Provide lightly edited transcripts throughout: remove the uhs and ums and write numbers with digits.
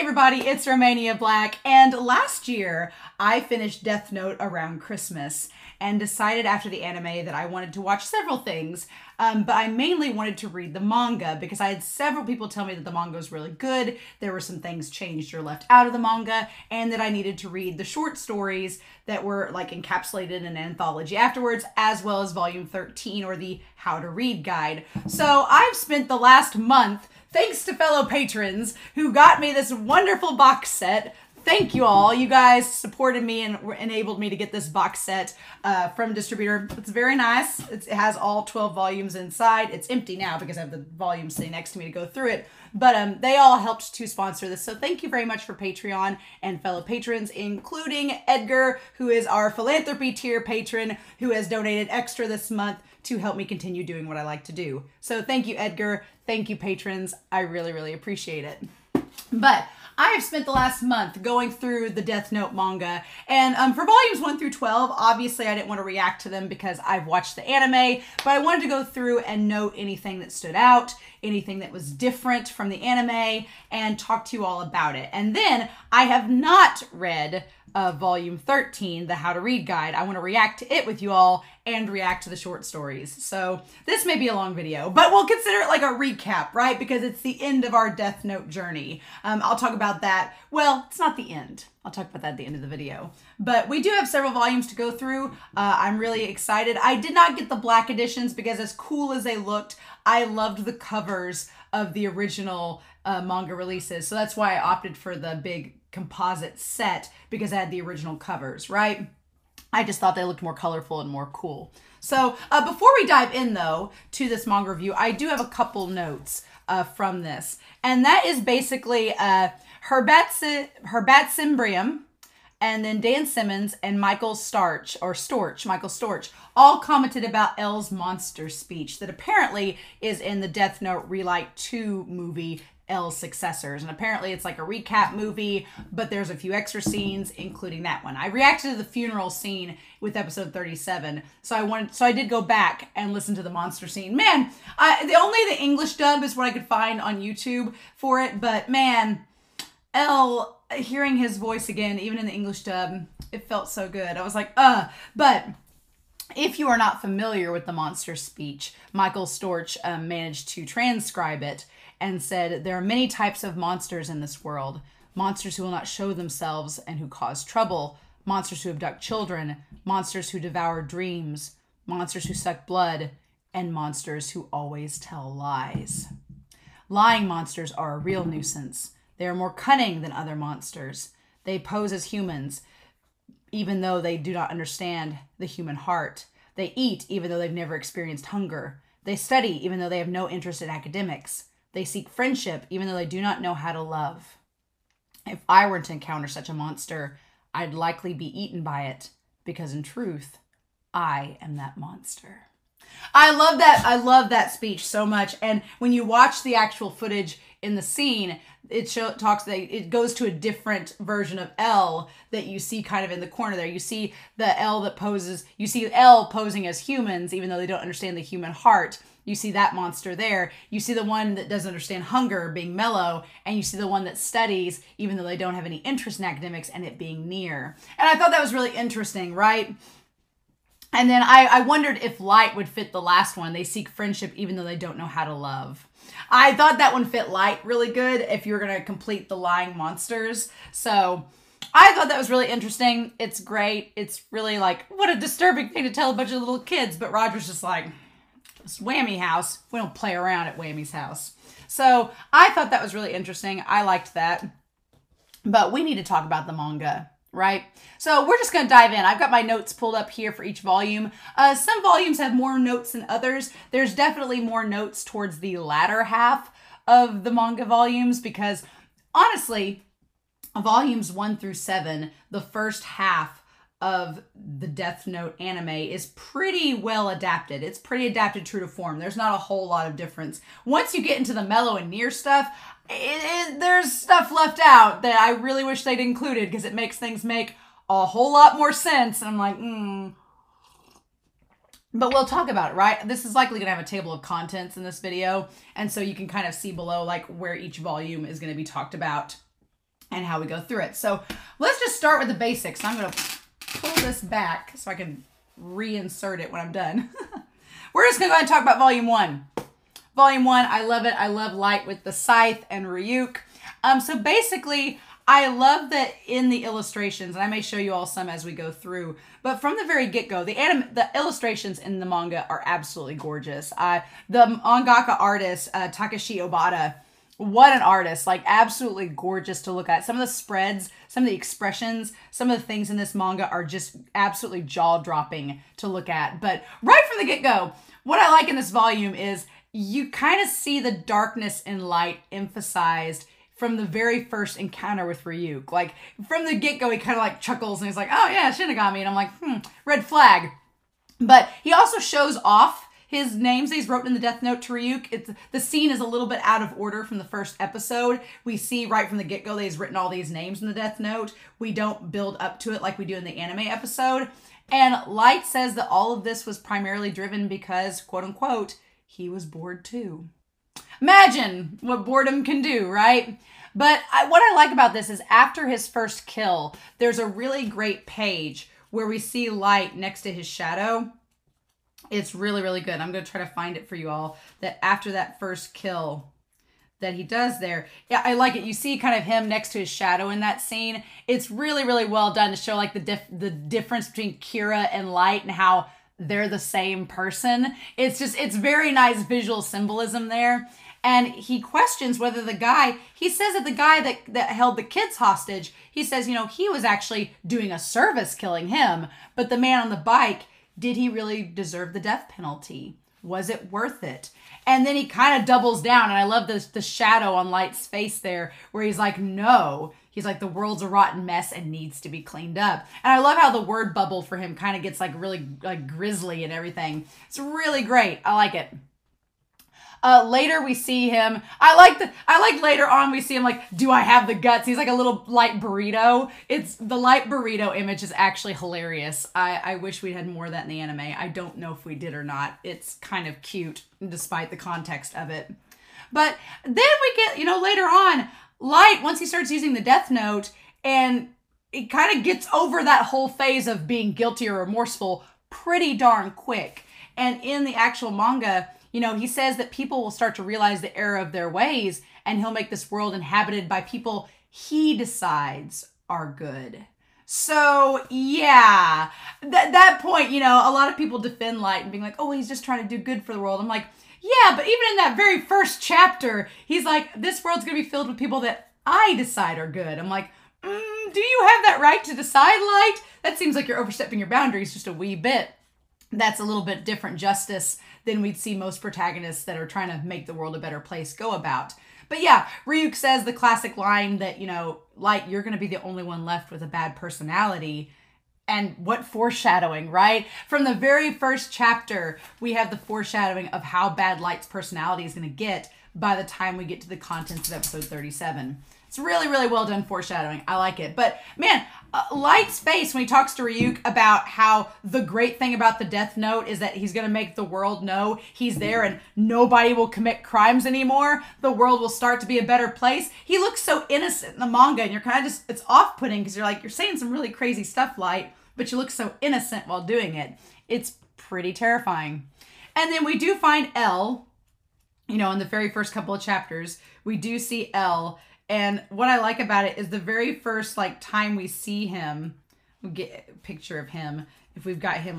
everybody, it's Romania Black, and last year I finished Death Note around Christmas and decided after the anime that I wanted to watch several things, but I mainly wanted to read the manga because I had several people tell me that the manga was really good, there were some things changed or left out of the manga, and that I needed to read the short stories that were like encapsulated in an anthology afterwards, as well as volume 13 or the How to Read guide. So I've spent the last month, thanks to fellow patrons who got me this wonderful box set. Thank you all. You guys supported me and enabled me to get this box set from a distributor. It's very nice. It has all 12 volumes inside. It's empty now because I have the volumes sitting next to me to go through it. But they all helped to sponsor this. So thank you very much for Patreon and fellow patrons, including Edgar, who is our philanthropy tier patron, who has donated extra this month to help me continue doing what I like to do. So thank you, Edgar. Thank you, patrons. I really, really appreciate it. But I have spent the last month going through the Death Note manga, and for volumes 1 through 12, obviously I didn't want to react to them because I've watched the anime, but I wanted to go through and note anything that stood out, anything that was different from the anime, and talk to you all about it. And then I have not read volume 13, the How to Read guide. I want to react to it with you all and react to the short stories. So this may be a long video, but we'll consider it like a recap, right? Because it's the end of our Death Note journey. I'll talk about that. Well, it's not the end. I'll talk about that at the end of the video. But we do have several volumes to go through. I'm really excited. I did not get the black editions because as cool as they looked, I loved the covers of the original manga releases. So that's why I opted for the big composite set because I had the original covers, right? I just thought they looked more colorful and more cool. So before we dive in though to this manga review, I do have a couple notes from this. And that is basically Herbatzimbrium, and then Dan Simmons and Michael Storch, all commented about L's monster speech that apparently is in the Death Note Relight 2 movie, L's Successors. And apparently it's like a recap movie, but there's a few extra scenes, including that one. I reacted to the funeral scene with episode 37. So I did go back and listen to the monster scene. Man, only the English dub is what I could find on YouTube for it. But man, L, hearing his voice again, even in the English dub, it felt so good. I was like, but if you are not familiar with the monster speech, Michael Storch managed to transcribe it and said, there are many types of monsters in this world. Monsters who will not show themselves and who cause trouble. Monsters who abduct children. Monsters who devour dreams. Monsters who suck blood. And monsters who always tell lies. Lying monsters are a real nuisance. They are more cunning than other monsters. They pose as humans, even though they do not understand the human heart. They eat, even though they've never experienced hunger. They study, even though they have no interest in academics. They seek friendship, even though they do not know how to love. If I were to encounter such a monster, I'd likely be eaten by it, because in truth, I am that monster. I love that. I love that speech so much. And when you watch the actual footage in the scene, it goes to a different version of L that you see kind of in the corner there. You see the L that poses, you see L posing as humans, even though they don't understand the human heart. You see that monster there. You see the one that doesn't understand hunger being Mellow, and you see the one that studies, even though they don't have any interest in academics, and it being Near. And I thought that was really interesting, right? And then I wondered if Light would fit the last one. They seek friendship even though they don't know how to love. I thought that one fit Light really good if you were going to complete the lying monsters. So I thought that was really interesting. It's great. It's really like, what a disturbing thing to tell a bunch of little kids. But Roger's just like, it's Whammy house. We don't play around at Whammy's house. So I thought that was really interesting. I liked that. But we need to talk about the manga, right? So we're just going to dive in. I've got my notes pulled up here for each volume. Some volumes have more notes than others. There's definitely more notes towards the latter half of the manga volumes because honestly, volumes 1 through 7, the first half of the Death Note anime is pretty well adapted. It's pretty adapted true to form. There's not a whole lot of difference. Once you get into the Mellow and Near stuff, there's stuff left out that I really wish they'd included because it makes things make a whole lot more sense. And I'm like, But we'll talk about it, right? This is likely going to have a table of contents in this video. And so you can kind of see below like where each volume is going to be talked about and how we go through it. So let's just start with the basics. I'm going to pull this back so I can reinsert it when I'm done. We're just going to go ahead and talk about Volume 1. Volume 1, I love it. I love Light with the scythe and Ryuk. So basically, I love that in the illustrations, and I may show you all some as we go through, but from the very get-go, the illustrations in the manga are absolutely gorgeous. The mangaka artist, Takashi Obata, what an artist, like absolutely gorgeous to look at. Some of the spreads, some of the expressions, some of the things in this manga are just absolutely jaw-dropping to look at. But right from the get-go, what I like in this volume is you kind of see the darkness and light emphasized from the very first encounter with Ryuk. Like, from the get-go, he kind of like chuckles and he's like, oh yeah, Shinigami. And I'm like, red flag. But he also shows off his names that he's wrote in the Death Note to Ryuk. The scene is a little bit out of order from the first episode. We see right from the get-go that he's written all these names in the Death Note. We don't build up to it like we do in the anime episode. And Light says that all of this was primarily driven because, quote-unquote, he was bored too. Imagine what boredom can do, right? But what I like about this is after his first kill, there's a really great page where we see Light next to his shadow. It's really, really good. I'm going to try to find it for you all. That after that first kill that he does there. Yeah, I like it. You see kind of him next to his shadow in that scene. It's really, really well done to show like the difference between Kira and Light and how they're the same person. It's very nice visual symbolism there. And he questions whether the guy, he says that the guy that held the kids hostage, he says, he was actually doing a service killing him. But the man on the bike, did he really deserve the death penalty? Was it worth it? And then he kind of doubles down. And I love the shadow on Light's face there where he's like, no. He's like, the world's a rotten mess and needs to be cleaned up. And I love how the word bubble for him kind of gets like really like grisly and everything. It's really great. I like it. Later we see him. I like later on we see him like, do I have the guts? He's like a little light burrito. It's the light burrito image is actually hilarious. I wish we'd had more of that in the anime. I don't know if we did or not. It's kind of cute despite the context of it. But then we get, later on, Light, once he starts using the Death Note, and it kind of gets over that whole phase of being guilty or remorseful pretty darn quick. And in the actual manga, he says that people will start to realize the error of their ways, and he'll make this world inhabited by people he decides are good. So, yeah, that point, a lot of people defend Light and being like, oh, he's just trying to do good for the world. I'm like, yeah, but even in that very first chapter, he's like, this world's going to be filled with people that I decide are good. I'm like, do you have that right to decide, Light? That seems like you're overstepping your boundaries just a wee bit. That's a little bit different justice than we'd see most protagonists that are trying to make the world a better place go about. But yeah, Ryuk says the classic line that, Light, you're going to be the only one left with a bad personality. And what foreshadowing, right? From the very first chapter, we have the foreshadowing of how bad Light's personality is going to get by the time we get to the contents of episode 37. It's really, really well done foreshadowing. I like it. But man, Light's face when he talks to Ryuk about how the great thing about the Death Note is that he's going to make the world know he's there and nobody will commit crimes anymore. The world will start to be a better place. He looks so innocent in the manga, and you're kind of just, it's off-putting because you're like, you're saying some really crazy stuff, Light, but you look so innocent while doing it. It's pretty terrifying. And then we do find L, in the very first couple of chapters, we do see L. And what I like about it is the very first time we see him, we'll get a picture of him. If we've got him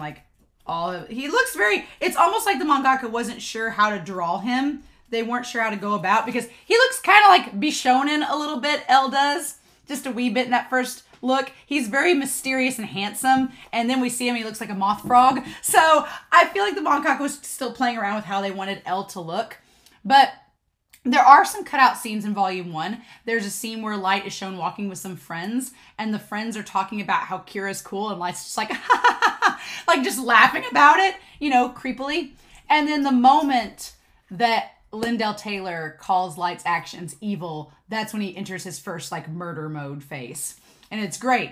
he looks it's almost like the mangaka wasn't sure how to draw him. They weren't sure how to go about because he looks kind of like Bishonen a little bit, L does. Just a wee bit in that first look. He's very mysterious and handsome. And then we see him, he looks like a moth frog. So I feel like the mangaka was still playing around with how they wanted L to look. But there are some cutout scenes in Volume 1. There's a scene where Light is shown walking with some friends, and the friends are talking about how Kira's cool, and Light's just like, like just laughing about it, creepily. And then the moment that Lindell Taylor calls Light's actions evil, that's when he enters his first murder mode phase. And it's great.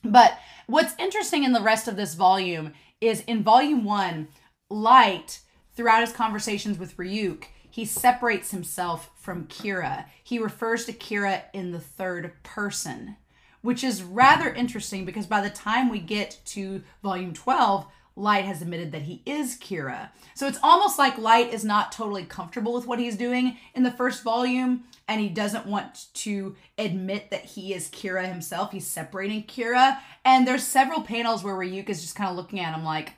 But what's interesting in the rest of this volume is in Volume 1, Light, throughout his conversations with Ryuk, he separates himself from Kira. He refers to Kira in the third person, which is rather interesting because by the time we get to volume 12, Light has admitted that he is Kira. So it's almost like Light is not totally comfortable with what he's doing in the first volume, and he doesn't want to admit that he is Kira himself. He's separating Kira. And there's several panels where Ryuka's just kind of looking at him like,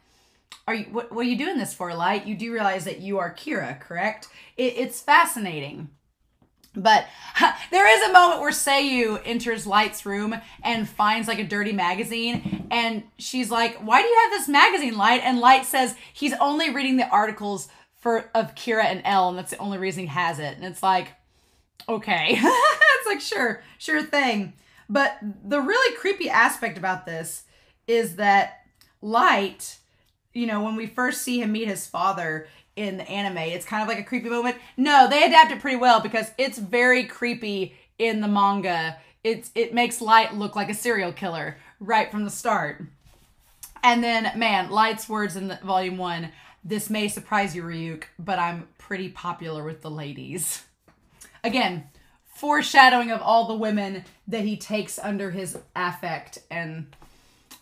what are you doing this for, Light? You do realize that you are Kira, correct? It's fascinating. But there is a moment where Seiyu enters Light's room and finds like a dirty magazine. And she's like, why do you have this magazine, Light? And Light says he's only reading the articles of Kira and Elle, and that's the only reason he has it. And it's like, okay. It's like, sure thing. But the really creepy aspect about this is that Light, you know, when we first see him meet his father in the anime, it's kind of like a creepy moment. No, they adapt it pretty well because it's very creepy in the manga. It makes Light look like a serial killer right from the start. And then, man, Light's words in volume 1, this may surprise you, Ryuk, but I'm pretty popular with the ladies. Again, foreshadowing of all the women that he takes under his affect. And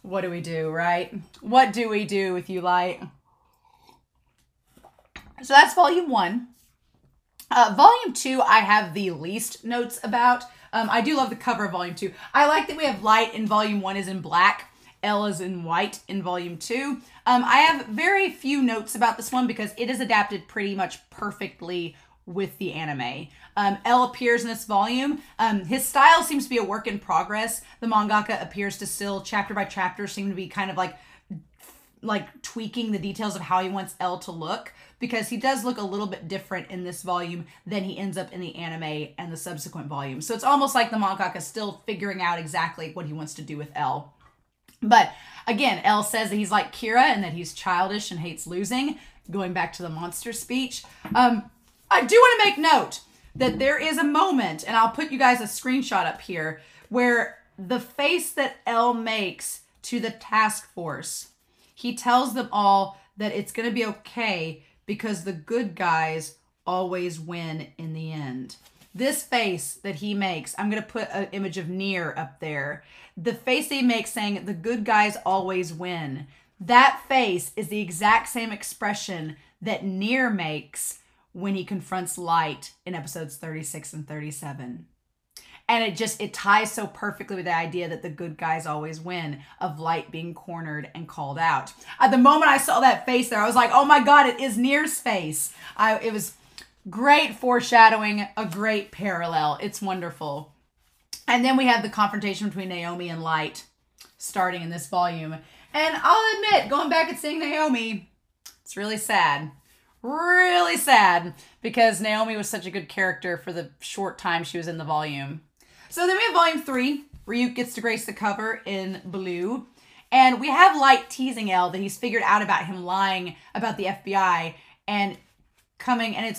what do we do, right? What do we do with you, Light? So that's volume 1. Volume 2, I have the least notes about. I do love the cover of volume 2. I like that we have Light in volume 1 is in black. Elle is in white in volume 2. I have very few notes about this one because it is adapted pretty much perfectly with the anime. Elle appears in this volume. His style seems to be a work in progress. The mangaka appears to still, chapter by chapter, seem to be kind of like tweaking the details of how he wants Elle to look, because he does look a little bit different in this volume than he ends up in the anime and the subsequent volumes. So it's almost like the mangaka is still figuring out exactly what he wants to do with Elle. But again, Elle says that he's like Kira and that he's childish and hates losing, going back to the monster speech. I do want to make note that there is a moment, and I'll put you guys a screenshot up here, where the face that Elle makes to the task force, he tells them all that it's going to be okay because the good guys always win in the end. This face that he makes, I'm going to put an image of Nier up there. The face that he makes saying the good guys always win. That face is the exact same expression that Nier makes when he confronts Light in episodes 36 and 37. And it ties so perfectly with the idea that the good guys always win, of Light being cornered and called out. At the moment I saw that face there, I was like, oh my God, it is Nier's face. It was great foreshadowing, a great parallel. It's wonderful. And then we have the confrontation between Naomi and Light starting in this volume. And I'll admit, going back and seeing Naomi, it's really sad. Really sad, because Naomi was such a good character for the short time she was in the volume. So then we have volume 3. Ryuk gets to grace the cover in blue. And we have Light teasing Elle that he's figured out about him lying about the FBI and coming, and it's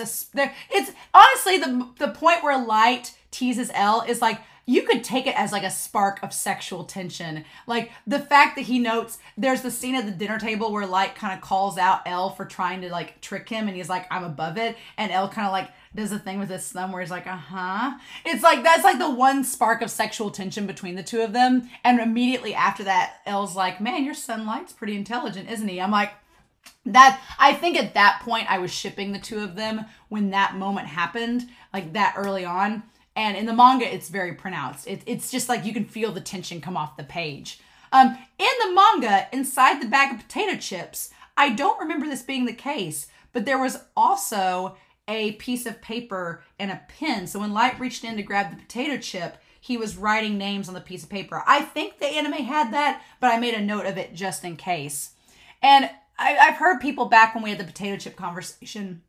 honestly the point where Light teases Elle is like, you could take it as like a spark of sexual tension. Like the fact that he notes there's the scene at the dinner table where Light kind of calls out Elle for trying to like trick him, and he's like, I'm above it. And Elle kind of like does a thing with his thumb where he's like, uh-huh. It's like, that's like the one spark of sexual tension between the two of them. And immediately after that, Elle's like, man, your son Light's pretty intelligent, isn't he? I'm like, I think at that point I was shipping the two of them when that moment happened, like that early on. And in the manga, it's very pronounced. It's just like you can feel the tension come off the page. In the manga, inside the bag of potato chips, I don't remember this being the case, but there was also a piece of paper and a pen. So when Light reached in to grab the potato chip, he was writing names on the piece of paper. I think the anime had that, but I made a note of it just in case. And I've heard people back when we had the potato chip conversation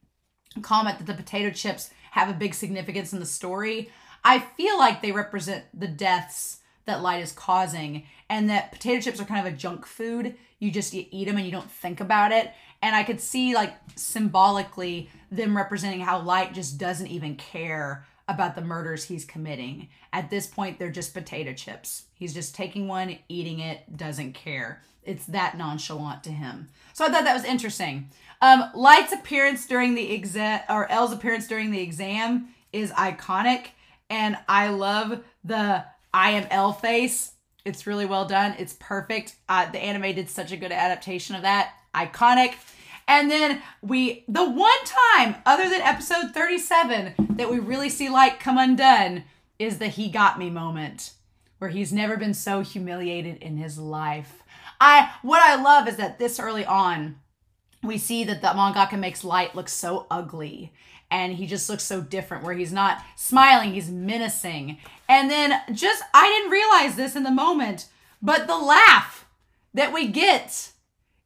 comment that the potato chips have a big significance in the story. I feel like they represent the deaths that Light is causing, and that potato chips are kind of a junk food. You eat them and you don't think about it. And I could see like symbolically them representing how Light just doesn't even care about the murders he's committing. At this point, they're just potato chips. He's just taking one, eating it, doesn't care. It's that nonchalant to him. So I thought that was interesting. Light's appearance during the exam, or Elle's appearance during the exam, is iconic. And I love the I am Elle face. It's really well done. It's perfect. The anime did such a good adaptation of that. Iconic. And then the one time, other than episode 37, that we really see Light come undone is the he got me moment, where he's never been so humiliated in his life. What I love is that this early on, we see that the mangaka makes Light look so ugly. And he just looks so different, where he's not smiling, he's menacing. And then I didn't realize this in the moment, but the laugh that we get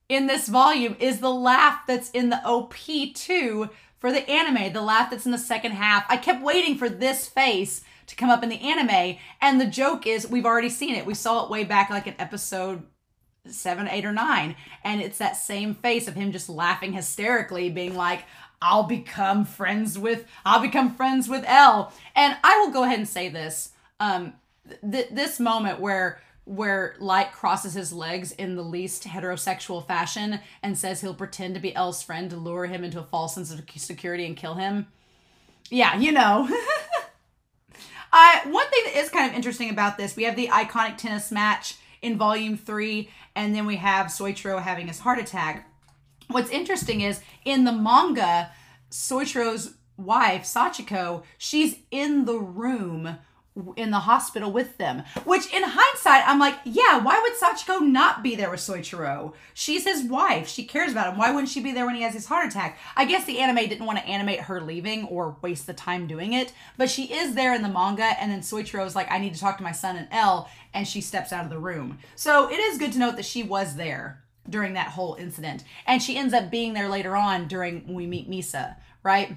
in this volume is the laugh that's in the OP too for the anime, the laugh that's in the second half. I kept waiting for this face to come up in the anime, and the joke is we've already seen it. We saw it way back like in episode 7, 8, or 9, and it's that same face of him just laughing hysterically, being like, I'll become friends with Elle. And I will go ahead and say this. This moment where Light crosses his legs in the least heterosexual fashion and says he'll pretend to be Elle's friend to lure him into a false sense of security and kill him. Yeah, you know. One thing that is kind of interesting about this, we have the iconic tennis match in volume 3, and then we have Soichiro having his heart attack. What's interesting is in the manga, Soichiro's wife, Sachiko, she's in the room in the hospital with them, which in hindsight, I'm like, yeah, why would Sachiko not be there with Soichiro? She's his wife. She cares about him. Why wouldn't she be there when he has his heart attack? I guess the anime didn't want to animate her leaving or waste the time doing it, but she is there in the manga, and then Soichiro's like, I need to talk to my son and Elle, and she steps out of the room. So it is good to note that she was there during that whole incident. And she ends up being there later on when we meet Misa, right?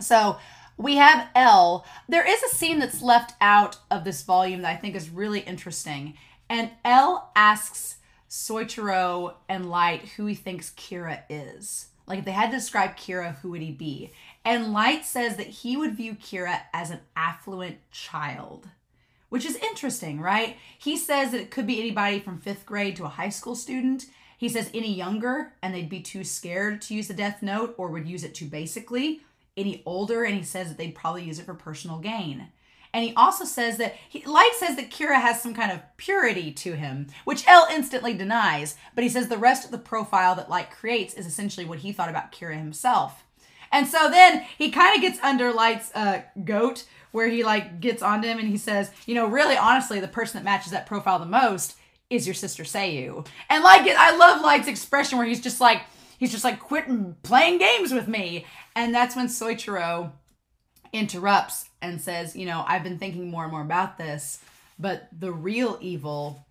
So we have Elle. There is a scene that's left out of this volume that I think is really interesting. And Elle asks Soichiro and Light who he thinks Kira is. Like, if they had to describe Kira, who would he be? And Light says that he would view Kira as an affluent child, which is interesting, right? He says that it could be anybody from 5th grade to a high school student. He says any younger and they'd be too scared to use the Death Note or would use it too basically. Any older, and he says that they'd probably use it for personal gain. And he also says that, Light says that Kira has some kind of purity to him, which Elle instantly denies. But he says the rest of the profile that Light creates is essentially what he thought about Kira himself. And so then he kind of gets under Light's goat, where he like gets onto him and he says, you know, really honestly, the person that matches that profile the most is your sister Seiyu. And like, I love Light's expression where he's just like, quit playing games with me. And that's when Soichiro interrupts and says, you know, I've been thinking more and more about this, but the real evil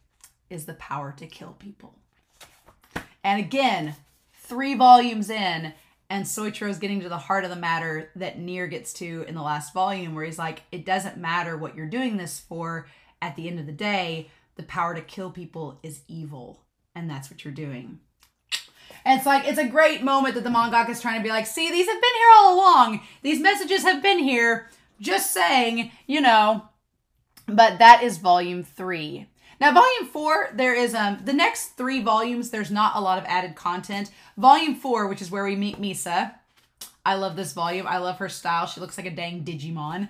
is the power to kill people. And again, 3 volumes in, and Soichiro's getting to the heart of the matter that Nier gets to in the last volume, where he's like, it doesn't matter what you're doing this for. At the end of the day, the power to kill people is evil. And that's what you're doing. And it's like, it's a great moment that the mangaka is trying to be like, see, these have been here all along. These messages have been here. Just saying, you know. But that is volume 3. Now, volume 4, there is the next 3 volumes, there's not a lot of added content. Volume 4, which is where we meet Misa. I love this volume. I love her style. She looks like a dang Digimon.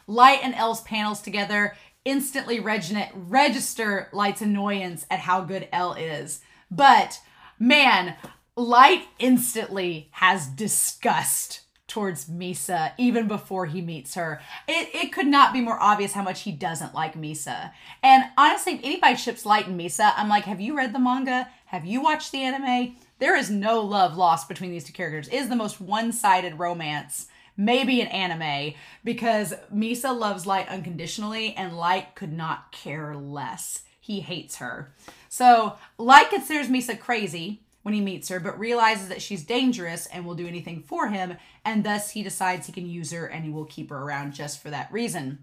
Light and Elle's panels together instantly register Light's annoyance at how good Elle is. But, man, Light instantly has disgust towards Misa even before he meets her. It could not be more obvious how much he doesn't like Misa. And honestly, if anybody ships Light and Misa, I'm like, have you read the manga? Have you watched the anime? There is no love lost between these 2 characters. It is the most one-sided romance, maybe in anime, because Misa loves Light unconditionally and Light could not care less. He hates her. So Light considers Misa crazy when he meets her, but realizes that she's dangerous and will do anything for him, and thus he decides he can use her and he will keep her around just for that reason.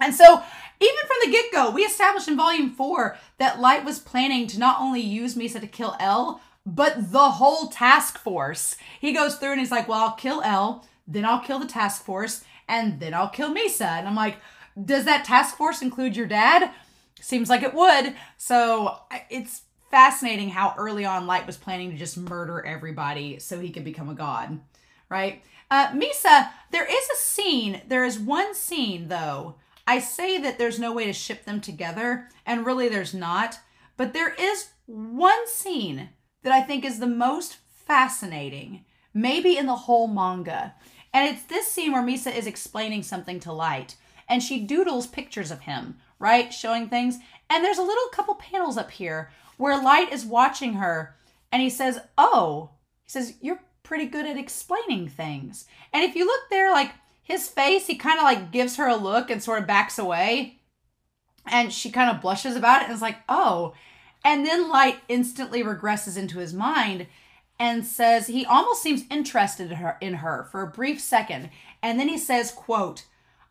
And so, even from the get-go, we established in Volume 4 that Light was planning to not only use Misa to kill Elle, but the whole task force. He goes through and he's like, well, I'll kill Elle, then I'll kill the task force, and then I'll kill Misa. And I'm like, does that task force include your dad? Seems like it would. So it's fascinating how early on Light was planning to just murder everybody so he could become a god, right? Misa, there is one scene though. I say that there's no way to ship them together, and really there's not, but there is one scene that I think is the most fascinating, maybe in the whole manga. And it's this scene where Misa is explaining something to Light, and she doodles pictures of him, right? Showing things. And there's a little couple panels up here where Light is watching her, and he says, you're pretty good at explaining things. And if you look there, like his face, he kind of like gives her a look and sort of backs away. And she kind of blushes about it and is like, oh. And then Light instantly regresses into his mind and says, he almost seems interested in her for a brief second. And then he says, quote,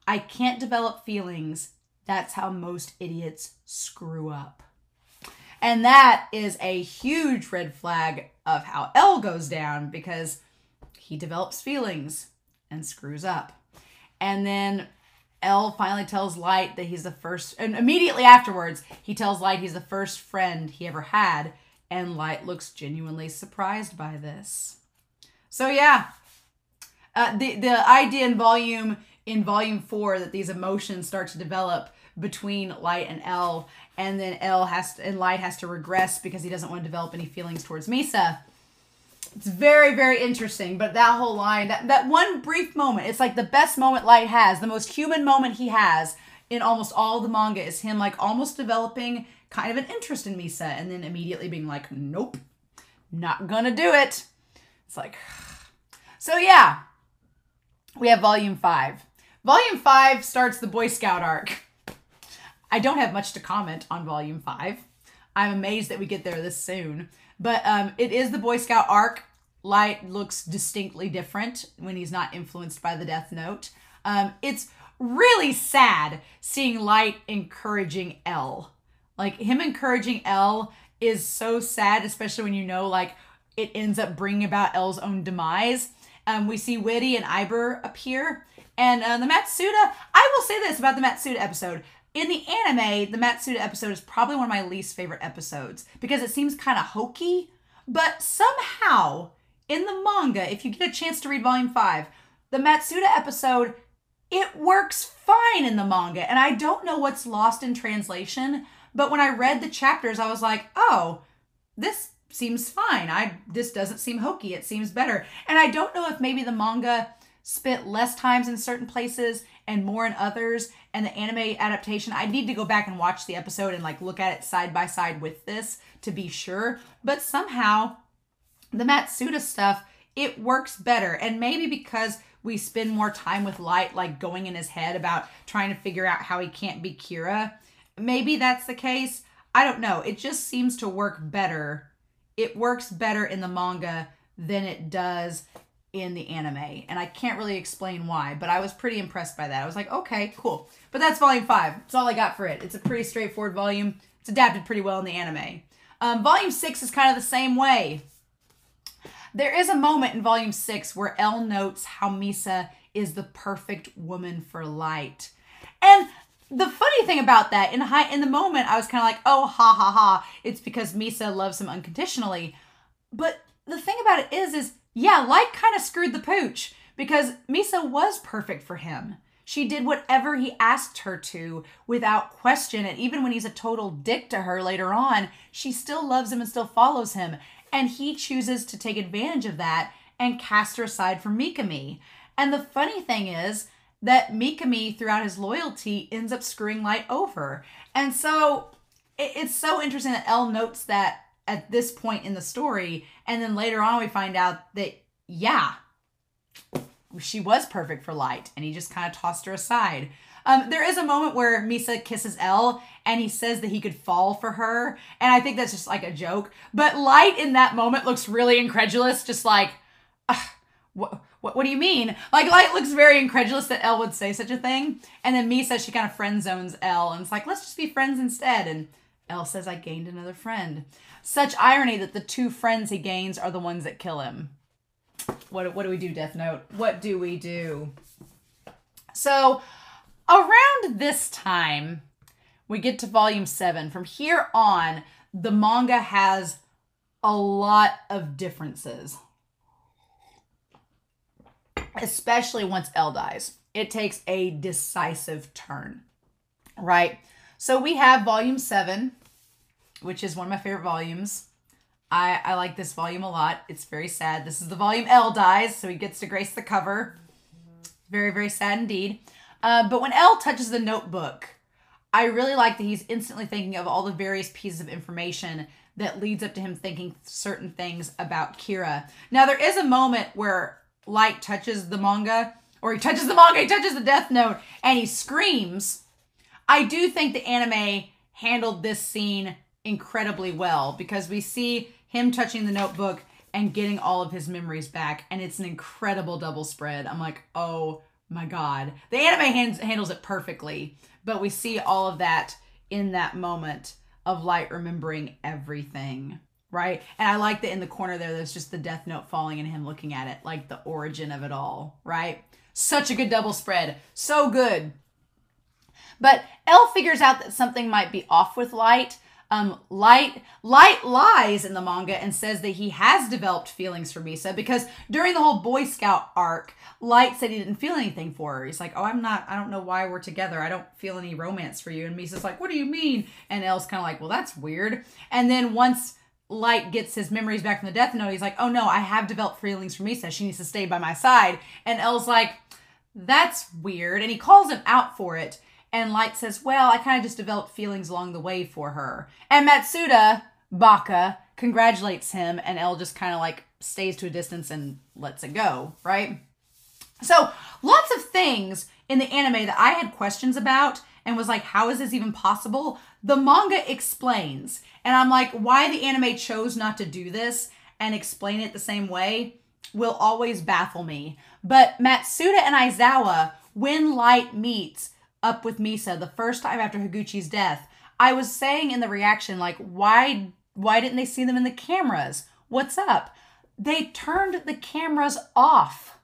"I can't develop feelings. That's how most idiots screw up." And that is a huge red flag of how L goes down, because he develops feelings and screws up. And then L finally tells Light that he's the first, and immediately afterwards, he tells Light he's the first friend he ever had, and Light looks genuinely surprised by this. So yeah, the idea in volume 4 that these emotions start to develop between Light and L, and then Light has to regress because he doesn't want to develop any feelings towards Misa. It's very, very interesting. But that whole line, that one brief moment, it's like the best moment Light has, the most human moment he has in almost all the manga, is him like almost developing kind of an interest in Misa and then immediately being like, nope, not gonna do it. It's like, so yeah, we have volume 5. Volume 5 starts the Boy Scout arc. I don't have much to comment on volume 5. I'm amazed that we get there this soon. But it is the Boy Scout arc. Light looks distinctly different when he's not influenced by the Death Note. It's really sad seeing Light encouraging L. Like, him encouraging L is so sad, especially when you know, like, it ends up bringing about L's own demise. We see Witty and Iber appear. And the Matsuda, I will say this about the Matsuda episode. In the anime, the Matsuda episode is probably one of my least favorite episodes because it seems kind of hokey. But somehow, in the manga, if you get a chance to read volume 5, the Matsuda episode, it works fine in the manga. And I don't know what's lost in translation, but when I read the chapters, I was like, oh, this seems fine. This doesn't seem hokey. It seems better. And I don't know if maybe the manga spent less times in certain places and more in others, and the anime adaptation, I need to go back and watch the episode and like look at it side by side with this to be sure. But somehow the Matsuda stuff, it works better. And maybe because we spend more time with Light, like going in his head about trying to figure out how he can't be Kira. Maybe that's the case. I don't know. It just seems to work better. It works better in the manga than it does in the anime. And I can't really explain why, but I was pretty impressed by that. I was like, okay, cool. But that's volume 5. That's all I got for it. It's a pretty straightforward volume. It's adapted pretty well in the anime. Volume 6 is kind of the same way. There is a moment in volume 6 where L notes how Misa is the perfect woman for Light. And the funny thing about that, in the moment, I was kind of like, oh, ha, ha, ha. It's because Misa loves him unconditionally. But the thing about it is yeah, Light kind of screwed the pooch because Misa was perfect for him. She did whatever he asked her to without question. And even when he's a total dick to her later on, she still loves him and still follows him. And he chooses to take advantage of that and cast her aside for Mikami. And the funny thing is that Mikami, throughout his loyalty, ends up screwing Light over. And so it's so interesting that L notes that at this point in the story, and then later on we find out that, yeah, she was perfect for Light, and he just kind of tossed her aside. There is a moment where Misa kisses L, and he says that he could fall for her, and I think that's just like a joke, but Light in that moment looks really incredulous, just like, what do you mean? Like, Light looks very incredulous that L would say such a thing, and then Misa, she kind of friend zones L, and it's like, let's just be friends instead, and L says, I gained another friend. Such irony that the 2 friends he gains are the ones that kill him. What do we do, Death Note? What do we do? So around this time, we get to volume 7. From here on, the manga has a lot of differences, especially once Elle dies. It takes a decisive turn, right? So we have volume 7, which is one of my favorite volumes. I like this volume a lot. It's very sad. This is the volume Elle dies, so he gets to grace the cover. Very, very sad indeed. But when Elle touches the notebook, I really like that he's instantly thinking of all the various pieces of information that leads up to him thinking certain things about Kira. Now, there is a moment where Light touches the manga, he touches the Death Note, and he screams. I do think the anime handled this scene incredibly well, because we see him touching the notebook and getting all of his memories back, and it's an incredible double spread. I'm like, oh my God. The anime handles it perfectly, but we see all of that in that moment of Light remembering everything, right? And I like that in the corner there's just the Death Note falling and him looking at it, like the origin of it all, right? Such a good double spread. So good. But Elle figures out that something might be off with Light. Light lies in the manga and says that he has developed feelings for Misa, because during the whole Boy Scout arc, Light said he didn't feel anything for her. He's like, oh, I don't know why we're together. I don't feel any romance for you. And Misa's like, what do you mean? And Elle's kind of like, well, that's weird. And then once Light gets his memories back from the Death Note, he's like, oh no, I have developed feelings for Misa. She needs to stay by my side. And Elle's like, that's weird. And he calls him out for it. And Light says, well, I kind of just developed feelings along the way for her. And Matsuda, Baka, congratulates him, and Elle just kind of like stays to a distance and lets it go, right? So lots of things in the anime that I had questions about and was like, how is this even possible? The manga explains. And I'm like, why the anime chose not to do this and explain it the same way will always baffle me. But Matsuda and Aizawa, when Light meets up with Misa the first time after Higuchi's death, I was saying in the reaction, like, why didn't they see them in the cameras? What's up? They turned the cameras off.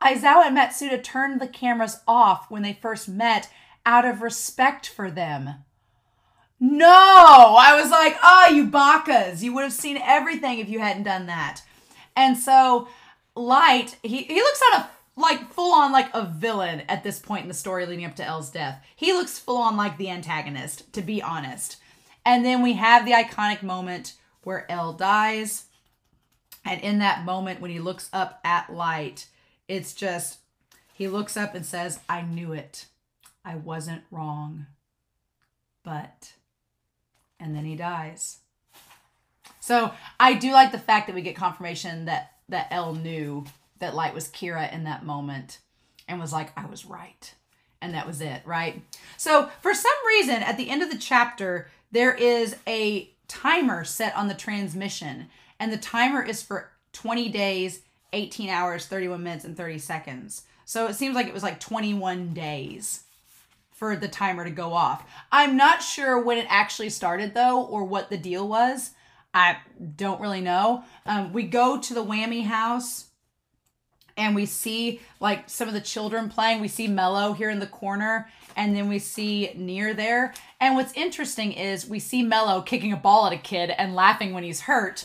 Aizawa and Matsuda turned the cameras off when they first met out of respect for them. No! I was like, oh, you bakas. You would have seen everything if you hadn't done that. And so Light, he looks on a like full on like a villain at this point in the story leading up to Elle's death. He looks full on like the antagonist, to be honest. And then we have the iconic moment where Elle dies. And in that moment, when he looks up at Light, it's just, he looks up and says, I knew it. I wasn't wrong. But, and then he dies. So I do like the fact that we get confirmation that Elle knew that Light was Kira in that moment and was like, I was right. And that was it, right? So for some reason, at the end of the chapter, there is a timer set on the transmission. And the timer is for 20 days, 18 hours, 31 minutes, and 30 seconds. So it seems like it was like 21 days for the timer to go off. I'm not sure when it actually started, though, or what the deal was. I don't really know. We go to the Whammy house, and we see like some of the children playing. We see Mello here in the corner, and then we see Near there. And what's interesting is we see Mello kicking a ball at a kid and laughing when he's hurt,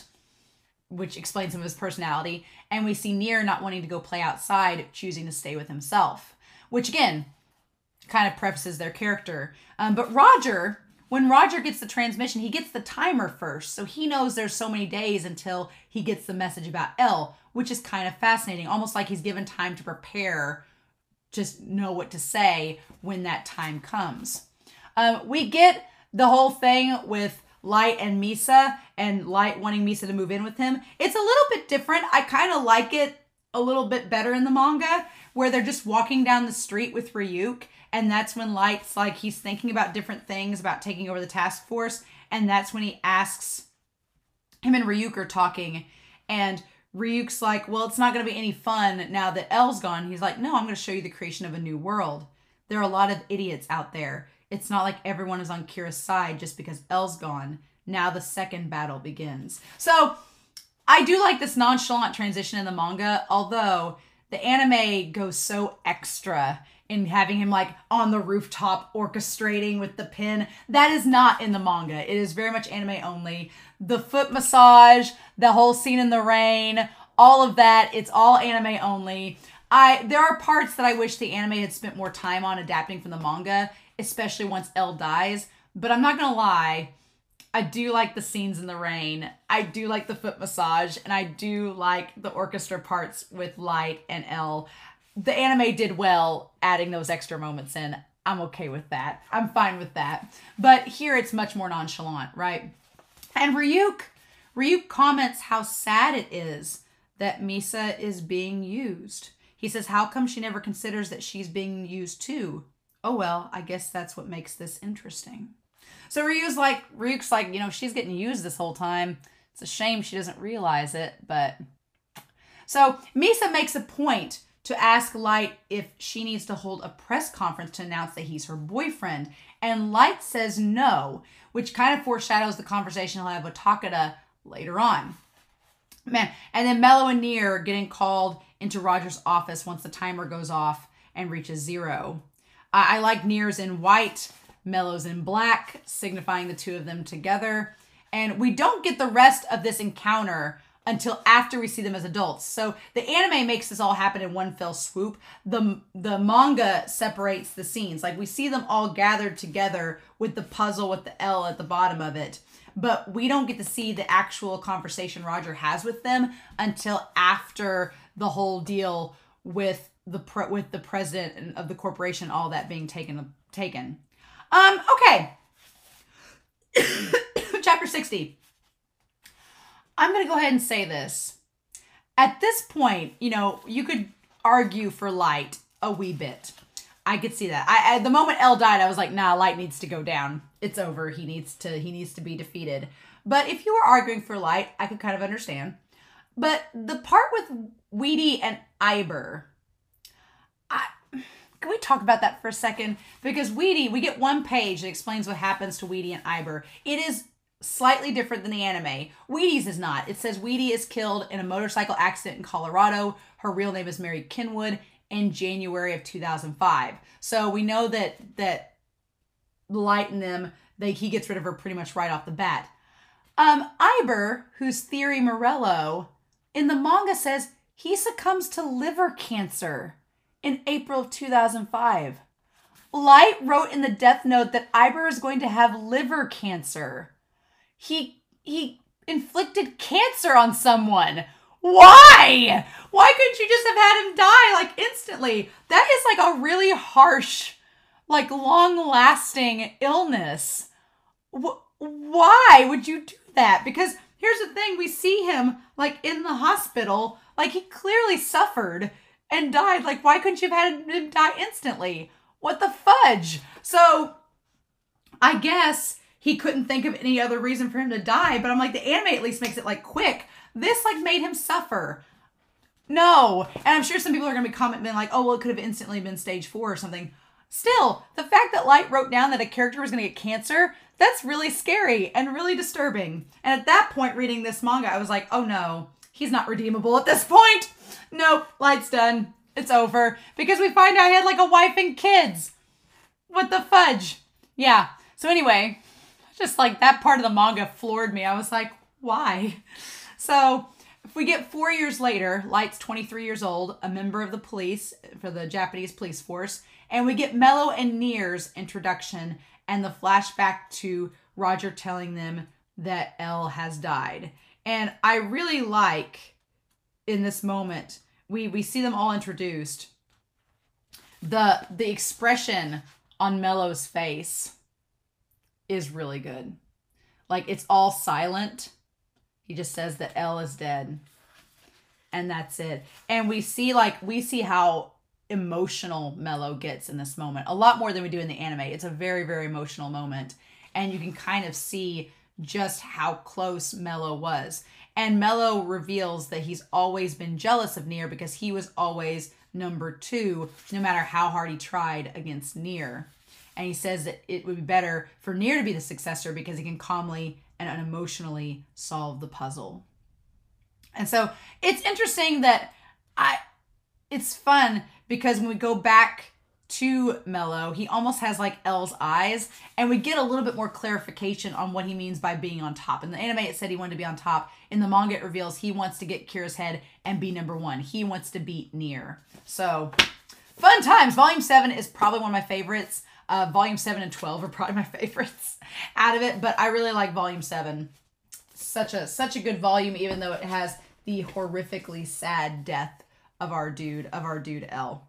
which explains some of his personality. And we see Near not wanting to go play outside, choosing to stay with himself, which again, kind of prefaces their character. But Roger, when Roger gets the transmission, he gets the timer first. So he knows there's so many days until he gets the message about Elle, which is kind of fascinating. Almost like he's given time to prepare, just know what to say when that time comes. We get the whole thing with Light and Misa, and Light wanting Misa to move in with him. It's a little bit different. I kind of like it a little bit better in the manga, where they're just walking down the street with Ryuk, and that's when Light's like, he's thinking about different things, about taking over the task force, and that's when he asks, him and Ryuk are talking, and Ryuk's like, well, it's not going to be any fun now that Elle's gone. He's like, no, I'm going to show you the creation of a new world. There are a lot of idiots out there. It's not like everyone is on Kira's side just because Elle's gone. Now the second battle begins. So I do like this nonchalant transition in the manga, although the anime goes so extra and having him like on the rooftop orchestrating with the pen. That is not in the manga. It is very much anime only. The foot massage, the whole scene in the rain, all of that, it's all anime only. There are parts that I wish the anime had spent more time on adapting from the manga, especially once Elle dies. But I'm not gonna lie, I do like the scenes in the rain. I do like the foot massage, and I do like the orchestra parts with Light and Elle. The anime did well adding those extra moments in. I'm okay with that. I'm fine with that. But here it's much more nonchalant, right? And Ryuk comments how sad it is that Misa is being used. He says, how come she never considers that she's being used too? Oh, well, I guess that's what makes this interesting. So Ryuk's like, you know, she's getting used this whole time. It's a shame she doesn't realize it, but... So Misa makes a point to ask Light if she needs to hold a press conference to announce that he's her boyfriend. And Light says no, which kind of foreshadows the conversation he'll have with Takeda later on. Man, and then Mello and Nier getting called into Roger's office once the timer goes off and reaches 0. I like Nier's in white, Mello's in black, signifying the two of them together. And we don't get the rest of this encounter until after we see them as adults. So the anime makes this all happen in one fell swoop. The manga separates the scenes. Like we see them all gathered together with the puzzle with the L at the bottom of it. But we don't get to see the actual conversation Roger has with them until after the whole deal with the president of the corporation, all that being taken. Okay. Chapter 60. I'm going to go ahead and say this. At this point, you know, you could argue for Light a wee bit. I could see that. The moment Elle died, I was like, nah, Light needs to go down. It's over. He needs to be defeated. But if you were arguing for Light, I could kind of understand. But the part with Weedy and Iber, can we talk about that for a second? Because Weedy, we get one page that explains what happens to Weedy and Iber. It is slightly different than the anime. Weedy's is not. It says Weedy is killed in a motorcycle accident in Colorado. Her real name is Mary Kinwood in January of 2005. So we know that Light and them, he gets rid of her pretty much right off the bat. Iber, who's Theory Morello, in the manga says he succumbs to liver cancer in April of 2005. Light wrote in the death note that Iber is going to have liver cancer. He inflicted cancer on someone. Why? Why couldn't you just have had him die like instantly? That is like a really harsh, like long-lasting illness. Why would you do that? Because here's the thing, we see him like in the hospital, like he clearly suffered and died. Like why couldn't you have had him die instantly? What the fudge? So I guess he couldn't think of any other reason for him to die, but I'm like, the anime at least makes it like quick. This like made him suffer. No. And I'm sure some people are going to be commenting like, oh, well, it could have instantly been stage 4 or something. Still, the fact that Light wrote down that a character was going to get cancer, that's really scary and really disturbing. And at that point, reading this manga, I was like, oh no, he's not redeemable at this point. Nope, Light's done. It's over. Because we find out he had like a wife and kids. What the fudge? Yeah. So anyway, just like that part of the manga floored me. I was like, why? So if we get 4 years later, Light's 23 years old, a member of the police for the Japanese police force, and we get Mello and Nier's introduction and the flashback to Roger telling them that Elle has died. And I really like in this moment, we see them all introduced. The expression on Mello's face is really good. Like it's all silent. He just says that Elle is dead. And that's it. And we see how emotional Mello gets in this moment. A lot more than we do in the anime. It's a very, very emotional moment. And you can kind of see just how close Mello was. And Mello reveals that he's always been jealous of Nier because he was always number 2, no matter how hard he tried against Nier. And he says that it would be better for Nier to be the successor because he can calmly and unemotionally solve the puzzle. And so it's interesting that it's fun because when we go back to Mello, he almost has like L's eyes, and we get a little bit more clarification on what he means by being on top. In the anime, it said he wanted to be on top. In the manga, it reveals he wants to get Kira's head and be number 1. He wants to beat Nier. So, fun times. Volume 7 is probably one of my favorites. Volume 7 and 12 are probably my favorites out of it, but I really like Volume 7. Such a good volume, even though it has the horrifically sad death of our dude L.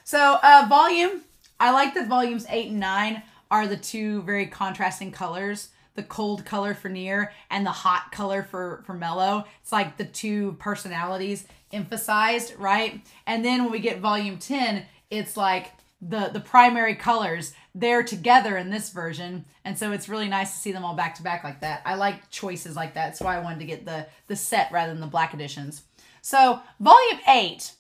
So, volume, I like that volumes 8 and 9 are the 2 very contrasting colors. The cold color for Nier and the hot color for Mello. It's like the 2 personalities emphasized, right? And then when we get volume 10, it's like the primary colors, they're together in this version. And so it's really nice to see them all back to back like that. I like choices like that. That's why I wanted to get the set rather than the black editions. So, volume 8,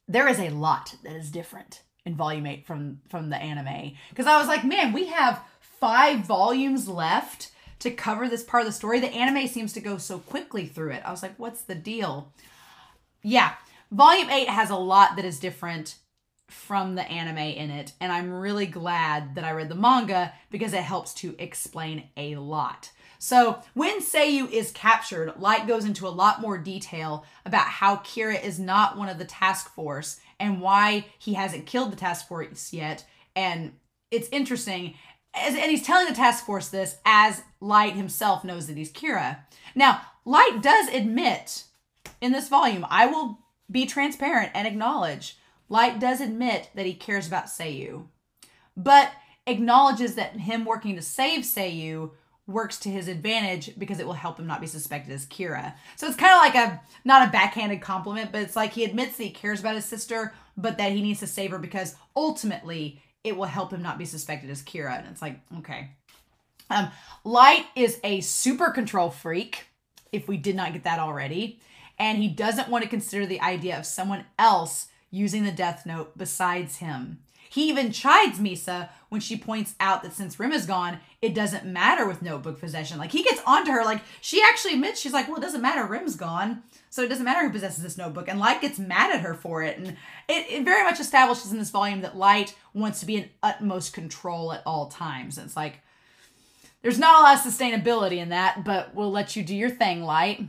there is a lot that is different in volume 8 from the anime. Because I was like, man, we have 5 volumes left to cover this part of the story. The anime seems to go so quickly through it. I was like, what's the deal? Yeah, volume 8 has a lot that is different from the anime in it. And I'm really glad that I read the manga because it helps to explain a lot. So when Seiyu is captured, Light goes into a lot more detail about how Kira is not one of the task force and why he hasn't killed the task force yet. And it's interesting. And he's telling the task force this as Light himself knows that he's Kira. Now, Light does admit in this volume, I will be transparent and acknowledge, Light does admit that he cares about Seiyu, but acknowledges that him working to save Seiyu works to his advantage because it will help him not be suspected as Kira. So it's kind of like not a backhanded compliment, but it's like he admits that he cares about his sister, but that he needs to save her because ultimately it will help him not be suspected as Kira. And it's like, okay. Light is a super control freak, if we did not get that already. And he doesn't want to consider the idea of someone else using the Death Note besides him. He even chides Misa when she points out that since Rim is gone, it doesn't matter with notebook possession. Like, he gets onto her. Like, she actually admits, she's like, well, it doesn't matter. Rim's gone. So it doesn't matter who possesses this notebook. And Light gets mad at her for it. And it very much establishes in this volume that Light wants to be in utmost control at all times. And it's like, there's not a lot of sustainability in that, but we'll let you do your thing, Light.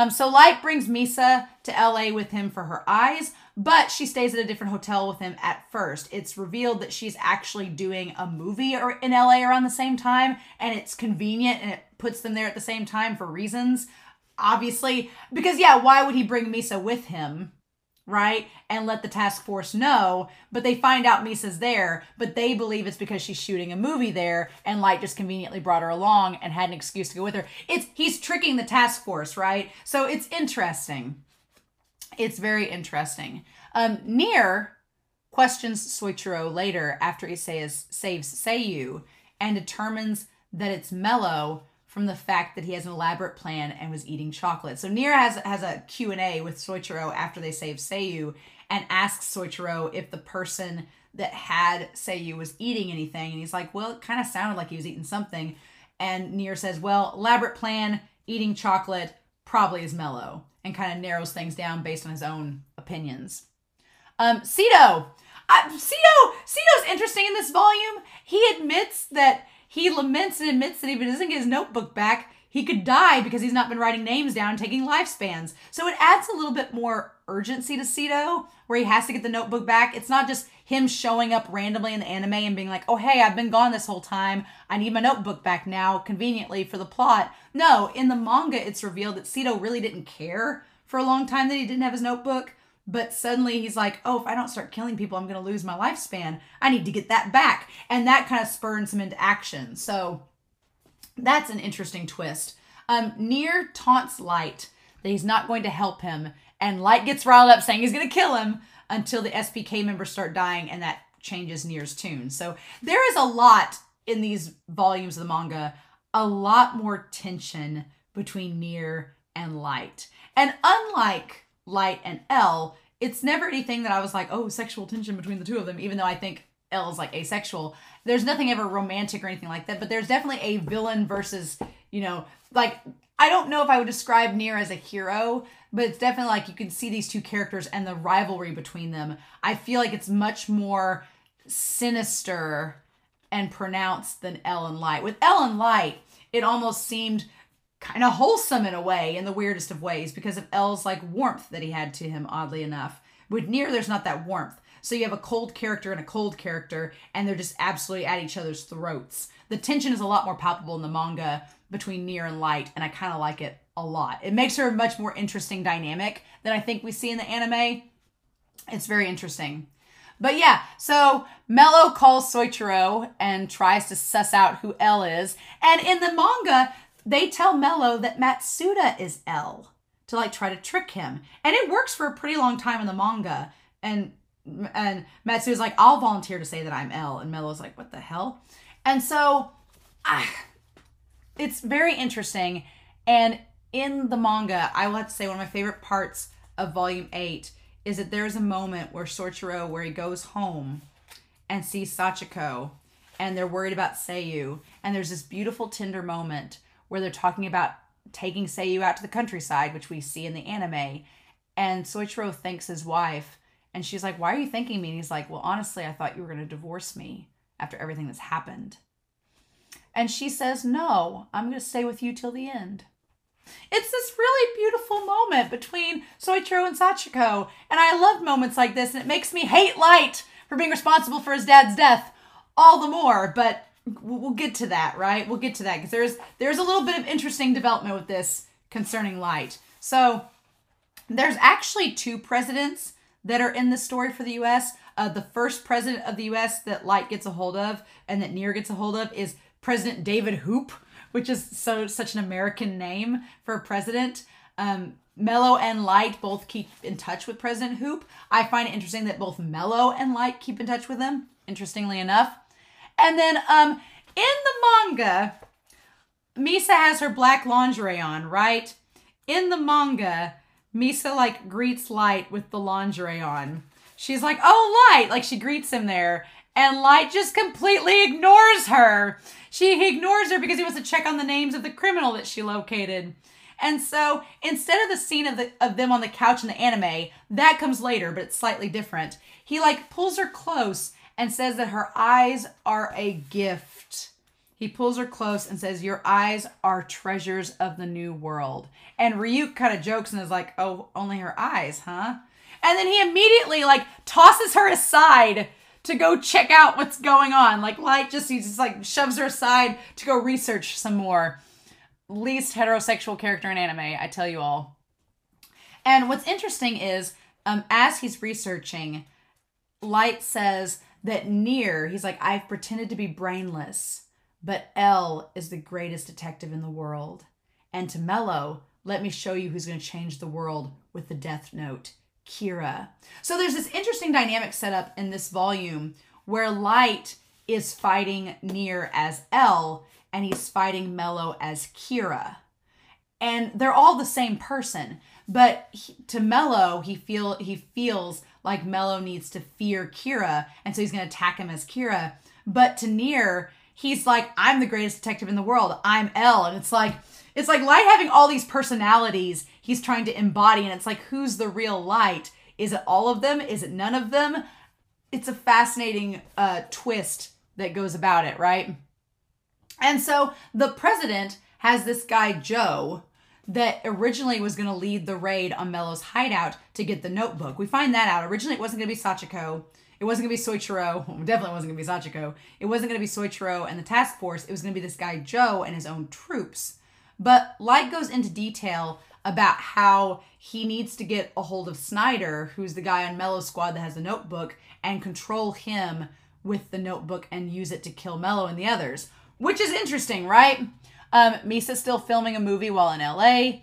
So Light brings Misa to LA with him for her eyes, but she stays at a different hotel with him at first. It's revealed that she's actually doing a movie in LA around the same time, and it's convenient, and it puts them there at the same time for reasons. Obviously, because yeah, why would he bring Misa with him, right? And let the task force know, but they find out Misa's there, but they believe it's because she's shooting a movie there, and Light just conveniently brought her along and had an excuse to go with her. He's tricking the task force, right? So it's interesting. It's very interesting. Nier questions Soichiro later after he saves Seiyu and determines that it's Mello from the fact that he has an elaborate plan and was eating chocolate. So Nier has a Q&A with Soichiro after they save Seiyu and asks Soichiro if the person that had Seiyu was eating anything. And he's like, well, it kind of sounded like he was eating something. And Nier says, well, elaborate plan, eating chocolate, probably is Mello. And kind of narrows things down based on his own opinions. Cedo. Cedo's interesting in this volume. He admits that he laments and admits that if he doesn't get his notebook back, he could die because he's not been writing names down and taking lifespans. So it adds a little bit more urgency to Cedo, where he has to get the notebook back. It's not just him showing up randomly in the anime and being like, oh, hey, I've been gone this whole time. I need my notebook back now, conveniently for the plot. No, in the manga, it's revealed that Cedo really didn't care for a long time that he didn't have his notebook. But suddenly he's like, oh, if I don't start killing people, I'm going to lose my lifespan. I need to get that back. And that kind of spurs him into action. So that's an interesting twist. Nier taunts Light that he's not going to help him. And Light gets riled up saying he's going to kill him until the SPK members start dying. And that changes Nier's tune. So there is a lot in these volumes of the manga. A lot more tension between Nier and Light. And unlike Light and L, it's never anything that I was like, oh, sexual tension between the two of them, even though I think L is like asexual. There's nothing ever romantic or anything like that, but there's definitely a villain versus, you know, like, I don't know if I would describe Nier as a hero, but it's definitely like you can see these two characters and the rivalry between them. I feel like it's much more sinister and pronounced than L and Light. With L and Light, it almost seemed kind of wholesome in a way, in the weirdest of ways, because of L's like warmth that he had to him, oddly enough. With Nier, there's not that warmth. So you have a cold character and a cold character, and they're just absolutely at each other's throats. The tension is a lot more palpable in the manga between Nier and Light, and I kind of like it a lot. It makes her a much more interesting dynamic than I think we see in the anime. It's very interesting. But yeah, so Mello calls Soichiro and tries to suss out who L is. And in the manga, they tell Mello that Matsuda is L to like try to trick him. And it works for a pretty long time in the manga. And Matsuda's like, I'll volunteer to say that I'm L. And Mello's like, what the hell? And so it's very interesting. And in the manga, I will have to say one of my favorite parts of Volume 8 is that there's a moment where Soichiro, where he goes home and sees Sachiko, and they're worried about Seiyu. And there's this beautiful, tender moment where they're talking about taking Seiyu out to the countryside, which we see in the anime. And Soichiro thanks his wife, and she's like, why are you thanking me? And he's like, well, honestly, I thought you were going to divorce me after everything that's happened. And she says, no, I'm going to stay with you till the end. It's this really beautiful moment between Soichiro and Sachiko. And I love moments like this. And it makes me hate Light for being responsible for his dad's death all the more. But we'll get to that, right? We'll get to that. Because there's a little bit of interesting development with this concerning Light. So there's actually 2 presidents that are in this story for the U.S. The first president of the U.S. that Light gets a hold of and that Nier gets a hold of is President David Hoop, which is such an American name for a president. Mello and Light both keep in touch with President Hoop. I find it interesting that both Mello and Light keep in touch with him, interestingly enough. And then in the manga, Misa has her black lingerie on, right? In the manga, Misa like greets Light with the lingerie on. She's like, oh, Light, like she greets him there. And Light just completely ignores her. He ignores her because he wants to check on the names of the criminal that she located. And so instead of the scene of them on the couch in the anime, that comes later, but it's slightly different. He like pulls her close and says that her eyes are a gift. He pulls her close and says, your eyes are treasures of the new world. And Ryuk kind of jokes and is like, oh, only her eyes, huh? And then he immediately like tosses her aside to go check out what's going on. Like Light he just like shoves her aside to go research some more. Least heterosexual character in anime, I tell you all. And what's interesting is, as he's researching, Light says that Nier, he's like, I've pretended to be brainless, but L is the greatest detective in the world. And to Mello, let me show you who's going to change the world with the Death Note. Kira. So there's this interesting dynamic set up in this volume where Light is fighting Nier as L and he's fighting Mello as Kira. And they're all the same person, but to Mello, he feels like Mello needs to fear Kira, and so he's going to attack him as Kira. But to Nier, he's like, I'm the greatest detective in the world. I'm L. And it's like Light having all these personalities he's trying to embody, and it's like, who's the real Light? Is it all of them? Is it none of them? It's a fascinating twist that goes about it, right? And so the president has this guy, Joe, that originally was going to lead the raid on Mello's hideout to get the notebook. We find that out. Originally, it wasn't going to be Sachiko. It wasn't going to be Soichiro. Well, definitely wasn't going to be Sachiko. It wasn't going to be Soichiro and the task force. It was going to be this guy, Joe, and his own troops. But Light goes into detail about how he needs to get a hold of Snyder, who's the guy on Mello's squad that has the notebook, and control him with the notebook and use it to kill Mello and the others. Which is interesting, right? Misa's still filming a movie while in LA.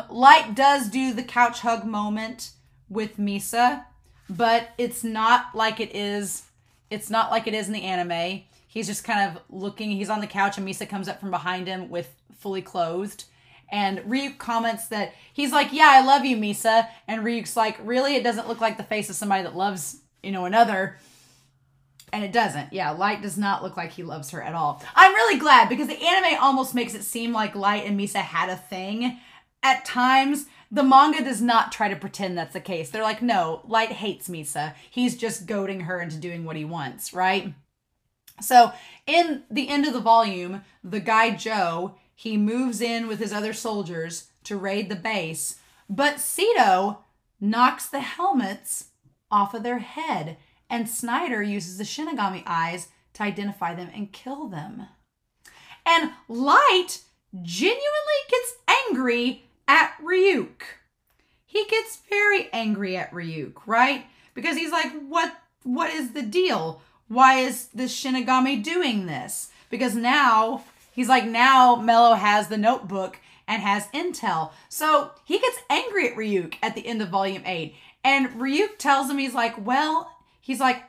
Light does do the couch hug moment with Misa, but it's not like it is. It's not like it is in the anime. He's just kind of looking. He's on the couch and Misa comes up from behind him with fully clothed. And Ryuk comments that he's like, yeah, I love you, Misa. And Ryuk's like, really? It doesn't look like the face of somebody that loves, another. And it doesn't. Yeah, Light does not look like he loves her at all. I'm really glad because the anime almost makes it seem like Light and Misa had a thing. At times, the manga does not try to pretend that's the case. They're like, no, Light hates Misa. He's just goading her into doing what he wants, right? So in the end of the volume, the guy Joe, he moves in with his other soldiers to raid the base, but Sito knocks the helmets off of their head, and Snyder uses the Shinigami eyes to identify them and kill them. And Light genuinely gets angry at Ryuk. He gets very angry at Ryuk, right? Because he's like, what is the deal? Why is this Shinigami doing this? Because now, he's like, now Mello has the notebook and has intel. So he gets angry at Ryuk at the end of volume 8. And Ryuk tells him, he's like,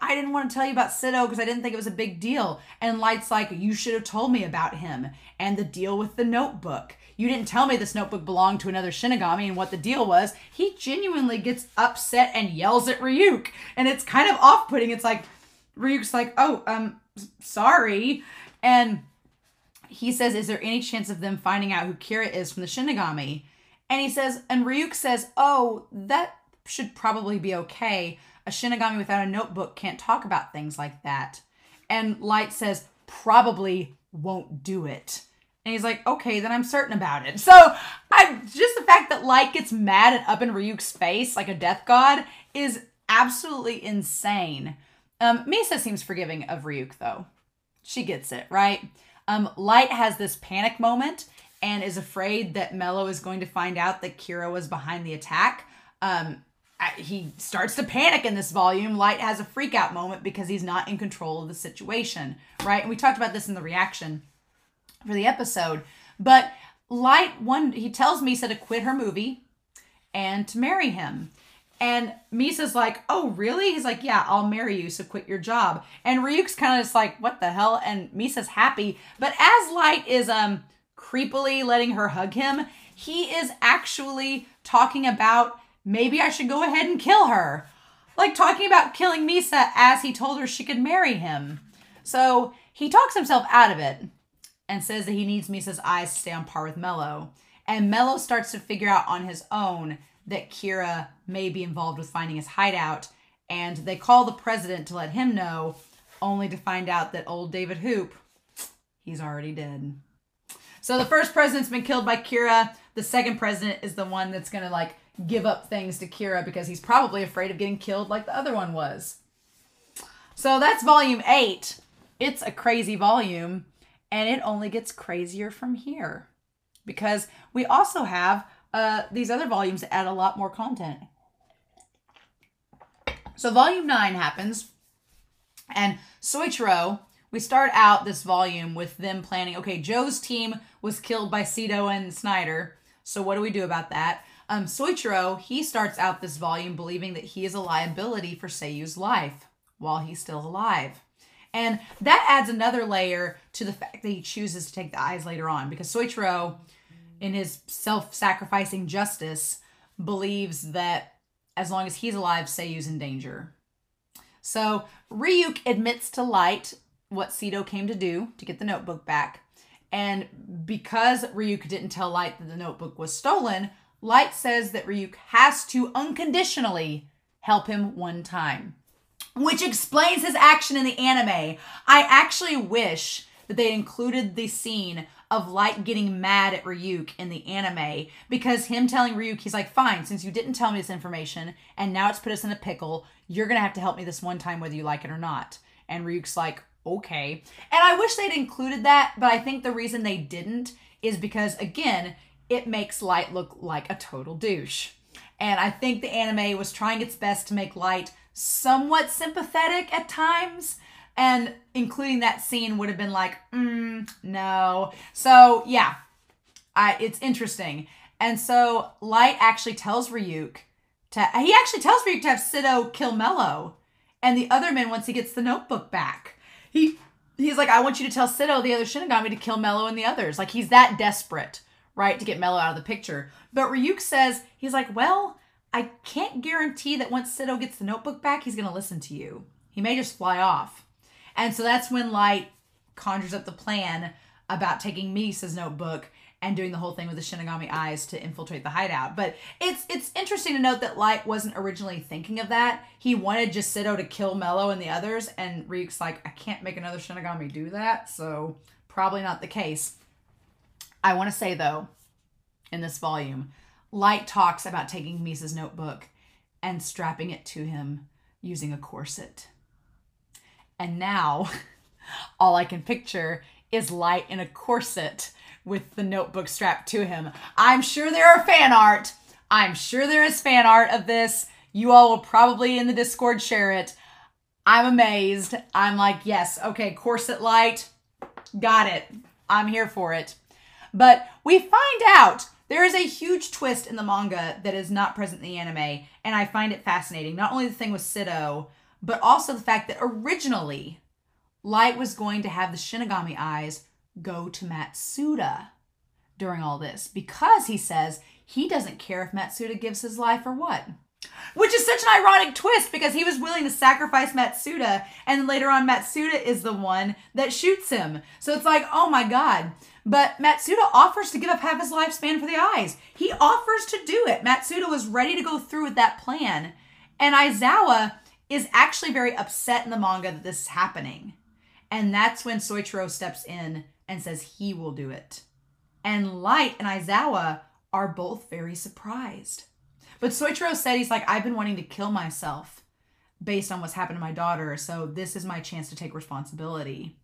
I didn't want to tell you about Sito because I didn't think it was a big deal. And Light's like, you should have told me about him and the deal with the notebook. You didn't tell me this notebook belonged to another Shinigami and what the deal was. He genuinely gets upset and yells at Ryuk. And it's kind of off-putting. It's like, Ryuk's like, sorry. And he says, is there any chance of them finding out who Kira is from the Shinigami? And Ryuk says, oh, that should probably be okay. A Shinigami without a notebook can't talk about things like that. And Light says, probably won't do it. And he's like, okay, then I'm certain about it. So just the fact that Light gets mad and up in Ryuk's face like a death god is absolutely insane. Misa seems forgiving of Ryuk though. She gets it, right? Light has this panic moment and is afraid that Mello is going to find out that Kira was behind the attack. He starts to panic in this volume. Light has a freak out moment because he's not in control of the situation, right? And we talked about this in the reaction for the episode. But Light, he tells Misa to quit her movie and to marry him. And Misa's like, oh, really? He's like, yeah, I'll marry you, so quit your job. And Ryuk's kind of just like, what the hell? And Misa's happy. But as Light is creepily letting her hug him, he is actually talking about, maybe I should go ahead and kill her. Like talking about killing Misa as he told her she could marry him. So he talks himself out of it and says that he needs Misa's eyes to stay on par with Mello. And Mello starts to figure out on his own that Kira may be involved with finding his hideout. And they call the president to let him know, only to find out that old David Hoop, he's already dead. So the first president's been killed by Kira. The second president is the one that's going to like give up things to Kira because he's probably afraid of getting killed like the other one was. So that's volume 8. It's a crazy volume, and it only gets crazier from here because we also have these other volumes that add a lot more content. So volume 9 happens, and Soichiro, we start out this volume with them planning, okay, Joe's team was killed by Sito and Snyder, so what do we do about that? Soichiro, he starts out this volume believing that he is a liability for Seiyu's life while he's still alive. And that adds another layer to the fact that he chooses to take the eyes later on, because Soichiro, in his self-sacrificing justice, believes that as long as he's alive, Seiyu's in danger. So Ryuk admits to Light what Sito came to do to get the notebook back. And because Ryuk didn't tell Light that the notebook was stolen, Light says that Ryuk has to unconditionally help him one time, which explains his action in the anime. I actually wish that they included the scene of Light getting mad at Ryuk in the anime, because him telling Ryuk, he's like, fine, since you didn't tell me this information and now it's put us in a pickle, you're going to have to help me this one time whether you like it or not. And Ryuk's like, okay. And I wish they'd included that, but I think the reason they didn't is because, again, it makes Light look like a total douche. And I think the anime was trying its best to make Light somewhat sympathetic at times, and including that scene would have been like, no. So yeah, it's interesting. And so Light actually tells Ryuk to have Sito kill Mello, and the other men, once he gets the notebook back, he's like, I want you to tell Sito, the other Shinigami, to kill Mello and the others. Like, he's that desperate, right, to get Mello out of the picture. But Ryuk says, he's like, well, I can't guarantee that once Sito gets the notebook back, he's going to listen to you. He may just fly off. And so that's when Light conjures up the plan about taking Misa's notebook and doing the whole thing with the Shinigami eyes to infiltrate the hideout. But it's interesting to note that Light wasn't originally thinking of that. He wanted Jasido to kill Mello and the others, and Ryuk's like, I can't make another Shinigami do that, so probably not the case. I want to say, though, in this volume, Light talks about taking Misa's notebook and strapping it to him using a corset. And now, all I can picture is Light in a corset with the notebook strapped to him. I'm sure there are fan art. I'm sure there is fan art of this. You all will probably in the Discord share it. I'm amazed. I'm like, yes, okay, corset Light, got it. I'm here for it. But we find out there is a huge twist in the manga that is not present in the anime, and I find it fascinating. Not only the thing with Sido, but also the fact that originally Light was going to have the Shinigami eyes go to Matsuda during all this because he says he doesn't care if Matsuda gives his life or what. Which is such an ironic twist because he was willing to sacrifice Matsuda, and later on Matsuda is the one that shoots him. So it's like, oh my God. But Matsuda offers to give up half his lifespan for the eyes. He offers to do it. Matsuda was ready to go through with that plan. And Aizawa is actually very upset in the manga that this is happening. And that's when Soichiro steps in and says he will do it. And Light and Aizawa are both very surprised. But Soichiro said, he's like, I've been wanting to kill myself based on what's happened to my daughter, so this is my chance to take responsibility.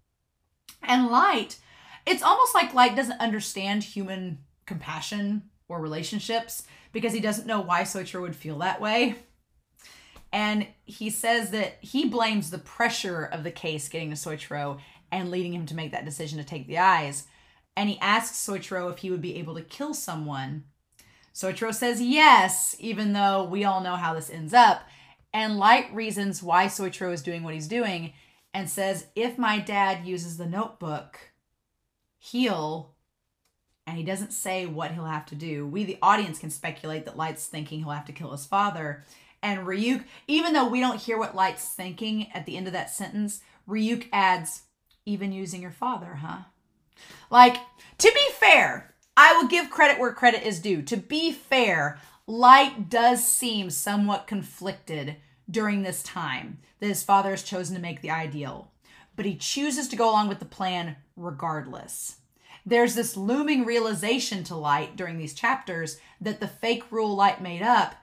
And Light, it's almost like Light doesn't understand human compassion or relationships because he doesn't know why Soichiro would feel that way. And he says that he blames the pressure of the case getting to Soichiro and leading him to make that decision to take the eyes. And he asks Soichiro if he would be able to kill someone. Soichiro says yes, even though we all know how this ends up. And Light reasons why Soichiro is doing what he's doing and says, if my dad uses the notebook, he'll... And he doesn't say what he'll have to do. We, the audience, can speculate that Light's thinking he'll have to kill his father. And Ryuk, even though we don't hear what Light's thinking at the end of that sentence, Ryuk adds, even using your father, huh? Like, to be fair, I will give credit where credit is due. To be fair, Light does seem somewhat conflicted during this time that his father has chosen to make the ideal. But he chooses to go along with the plan regardless. There's this looming realization to Light during these chapters that the fake rule Light made up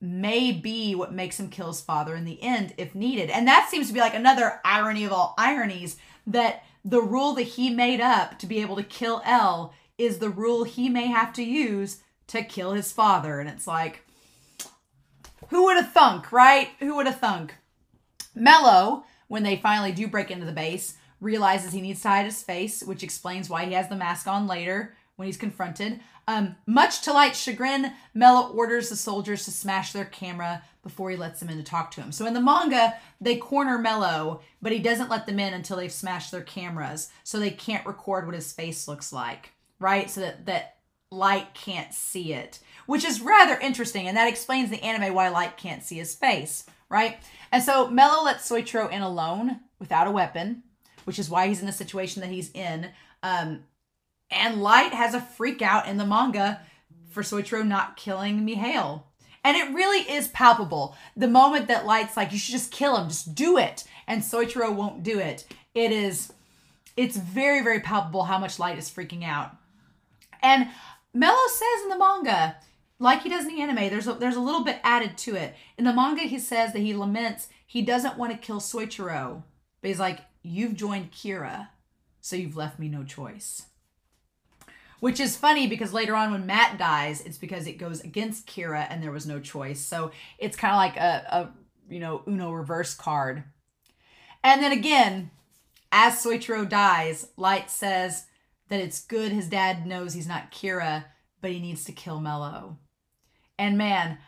may be what makes him kill his father in the end if needed. And that seems to be like another irony of all ironies, that the rule that he made up to be able to kill L is the rule he may have to use to kill his father. And it's like, who would have thunk, right? Who would have thunk? Mello, when they finally do break into the base, realizes he needs to hide his face, which explains why he has the mask on later when he's confronted. Much to Light's chagrin, Mello orders the soldiers to smash their camera before he lets them in to talk to him. So in the manga, they corner Mello, but he doesn't let them in until they've smashed their cameras, so they can't record what his face looks like, right? So that Light can't see it, which is rather interesting, and that explains the anime why Light can't see his face, right? And so Mello lets Soichiro in alone without a weapon, which is why he's in the situation that he's in. And Light has a freak out in the manga for Soichiro not killing Mihail. And it really is palpable. The moment that Light's like, you should just kill him, just do it. And Soichiro won't do it. It's very, very palpable how much Light is freaking out. And Mello says in the manga, like he does in the anime, there's a little bit added to it. In the manga, he says that he laments he doesn't want to kill Soichiro. But he's like, you've joined Kira, so you've left me no choice. Which is funny because later on when Matt dies, it's because it goes against Kira and there was no choice. So it's kind of like a Uno reverse card. And then again, as Soichiro dies, Light says that it's good his dad knows he's not Kira, but he needs to kill Mello. And man,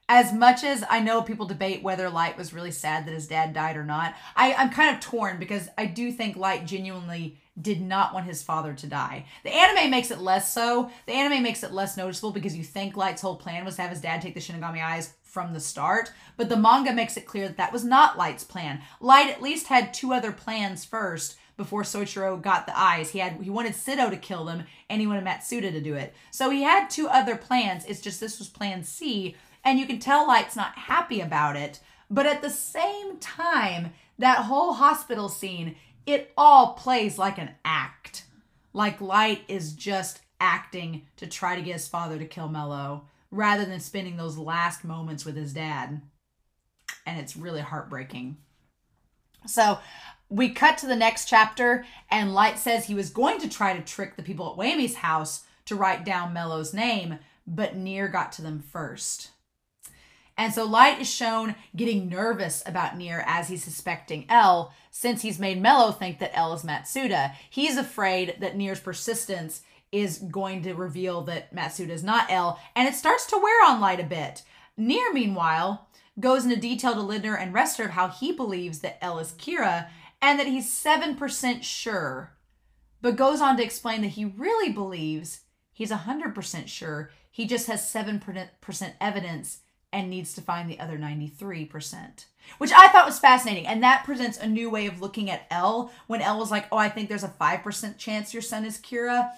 as much as I know people debate whether Light was really sad that his dad died or not, I'm kind of torn because I do think Light genuinely did not want his father to die. The anime makes it less so. The anime makes it less noticeable because you think Light's whole plan was to have his dad take the Shinigami eyes from the start, but the manga makes it clear that that was not Light's plan. Light at least had 2 other plans first before Soichiro got the eyes. He wanted Sido to kill them, and he wanted Matsuda to do it. So he had 2 other plans. It's just this was plan C, and you can tell Light's not happy about it. But at the same time, that whole hospital scene, it all plays like an act. Like Light is just acting to try to get his father to kill Mello, rather than spending those last moments with his dad. And it's really heartbreaking. So we cut to the next chapter, and Light says he was going to try to trick the people at Whammy's house to write down Mello's name, but Nier got to them first. And so Light is shown getting nervous about Nier as he's suspecting L, since he's made Mello think that L is Matsuda. He's afraid that Nier's persistence is going to reveal that Matsuda is not L, and it starts to wear on Light a bit. Nier, meanwhile, goes into detail to Lindner and Rester of how he believes that L is Kira, and that he's 7% sure, but goes on to explain that he really believes he's 100% sure. He just has 7% evidence and needs to find the other 93%, which I thought was fascinating. And that presents a new way of looking at L, when L was like, oh, I think there's a 5% chance your son is Kira.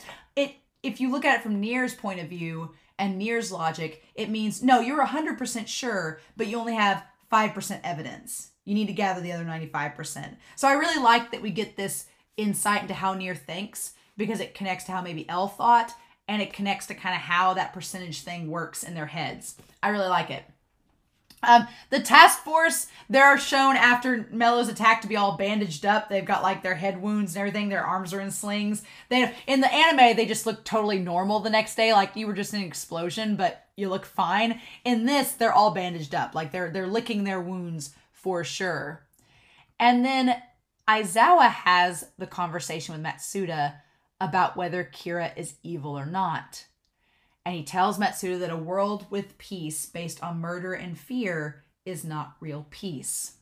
If you look at it from Nier's point of view and Nier's logic, it means, no, you're 100% sure, but you only have 5% evidence. You need to gather the other 95%. So I really like that we get this insight into how Nier thinks, because it connects to how maybe L thought, and it connects to kind of how that percentage thing works in their heads. I really like it. The task force, they're shown after Mello's attack to be all bandaged up. They've got like their head wounds and everything. Their arms are in slings. In the anime, they just look totally normal the next day. Like you were just in an explosion, but you look fine. In this, they're all bandaged up. Like they're licking their wounds for sure. And then Aizawa has the conversation with Matsuda about whether Kira is evil or not. And he tells Matsuda that a world with peace based on murder and fear is not real peace.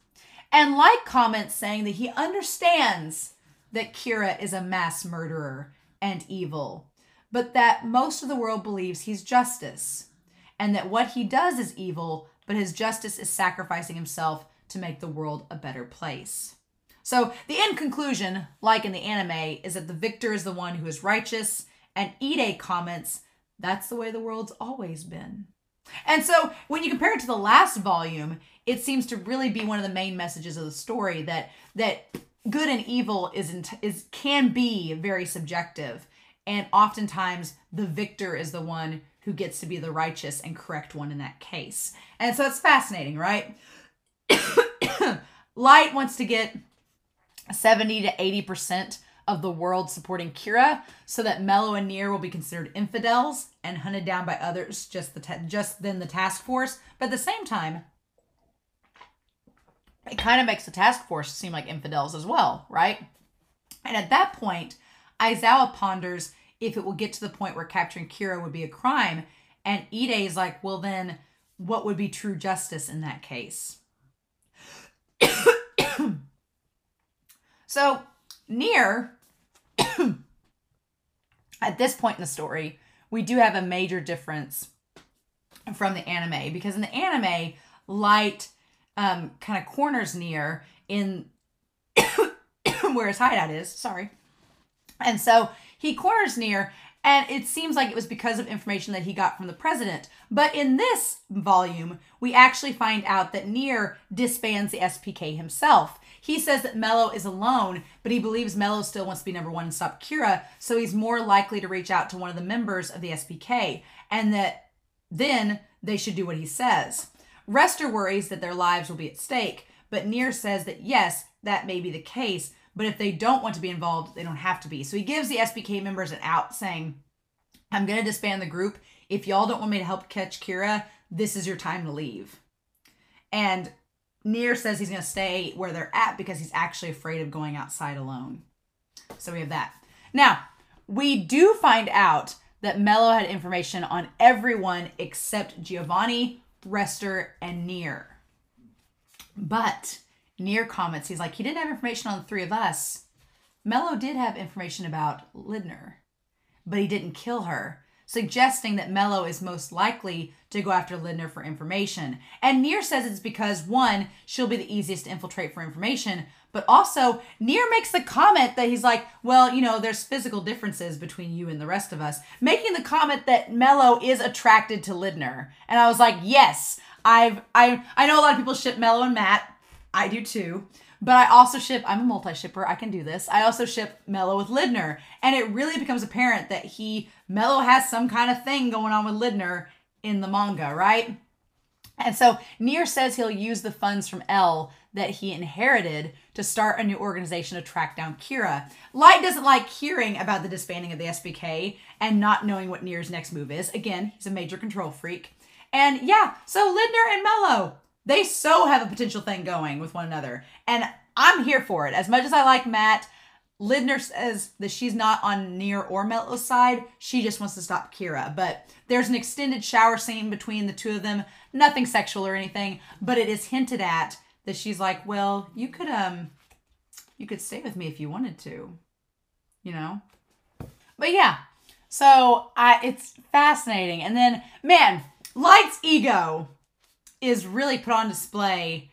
And Light comments saying that he understands that Kira is a mass murderer and evil, but that most of the world believes he's justice, and that what he does is evil, but his justice is sacrificing himself to make the world a better place. So the end conclusion, like in the anime, is that the victor is the one who is righteous, and Ide comments, that's the way the world's always been. And so when you compare it to the last volume, it seems to really be one of the main messages of the story, that good and evil can be very subjective, and oftentimes the victor is the one who gets to be the righteous and correct one in that case. And so it's fascinating, right? Light wants to get 70 to 80% of the world supporting Kira, so that Mello and Nier will be considered infidels and hunted down by others, just then the task force. But at the same time, it kind of makes the task force seem like infidels as well, right? And at that point, Aizawa ponders if it will get to the point where capturing Kira would be a crime, and Ide is like, well then, what would be true justice in that case? So, Nier, at this point in the story, we do have a major difference from the anime, because in the anime, Light kind of corners Nier in where his hideout is, sorry. And so he corners Nier, and it seems like it was because of information that he got from the president. But in this volume, we actually find out that Nier disbands the SPK himself. He says that Mello is alone, but he believes Mello still wants to be number one and stop Kira, so he's more likely to reach out to one of the members of the SPK, and that then they should do what he says. Rester worries that their lives will be at stake, but Nier says that yes, that may be the case, but if they don't want to be involved, they don't have to be. So he gives the SPK members an out, saying, I'm going to disband the group. If y'all don't want me to help catch Kira, this is your time to leave. And Nier says he's going to stay where they're at because he's actually afraid of going outside alone. So we have that. Now, we do find out that Mello had information on everyone except Giovanni, Rester, and Nier. But Nier comments, he's like, he didn't have information on the three of us. Mello did have information about Lindner, but he didn't kill her. suggesting that Mello is most likely to go after Lindner for information. And Near says it's because, one, she'll be the easiest to infiltrate for information, but also Near makes the comment that he's like, well, you know, there's physical differences between you and the rest of us, making the comment that Mello is attracted to Lindner. And I was like, yes, I know a lot of people ship Mello and Matt. I do too. But I also I'm a multi-shipper. I can do this. I also ship Mello with Lindner. And it really becomes apparent that Mello has some kind of thing going on with Lindner in the manga, right? And so Near says he'll use the funds from L that he inherited to start a new organization to track down Kira. Light doesn't like hearing about the disbanding of the SBK and not knowing what Near's next move is. Again, he's a major control freak. And yeah, so Lindner and Mello, they so have a potential thing going with one another. And I'm here for it. As much as I like Matt, Lindner says that she's not on Near or Mello's side. She just wants to stop Kira. But there's an extended shower scene between the two of them. Nothing sexual or anything, but it is hinted at that she's like, well, you could stay with me if you wanted to, you know? But yeah, so it's fascinating. And then, man, Light's ego is really put on display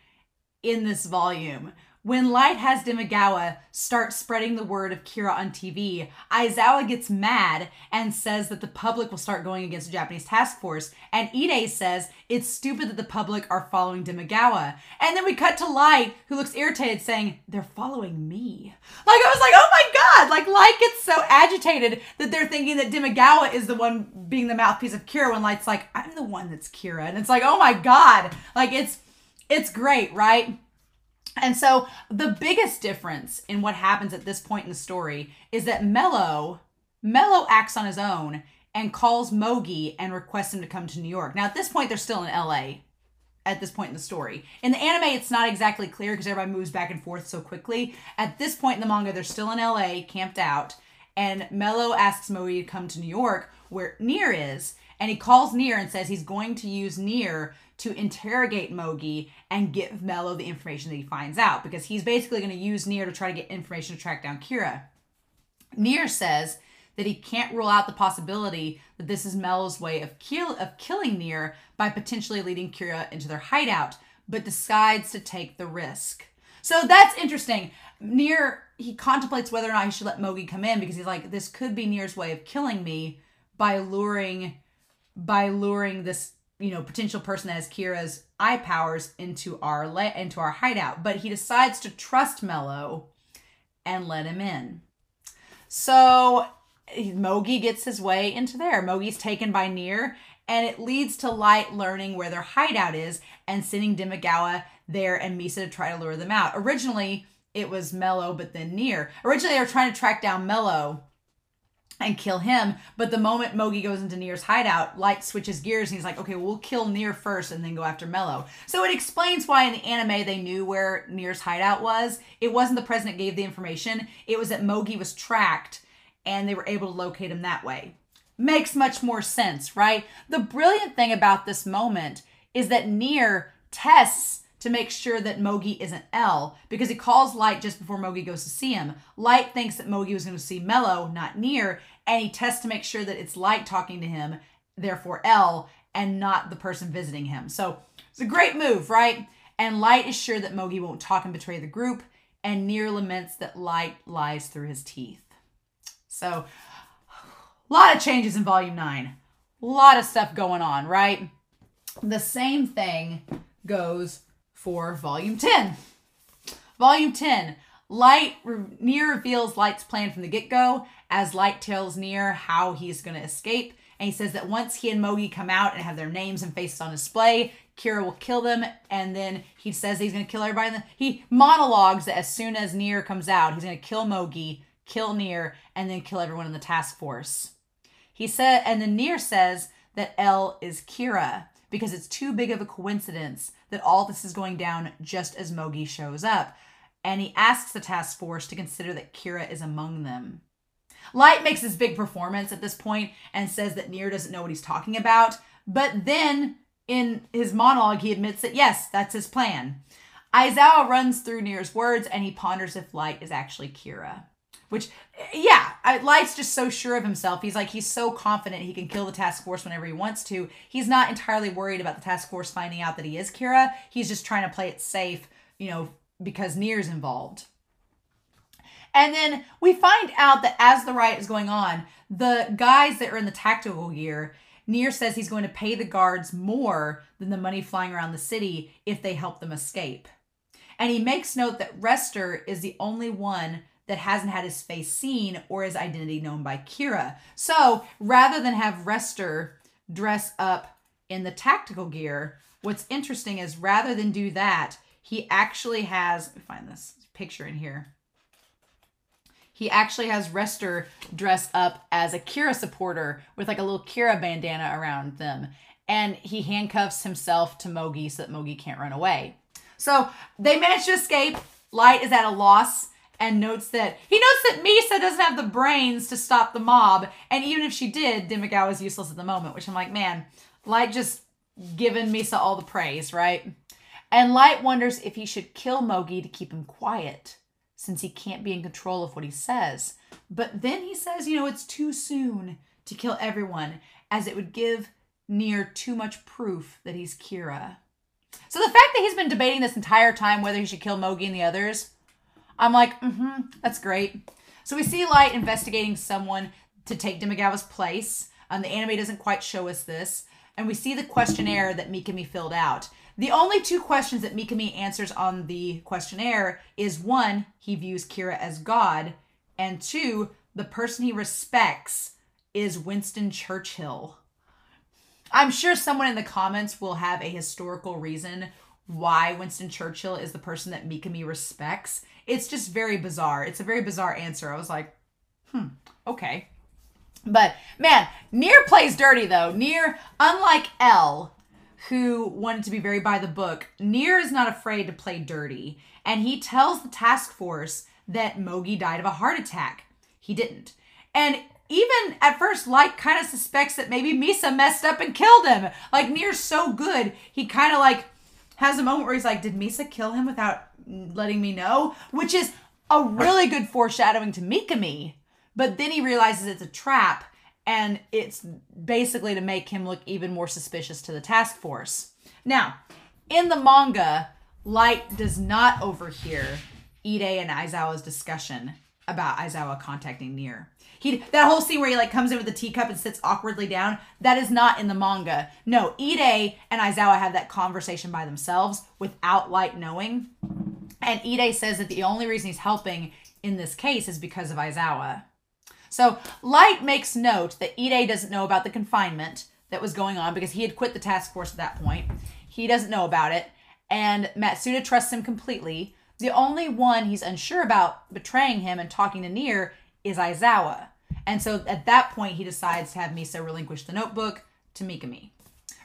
in this volume. When Light has Demigawa start spreading the word of Kira on TV, Aizawa gets mad and says that the public will start going against the Japanese task force. And Ide says it's stupid that the public are following Demigawa. And then we cut to Light, who looks irritated, saying, they're following me. Like, I was like, oh my God! Like, Light gets so agitated that they're thinking that Demigawa is the one being the mouthpiece of Kira, when Light's like, I'm the one that's Kira. And it's like, oh my God! Like, it's great, right? And so the biggest difference in what happens at this point in the story is that Mello acts on his own and calls Mogi and requests him to come to New York. Now, at this point, they're still in LA at this point in the story. In the anime, it's not exactly clear because everybody moves back and forth so quickly. At this point in the manga, they're still in LA, camped out, and Mello asks Mogi to come to New York, where Near is, and he calls Near and says he's going to use Near to interrogate Mogi and give Mello the information that he finds out, because he's basically going to use Near to try to get information to track down Kira. Near says that he can't rule out the possibility that this is Mello's way of killing Near by potentially leading Kira into their hideout, but decides to take the risk. So that's interesting. Near, he contemplates whether or not he should let Mogi come in, because he's like, this could be Near's way of killing me by luring this, you know, potential person that has Kira's eye powers into our hideout. But he decides to trust Mello and let him in. So Mogi gets his way into there. Mogi's taken by Near, and it leads to Light learning where their hideout is and sending Demigawa there and Misa to try to lure them out. Originally, it was Mello, but then Near. Originally, they were trying to track down Mello and kill him, but the moment Mogi goes into Near's hideout, Light switches gears and he's like, okay, we'll kill Near first and then go after Mello. So it explains why in the anime they knew where Near's hideout was. It wasn't the president gave the information, it was that Mogi was tracked and they were able to locate him that way. Makes much more sense, right? The brilliant thing about this moment is that Near tests to make sure that Mogi isn't L, because he calls Light just before Mogi goes to see him. Light thinks that Mogi was going to see Mello, not Near, and he tests to make sure that it's Light talking to him, therefore L, and not the person visiting him. So it's a great move, right? And Light is sure that Mogi won't talk and betray the group, and Near laments that Light lies through his teeth. So, a lot of changes in Volume 9. A lot of stuff going on, right? The same thing goes for Volume 10. Volume 10. Near reveals Light's plan from the get-go as Light tells Near how he's going to escape. And he says that once he and Mogi come out and have their names and faces on display, Kira will kill them. And then he says he's going to kill everybody. He monologues that as soon as Near comes out, he's going to kill Mogi, kill Near, and then kill everyone in the task force. He said, and then Near says that L is Kira, because it's too big of a coincidence that all this is going down just as Mogi shows up. And he asks the task force to consider that Kira is among them. Light makes this big performance at this point and says that Near doesn't know what he's talking about. But then in his monologue, he admits that yes, that's his plan. Aizawa runs through Near's words and he ponders if Light is actually Kira. Which, yeah, Light's just so sure of himself. He's so confident he can kill the task force whenever he wants to. He's not entirely worried about the task force finding out that he is Kira. He's just trying to play it safe, because Nier's involved. And then we find out that as the riot is going on, the guys that are in the tactical gear, Nier says he's going to pay the guards more than the money flying around the city if they help them escape. And he makes note that Rester is the only one that hasn't had his face seen or his identity known by Kira. So rather than have Rester dress up in the tactical gear, what's interesting is rather than do that, he actually has, let me find this picture in here. He actually has Rester dressed up as a Kira supporter with like a little Kira bandana around them. And he handcuffs himself to Mogi so that Mogi can't run away. So they manage to escape. Light is at a loss and notes that Misa doesn't have the brains to stop the mob. And even if she did, Demigao is useless at the moment, which I'm like, man, Light just giving Misa all the praise, right? And Light wonders if he should kill Mogi to keep him quiet, since he can't be in control of what he says. But then he says, it's too soon to kill everyone, as it would give Nier too much proof that he's Kira. So the fact that he's been debating this entire time whether he should kill Mogi and the others, I'm like, that's great. So we see Light investigating someone to take Demigawa's place. The anime doesn't quite show us this. And we see the questionnaire that Mikami filled out. The only two questions that Mikami answers on the questionnaire is, one, he views Kira as God, and two, the person he respects is Winston Churchill. I'm sure someone in the comments will have a historical reason why Winston Churchill is the person that Mikami respects. It's just very bizarre. It's a very bizarre answer. I was like, okay. But, man, Nier plays dirty, though. Nier, unlike L, who wanted to be very by the book, Nier is not afraid to play dirty. And he tells the task force that Mogi died of a heart attack. He didn't. And even at first, Light kind of suspects that maybe Misa messed up and killed him. Like, Nier's so good, he kind of like has a moment where he's like, did Misa kill him without letting me know? Which is a really good foreshadowing to Mikami. But then he realizes it's a trap, and it's basically to make him look even more suspicious to the task force. Now, in the manga, Light does not overhear Ide and Aizawa's discussion about Aizawa contacting Nier. That whole scene where he comes in with the teacup and sits awkwardly down, that is not in the manga. No, Ide and Aizawa have that conversation by themselves without Light knowing. And Ide says that the only reason he's helping in this case is because of Aizawa. So Light makes note that Ide doesn't know about the confinement that was going on because he had quit the task force at that point. He doesn't know about it. And Matsuda trusts him completely. The only one he's unsure about betraying him and talking to Nier is Aizawa. And so at that point, he decides to have Misa relinquish the notebook to Mikami.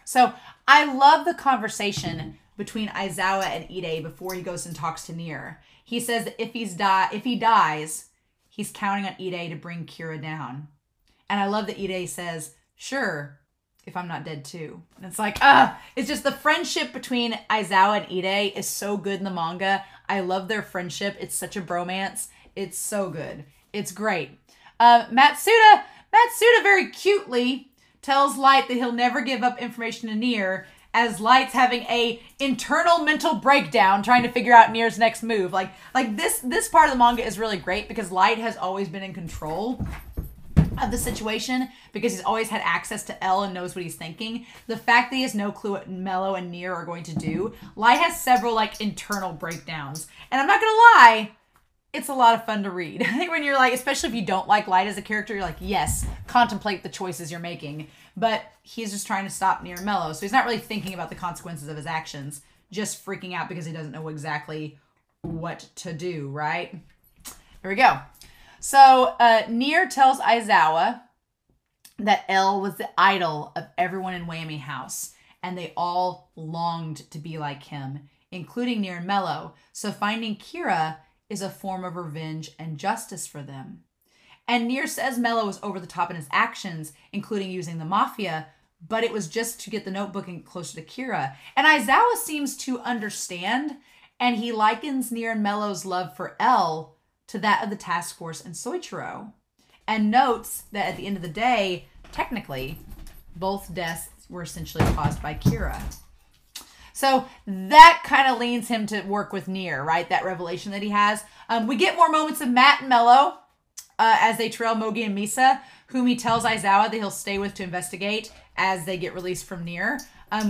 So I love the conversation between Aizawa and Ide before he goes and talks to Nier. He says that if he dies, he's counting on Ide to bring Kira down. And I love that Ide says, sure, if I'm not dead too. And it's like, it's just the friendship between Aizawa and Ide is so good in the manga. I love their friendship. It's such a bromance. It's so good. It's great. Matsuda very cutely tells Light that he'll never give up information to Nier, as Light's having a internal mental breakdown trying to figure out Nier's next move. Like this part of the manga is really great because Light has always been in control of the situation because he's always had access to L and knows what he's thinking. The fact that he has no clue what Mello and Nier are going to do, Light has several internal breakdowns. And I'm not gonna lie, it's a lot of fun to read. When you're especially if you don't like Light as a character, you're like, yes, contemplate the choices you're making. But he's just trying to stop Nier and Mello. So he's not really thinking about the consequences of his actions, just freaking out because he doesn't know exactly what to do, right? Here we go. So Nier tells Aizawa that L was the idol of everyone in Whammy House, and they all longed to be like him, including Nier and Mello. So finding Kira is a form of revenge and justice for them. And Nier says Mello was over the top in his actions, including using the mafia, but it was just to get the notebook and closer to Kira. And Aizawa seems to understand, and he likens Nier and Mello's love for L to that of the task force in Soichiro, and notes that at the end of the day, technically, both deaths were essentially caused by Kira. So that kind of leans him to work with Nier, right? That revelation that he has. We get more moments of Matt and Mello as they trail Mogi and Misa, whom he tells Aizawa that he'll stay with to investigate as they get released from Nier.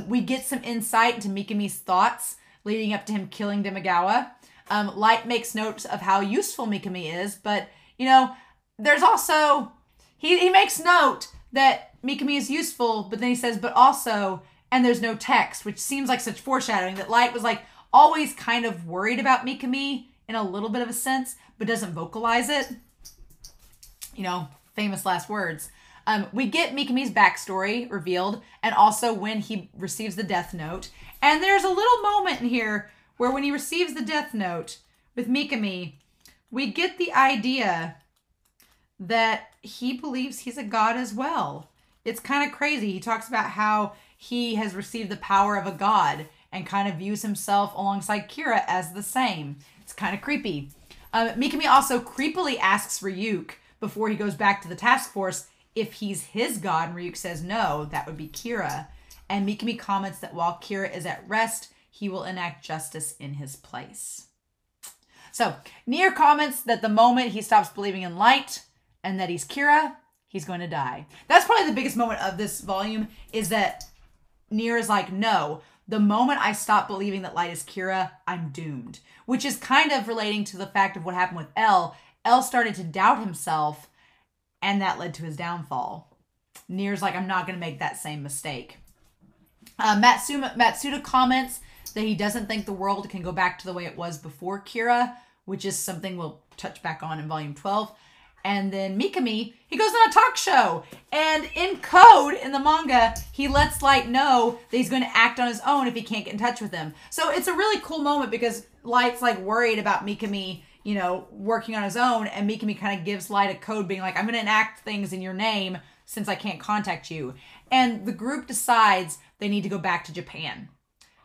We get some insight into Mikami's thoughts leading up to him killing Demagawa. Light makes note of how useful Mikami is, but, you know, there's also... He makes note that Mikami is useful, but then he says, but also... And there's no text, which seems like such foreshadowing that Light was like always kind of worried about Mikami in a little bit of a sense, but doesn't vocalize it. You know, famous last words. We get Mikami's backstory revealed, and also when he receives the death note. And there's a little moment in here where when he receives the death note with Mikami, we get the idea that he believes he's a god as well. It's kind of crazy. He talks about how he has received the power of a god and kind of views himself alongside Kira as the same. It's kind of creepy. Mikami also creepily asks Ryuk before he goes back to the task force if he's his god, and Ryuk says no, that would be Kira. And Mikami comments that while Kira is at rest, he will enact justice in his place. So, Nier comments that the moment he stops believing in Light and that he's Kira, he's going to die. That's probably the biggest moment of this volume, is that Nier is like, no, the moment I stop believing that Light is Kira, I'm doomed. Which is kind of relating to the fact of what happened with L. L started to doubt himself, and that led to his downfall. Nier's like, I'm not going to make that same mistake. Matsuda comments that he doesn't think the world can go back to the way it was before Kira, which is something we'll touch back on in Volume 12. And then Mikami, he goes on a talk show. And in code, in the manga, he lets Light know that he's going to act on his own if he can't get in touch with him. So it's a really cool moment because Light's like worried about Mikami, you know, working on his own. And Mikami kind of gives Light a code being like, I'm going to enact things in your name since I can't contact you. And the group decides they need to go back to Japan.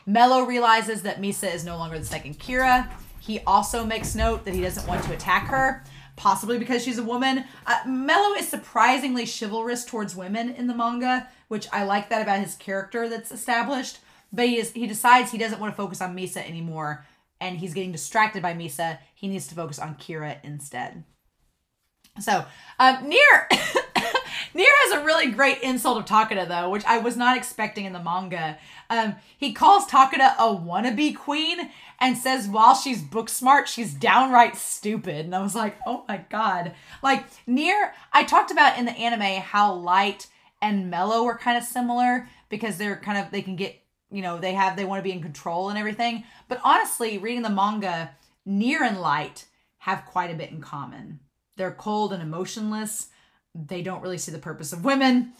Mello realizes that Misa is no longer the second Kira. He also makes note that he doesn't want to attack her. Possibly because she's a woman. Mello is surprisingly chivalrous towards women in the manga, which I like that about his character that's established. But he decides he doesn't want to focus on Misa anymore, and he's getting distracted by Misa. He needs to focus on Kira instead. So, Nier has a really great insult of Takeda, though, which I was not expecting in the manga. He calls Takeda a wannabe queen and says while she's book smart, she's downright stupid. And I was like, oh my God. Like, Nier, I talked about in the anime how Light and Mello were kind of similar because they're kind of, they can get, you know, they want to be in control and everything. But honestly, reading the manga, Nier and Light have quite a bit in common. They're cold and emotionless. They don't really see the purpose of women.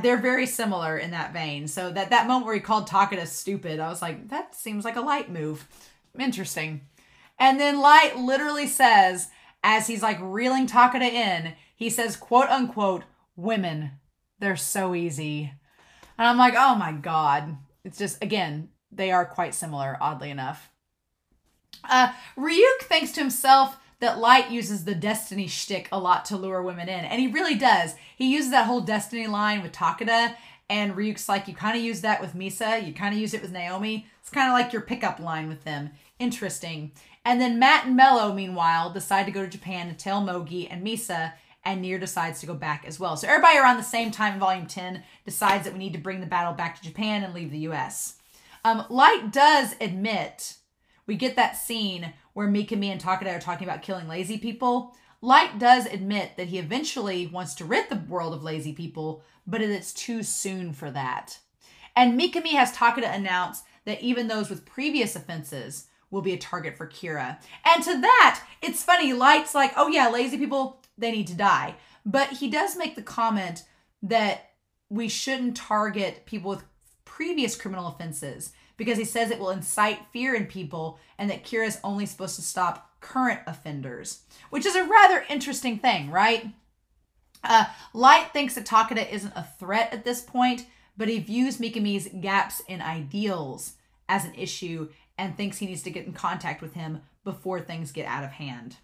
They're very similar in that vein. So that moment where he called Takeda stupid, I was like, that seems like a Light move. Interesting. And then Light literally says, as he's like reeling Takeda in, he says, quote unquote, women, they're so easy. And I'm like, oh my God. It's just, again, they are quite similar, oddly enough. Ryuk thinks to himself that Light uses the destiny shtick a lot to lure women in. And he really does. He uses that whole destiny line with Takeda. And Ryuk's like, you kind of use that with Misa. You kind of use it with Naomi. It's kind of like your pickup line with them. Interesting. And then Matt and Mello, meanwhile, decide to go to Japan to tell Mogi and Misa. And Nier decides to go back as well. So everybody around the same time in Volume 10 decides that we need to bring the battle back to Japan and leave the U.S. Light does admit, we get that scene where Mikami and Takeda are talking about killing lazy people. Light does admit that he eventually wants to rid the world of lazy people, but it's too soon for that. And Mikami has Takeda announce that even those with previous offenses will be a target for Kira. And to that, it's funny, Light's like, oh yeah, lazy people, they need to die. But he does make the comment that we shouldn't target people with previous criminal offenses because he says it will incite fear in people and that Kira is only supposed to stop current offenders, which is a rather interesting thing, right? Light thinks that Takeda isn't a threat at this point, but he views Mikami's gaps in ideals as an issue and thinks he needs to get in contact with him before things get out of hand.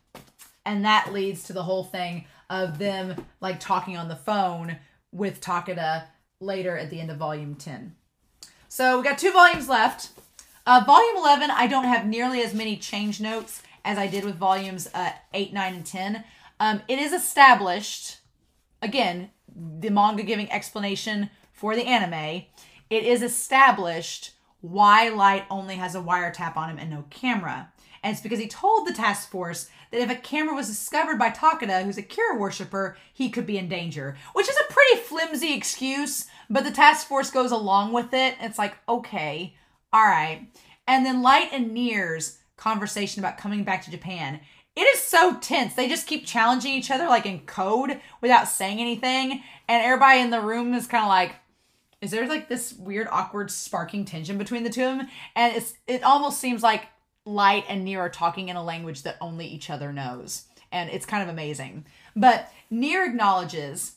And that leads to the whole thing of them like talking on the phone with Takeda later at the end of volume 10. So we got 2 volumes left. Volume 11, I don't have nearly as many change notes as I did with volumes 8, 9, and 10. It is established, again, the manga giving explanation for the anime. It is established why Light only has a wiretap on him and no camera. And it's because he told the task force that if a camera was discovered by Takeda, who's a Kira worshiper, he could be in danger. Which is a pretty flimsy excuse, but the task force goes along with it. It's like, okay, all right. And then Light and Nier's conversation about coming back to Japan. It is so tense. They just keep challenging each other like in code without saying anything. And everybody in the room is kind of like, is there like this weird, awkward, sparking tension between the two of them? And it almost seems like Light and Nier are talking in a language that only each other knows. And it's kind of amazing. But Nier acknowledges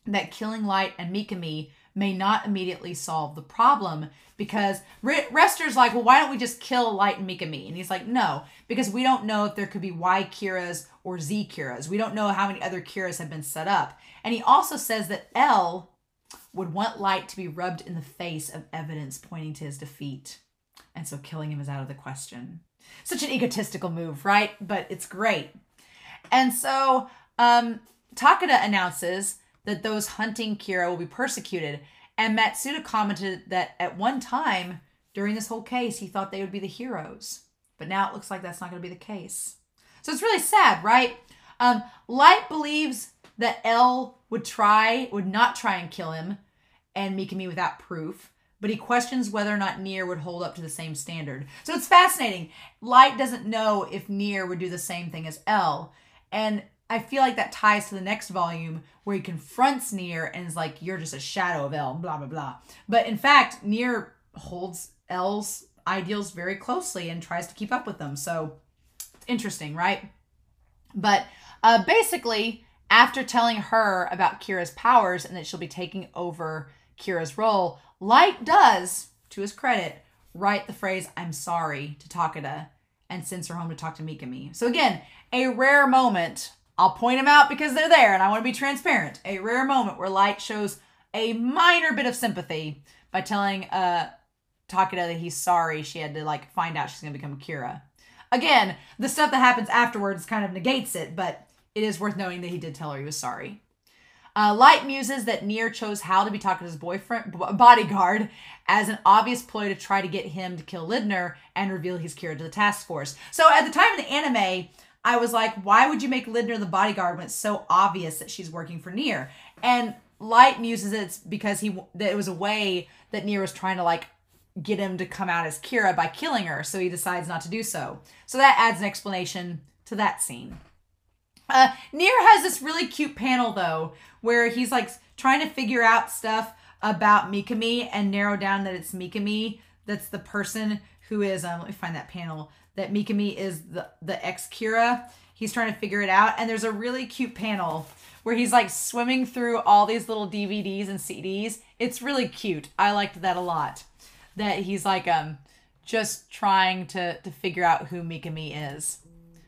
that killing Light and Mikami may not immediately solve the problem because Rester's like, well, why don't we just kill Light and Mikami? And he's like, no, because we don't know if there could be Y Kiras or Z Kiras. We don't know how many other Kiras have been set up. And he also says that L would want Light to be rubbed in the face of evidence pointing to his defeat. And so killing him is out of the question. Such an egotistical move, right? But it's great. And so Takeda announces that those hunting Kira will be persecuted. And Matsuda commented that at one time during this whole case, he thought they would be the heroes. But now it looks like that's not going to be the case. So it's really sad, right? Light believes that L would not try and kill him and Mikami without proof. But he questions whether or not Nier would hold up to the same standard. So it's fascinating. Light doesn't know if Nier would do the same thing as L. And I feel like that ties to the next volume where he confronts Nier and is like, you're just a shadow of L, blah, blah, blah. But in fact, Nier holds L's ideals very closely and tries to keep up with them. So it's interesting, right? But basically, after telling her about Kira's powers and that she'll be taking over Kira's role, Light does, to his credit, write the phrase, I'm sorry, to Takeda and sends her home to talk to Mikami. So again, a rare moment. I'll point them out because they're there and I want to be transparent. A rare moment where Light shows a minor bit of sympathy by telling Takeda that he's sorry she had to like find out she's going to become Kira. Again, the stuff that happens afterwards kind of negates it, but it is worth noting that he did tell her he was sorry. Light muses that Nier chose Hal to be Takeda's bodyguard as an obvious ploy to try to get him to kill Lindner and reveal he's Kira to the task force. So at the time of the anime, I was like, why would you make Lindner the bodyguard when it's so obvious that she's working for Nier? And Light muses it's because that it was a way that Nier was trying to like get him to come out as Kira by killing her, so he decides not to do so. So that adds an explanation to that scene. Nier has this really cute panel though, where he's like trying to figure out stuff about Mikami and narrow down that it's Mikami that's the person who is, let me find that panel, that Mikami is the ex-Kira. He's trying to figure it out. And there's a really cute panel where he's like swimming through all these little DVDs and CDs. It's really cute. I liked that a lot. That he's like just trying to figure out who Mikami is.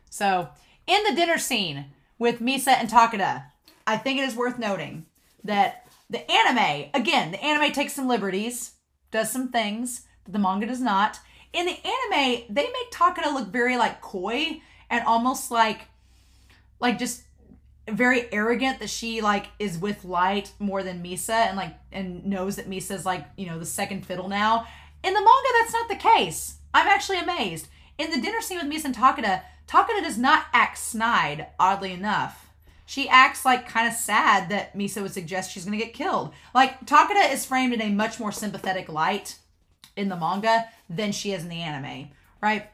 So in the dinner scene with Misa and Takeda, I think it is worth noting that the anime, again, the anime takes some liberties, does some things that the manga does not. In the anime, they make Takeda look very like coy and almost like just very arrogant that she like is with Light more than Misa and knows that Misa's like, you know, the second fiddle now. In the manga, that's not the case. I'm actually amazed. In the dinner scene with Misa and Takeda does not act snide, oddly enough. She acts like kind of sad that Misa would suggest she's going to get killed. Like, Takeda is framed in a much more sympathetic light in the manga than she is in the anime, right?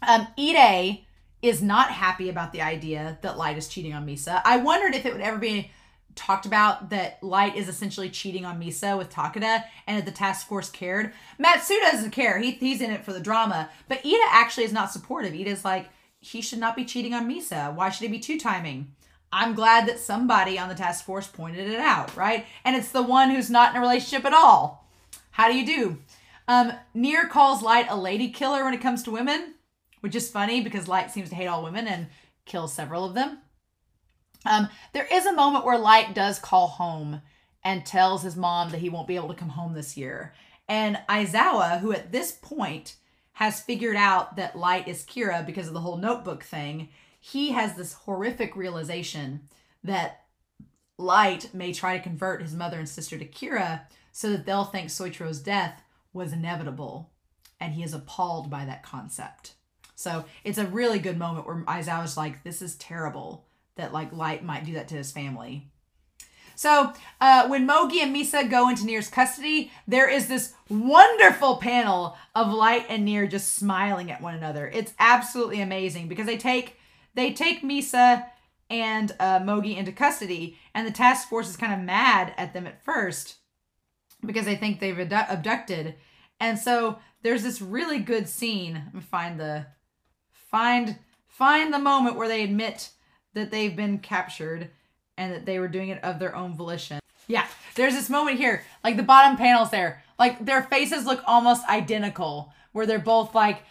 Ide is not happy about the idea that Light is cheating on Misa. I wondered if it would ever be talked about that Light is essentially cheating on Misa with Takeda and that the task force cared. Matsuda doesn't care. He's in it for the drama. But Ida actually is not supportive. Ida's like, he should not be cheating on Misa. Why should he be two-timing? I'm glad that somebody on the task force pointed it out, right? And it's the one who's not in a relationship at all. How do you do? Nier calls Light a lady killer when it comes to women, which is funny because Light seems to hate all women and kills several of them. There is a moment where Light does call home and tells his mom that he won't be able to come home this year. And Aizawa, who at this point has figured out that Light is Kira because of the whole notebook thing, he has this horrific realization that Light may try to convert his mother and sister to Kira so that they'll think Soichiro's death was inevitable. And he is appalled by that concept. So it's a really good moment where Aizawa's like, this is terrible that like Light might do that to his family. So when Mogi and Misa go into Nier's custody, there is this wonderful panel of Light and Nier just smiling at one another. It's absolutely amazing because they take Misa and Mogi into custody, and the task force is kind of mad at them at first because they think they've abducted. And so there's this really good scene. Let me find the moment where they admit that they've been captured and that they were doing it of their own volition. Yeah, there's this moment here, like the bottom panels there, like their faces look almost identical, where they're both like,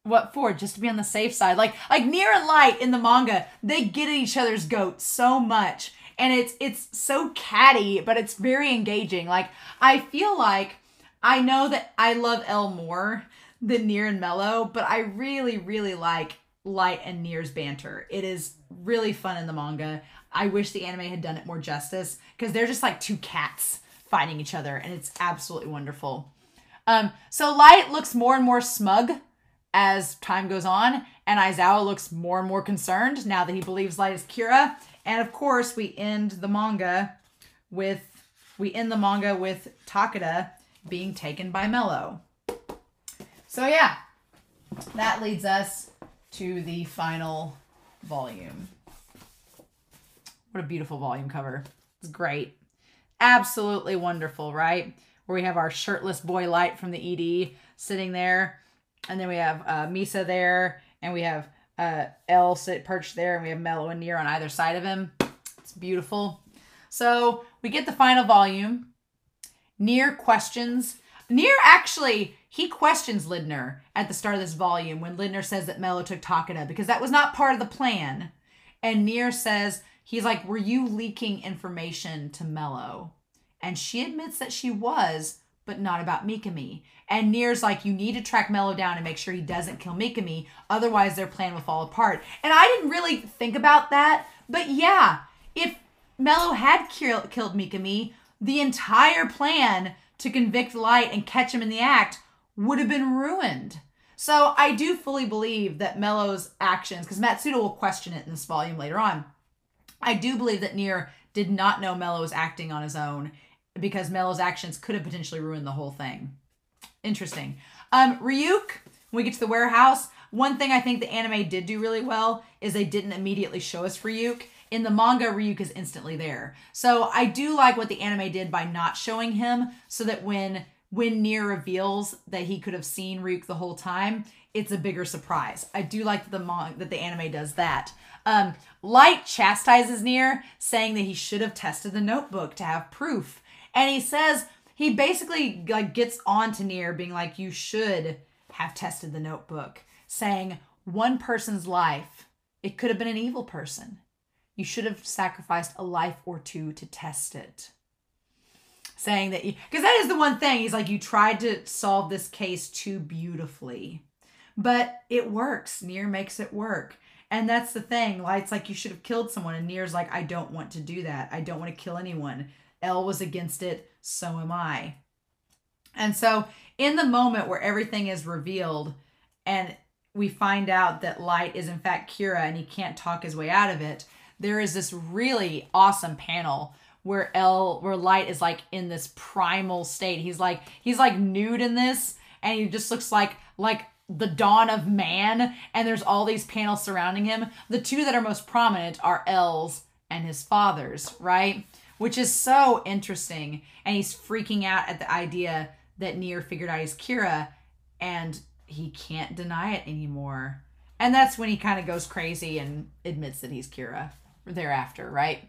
what for? Just to be on the safe side. Like Nier and Light in the manga, they get at each other's goat so much. And it's so catty, but it's very engaging. Like, I feel like I know that I love L more than Nier and Mello, but I really, really like Light and Nier's banter. It is really fun in the manga. I wish the anime had done it more justice because they're just like two cats fighting each other, and it's absolutely wonderful. So Light looks more and more smug as time goes on, and Aizawa looks more and more concerned now that he believes Light is Kira. And of course, we end the manga with Takeda being taken by Mello. So yeah, that leads us to the final volume. What a beautiful volume cover. It's great. Absolutely wonderful, right? Where we have our shirtless boy Light from the ED sitting there. And then we have Misa there. And we have L perched there. And we have Mello and Nier on either side of him. It's beautiful. So we get the final volume. Nier questions. Nier actually, he questions Lindner at the start of this volume when Lindner says that Mello took Takeda because that was not part of the plan. And Nier says, he's like, were you leaking information to Mello? And she admits that she was, but not about Mikami. And Nier's like, you need to track Mello down and make sure he doesn't kill Mikami. Otherwise, their plan will fall apart. And I didn't really think about that. But yeah, if Mello had killed Mikami, the entire plan to convict Light and catch him in the act would have been ruined. So I do fully believe that Mello's actions, because Matsuda will question it in this volume later on, I do believe that Nier did not know Mello was acting on his own because Mello's actions could have potentially ruined the whole thing. Interesting. Ryuk, when we get to the warehouse, one thing I think the anime did do really well is they didn't immediately show us Ryuk. In the manga, Ryuk is instantly there. So I do like what the anime did by not showing him so that when Nier reveals that he could have seen Ryuk the whole time, it's a bigger surprise. I do like that the anime does that. Light chastises Nier, saying that he should have tested the notebook to have proof. And he says, he basically like gets on to Nier being like, you should have tested the notebook. Saying, one person's life, it could have been an evil person. You should have sacrificed a life or two to test it. Saying that, because that is the one thing, he's like, you tried to solve this case too beautifully. But it works. Nier makes it work. And that's the thing. Light's like, you should have killed someone. And Nier's like, I don't want to do that. I don't want to kill anyone. L was against it. So am I. And so in the moment where everything is revealed and we find out that Light is in fact Kira and he can't talk his way out of it, there is this really awesome panel where Light is like in this primal state. He's like nude in this, and he just looks like the dawn of man, and there's all these panels surrounding him. The two that are most prominent are L's and his father's, right? Which is so interesting. And he's freaking out at the idea that Nier figured out he's Kira, and he can't deny it anymore. And that's when he kind of goes crazy and admits that he's Kira thereafter, right?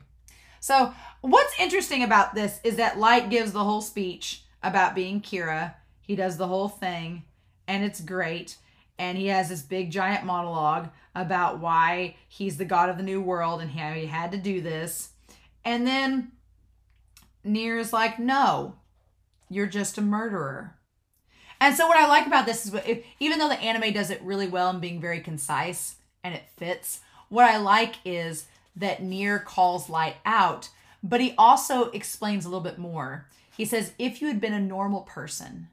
So what's interesting about this is that Light gives the whole speech about being Kira. He does the whole thing, and it's great. And he has this big giant monologue about why he's the god of the new world and how he had to do this. And then Nier's like, no, you're just a murderer. And so what I like about this is, even though the anime does it really well in being very concise and it fits, what I like is that Nier calls Light out, but he also explains a little bit more. He says, if you had been a normal person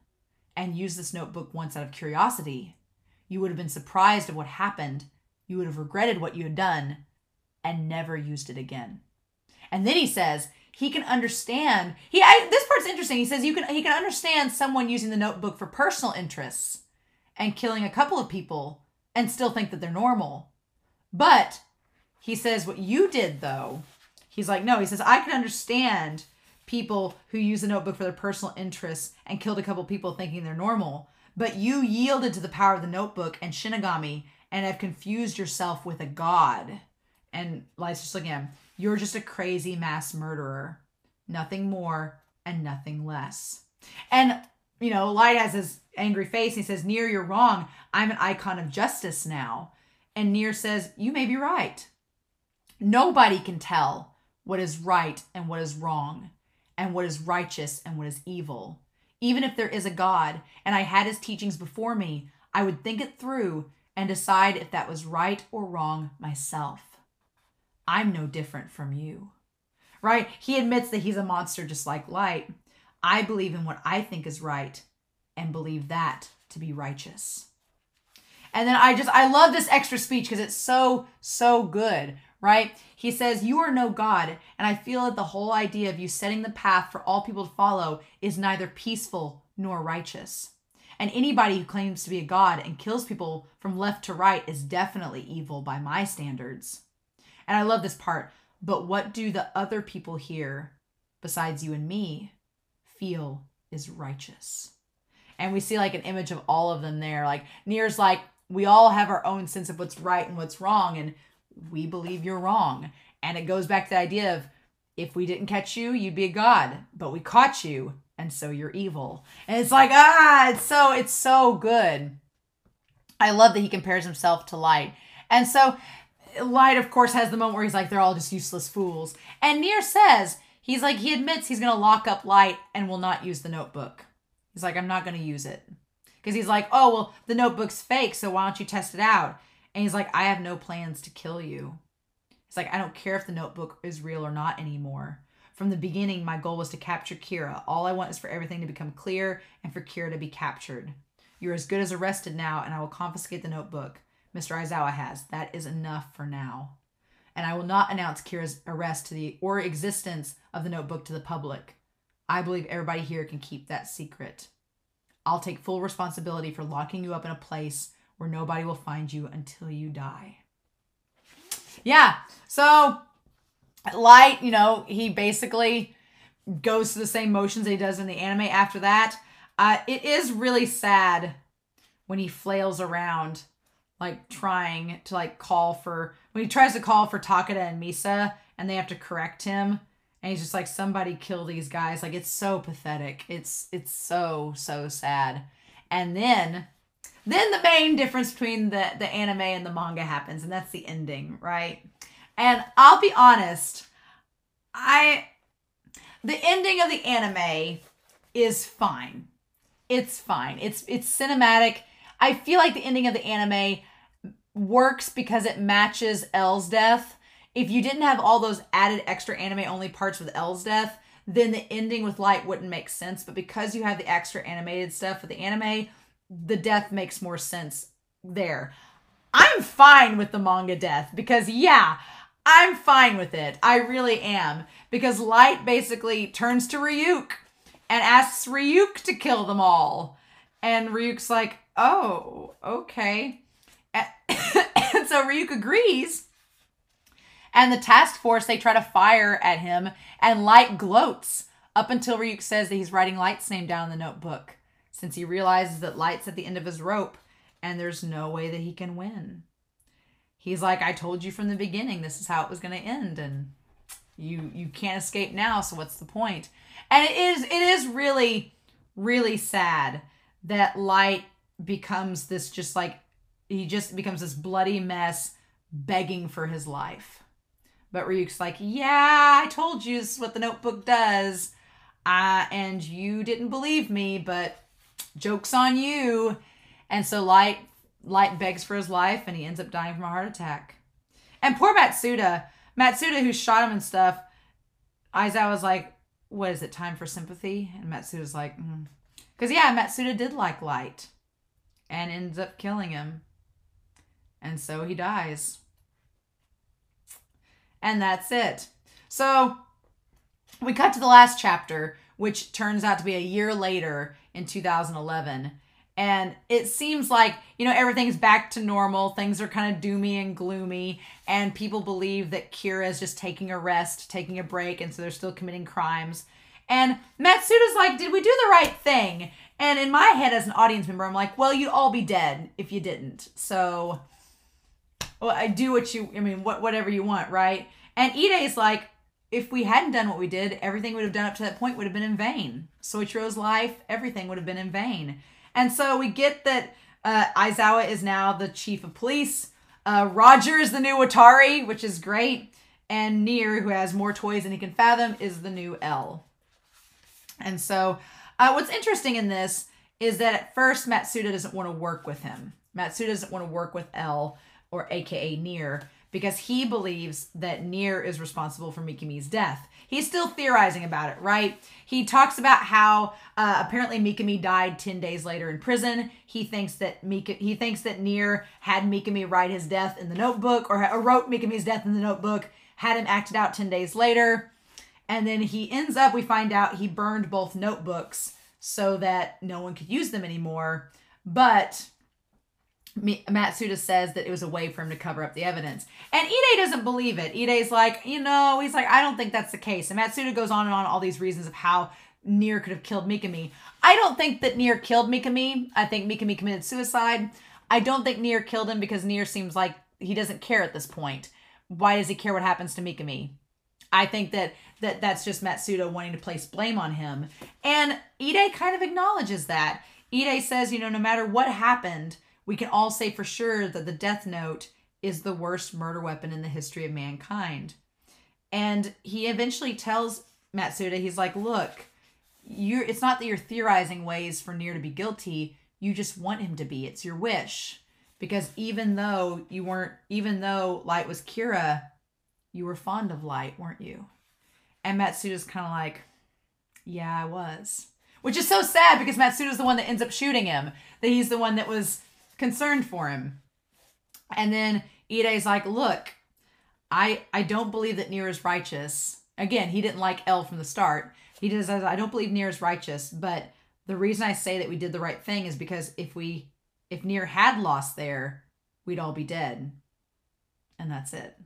and used this notebook once out of curiosity, you would have been surprised at what happened. You would have regretted what you had done and never used it again. And then he says he can understand. This part's interesting. He says he can understand someone using the notebook for personal interests and killing a couple of people and still think that they're normal. But he says what you did, though, he's like, no, he says, I can understand people who use the notebook for their personal interests and killed a couple people thinking they're normal. But you yielded to the power of the notebook and Shinigami and have confused yourself with a god. And Light's just looking at him. You're just a crazy mass murderer. Nothing more and nothing less. And, Light has his angry face. And he says, Nier, you're wrong. I'm an icon of justice now. And Nier says, you may be right. Nobody can tell what is right and what is wrong, and what is righteous and what is evil. Even if there is a God and I had his teachings before me, I would think it through and decide if that was right or wrong myself. I'm no different from you. Right? He admits that he's a monster just like Light. I believe in what I think is right and believe that to be righteous. And then I love this extra speech because it's so good, right? He says, you are no God, and I feel that the whole idea of you setting the path for all people to follow is neither peaceful nor righteous. And anybody who claims to be a god and kills people from left to right is definitely evil by my standards. And I love this part. But what do the other people here, besides you and me, feel is righteous? And we see like an image of all of them there. Like Nier's like, we all have our own sense of what's right and what's wrong. And we believe you're wrong. And it goes back to the idea of, if we didn't catch you, you'd be a god. But we caught you, and so you're evil. And it's like, it's so good. I love that he compares himself to Light. And so Light, of course, has the moment where he's like, they're all just useless fools. And Nier says, he admits he's going to lock up Light and will not use the notebook. He's like, I'm not going to use it. Because he's like, oh, well, the notebook's fake, so why don't you test it out? And he's like, I have no plans to kill you. He's like, I don't care if the notebook is real or not anymore. From the beginning, my goal was to capture Kira. All I want is for everything to become clear and for Kira to be captured. You're as good as arrested now, and I will confiscate the notebook Mr. Aizawa has. That is enough for now. And I will not announce Kira's arrest or existence of the notebook to the public. I believe everybody here can keep that secret. I'll take full responsibility for locking you up in a place where nobody will find you until you die. Yeah, so Light, he basically goes through the same motions that he does in the anime after that. It is really sad when he flails around, like trying to when he tries to call for Takeda and Misa and they have to correct him. And he's just like, somebody kill these guys. Like, it's so pathetic. It's so sad. And then the main difference between the anime and the manga happens, and that's the ending, right? And I'll be honest, the ending of the anime is fine. It's fine. It's cinematic. I feel like the ending of the anime works because it matches L's death. If you didn't have all those added extra anime-only parts with L's death, then the ending with Light wouldn't make sense. But because you have the extra animated stuff with the anime, the death makes more sense there. I'm fine with the manga death because, I'm fine with it. I really am. Because Light basically turns to Ryuk and asks Ryuk to kill them all. And Ryuk's like, oh, okay. And so Ryuk agrees. And the task force, they try to fire at him, and Light gloats up until Ryuk says that he's writing Light's name down in the notebook, since he realizes that Light's at the end of his rope, and there's no way that he can win. He's like, I told you from the beginning this is how it was going to end, and you can't escape now, so what's the point? And it is really, really sad that Light becomes this just like he just becomes this bloody mess begging for his life. But Ryuk's like, yeah, I told you this is what the notebook does. And you didn't believe me, but joke's on you. And so Light begs for his life, and he ends up dying from a heart attack. And poor Matsuda, who shot him and stuff, Aizawa's like, what is it, time for sympathy? And Matsuda's like, Because, yeah, Matsuda did like Light and ends up killing him. And so he dies. And that's it. So we cut to the last chapter, which turns out to be a year later in 2011. And it seems like, everything's back to normal. Things are kind of doomy and gloomy. And people believe that Kira is just taking a rest, taking a break. And so they're still committing crimes. And Matsuda's like, did we do the right thing? And in my head as an audience member, I'm like, well, you'd all be dead if you didn't. So, well, I do whatever you want, right? And Ide's like, if we hadn't done what we did, everything we would have done up to that point would have been in vain. Soichiro's life, everything would have been in vain. And so we get that Aizawa is now the chief of police. Roger is the new Watari, which is great. And Nier, who has more toys than he can fathom, is the new L. And so what's interesting in this is that at first Matsuda doesn't want to work with him. Matsuda doesn't want to work with L, or aka Nier, because he believes that Nier is responsible for Mikami's death. He's still theorizing about it, right? He talks about how apparently Mikami died 10 days later in prison. He thinks that Nier had Mikami write his death in the notebook, or wrote Mikami's death in the notebook, had him acted out 10 days later. And then we find out he burned both notebooks so that no one could use them anymore. But Matsuda says that it was a way for him to cover up the evidence. And Ide doesn't believe it. Ide's like, he's like, I don't think that's the case. And Matsuda goes on and on all these reasons of how Nier could have killed Mikami. I don't think that Nier killed Mikami. I think Mikami committed suicide. I don't think Nier killed him because Nier seems like he doesn't care at this point. Why does he care what happens to Mikami? I think that's just Matsuda wanting to place blame on him. And Ide kind of acknowledges that. Ide says, no matter what happened, we can all say for sure that the Death Note is the worst murder weapon in the history of mankind. And he eventually tells Matsuda, he's like, look, it's not that you're theorizing ways for Nier to be guilty. You just want him to be. It's your wish. Because even though Light was Kira, you were fond of Light, weren't you? And Matsuda's kind of like, yeah, I was. Which is so sad because Matsuda's the one that ends up shooting him. That he's the one that was concerned for him. And then Ide's like, look, I don't believe that Nier is righteous. Again, he didn't like L from the start. He says, I don't believe Nier is righteous, but the reason I say that we did the right thing is because if Nier had lost there, we'd all be dead. And that's it.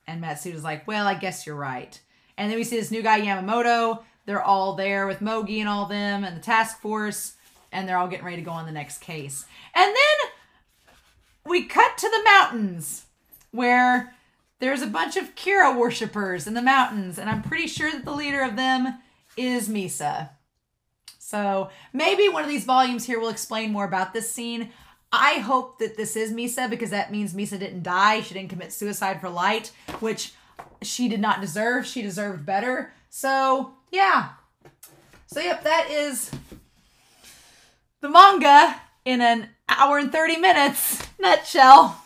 And Matsuda's like, well, I guess you're right. And then we see this new guy, Yamamoto. They're all there with Mogi and all them and the task force. And they're all getting ready to go on the next case. And then we cut to the mountains where there's a bunch of Kira worshippers in the mountains. And I'm pretty sure that the leader of them is Misa. So maybe one of these volumes here will explain more about this scene. I hope that this is Misa because that means Misa didn't die. She didn't commit suicide for Light, which she did not deserve. She deserved better. So, yeah. So, yep, that is the manga in an hour and 30 minutes nutshell.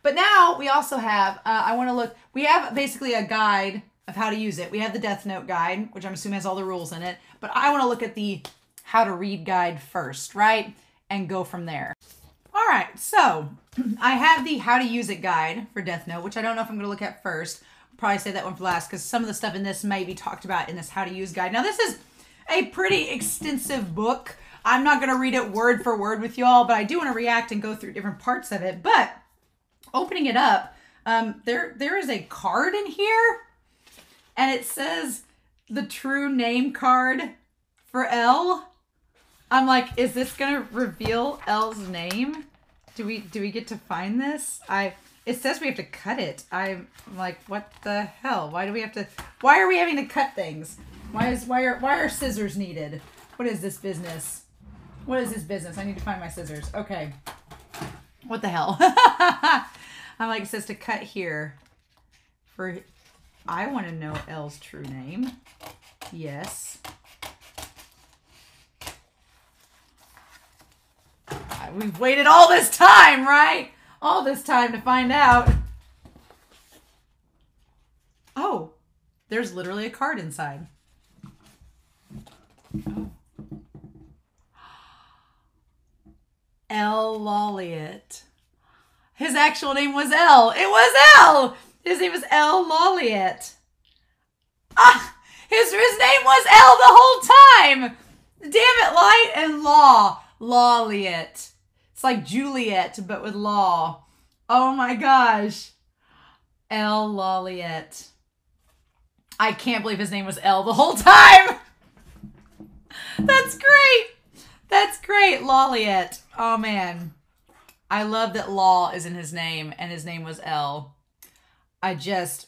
But now we also have, we have basically a guide of how to use it. We have the Death Note guide, which I'm assuming has all the rules in it. But I want to look at the how to read guide first, right? And go from there. All right, so I have the how to use it guide for Death Note, which I don't know if I'm going to look at first. I'll probably say that one for last because some of the stuff in this may be talked about in this how to use guide. Now, this is a pretty extensive book. I'm not going to read it word for word with y'all, but I do want to react and go through different parts of it. But opening it up, there is a card in here, and it says the true name card for L. I'm like, is this gonna reveal L's name? Do we get to find this? It says we have to cut it. I'm like, what the hell? Why are we having to cut things? Why are scissors needed? What is this business? What is his business? I need to find my scissors. Okay. What the hell? I'm like, it says to cut here. I want to know L's true name. Yes. We've waited all this time, right? All this time to find out. Oh, there's literally a card inside. Oh. L. Lolliot. His actual name was L. It was L. His name was L. Lolliot. Ah, his name was L the whole time. Damn it, Light and Law. Lolliot. It's like Juliet, but with law. Oh my gosh. L. Lolliot. I can't believe his name was L the whole time. That's great. That's great, Lolliot. Oh man. I love that Law is in his name and his name was L. I just,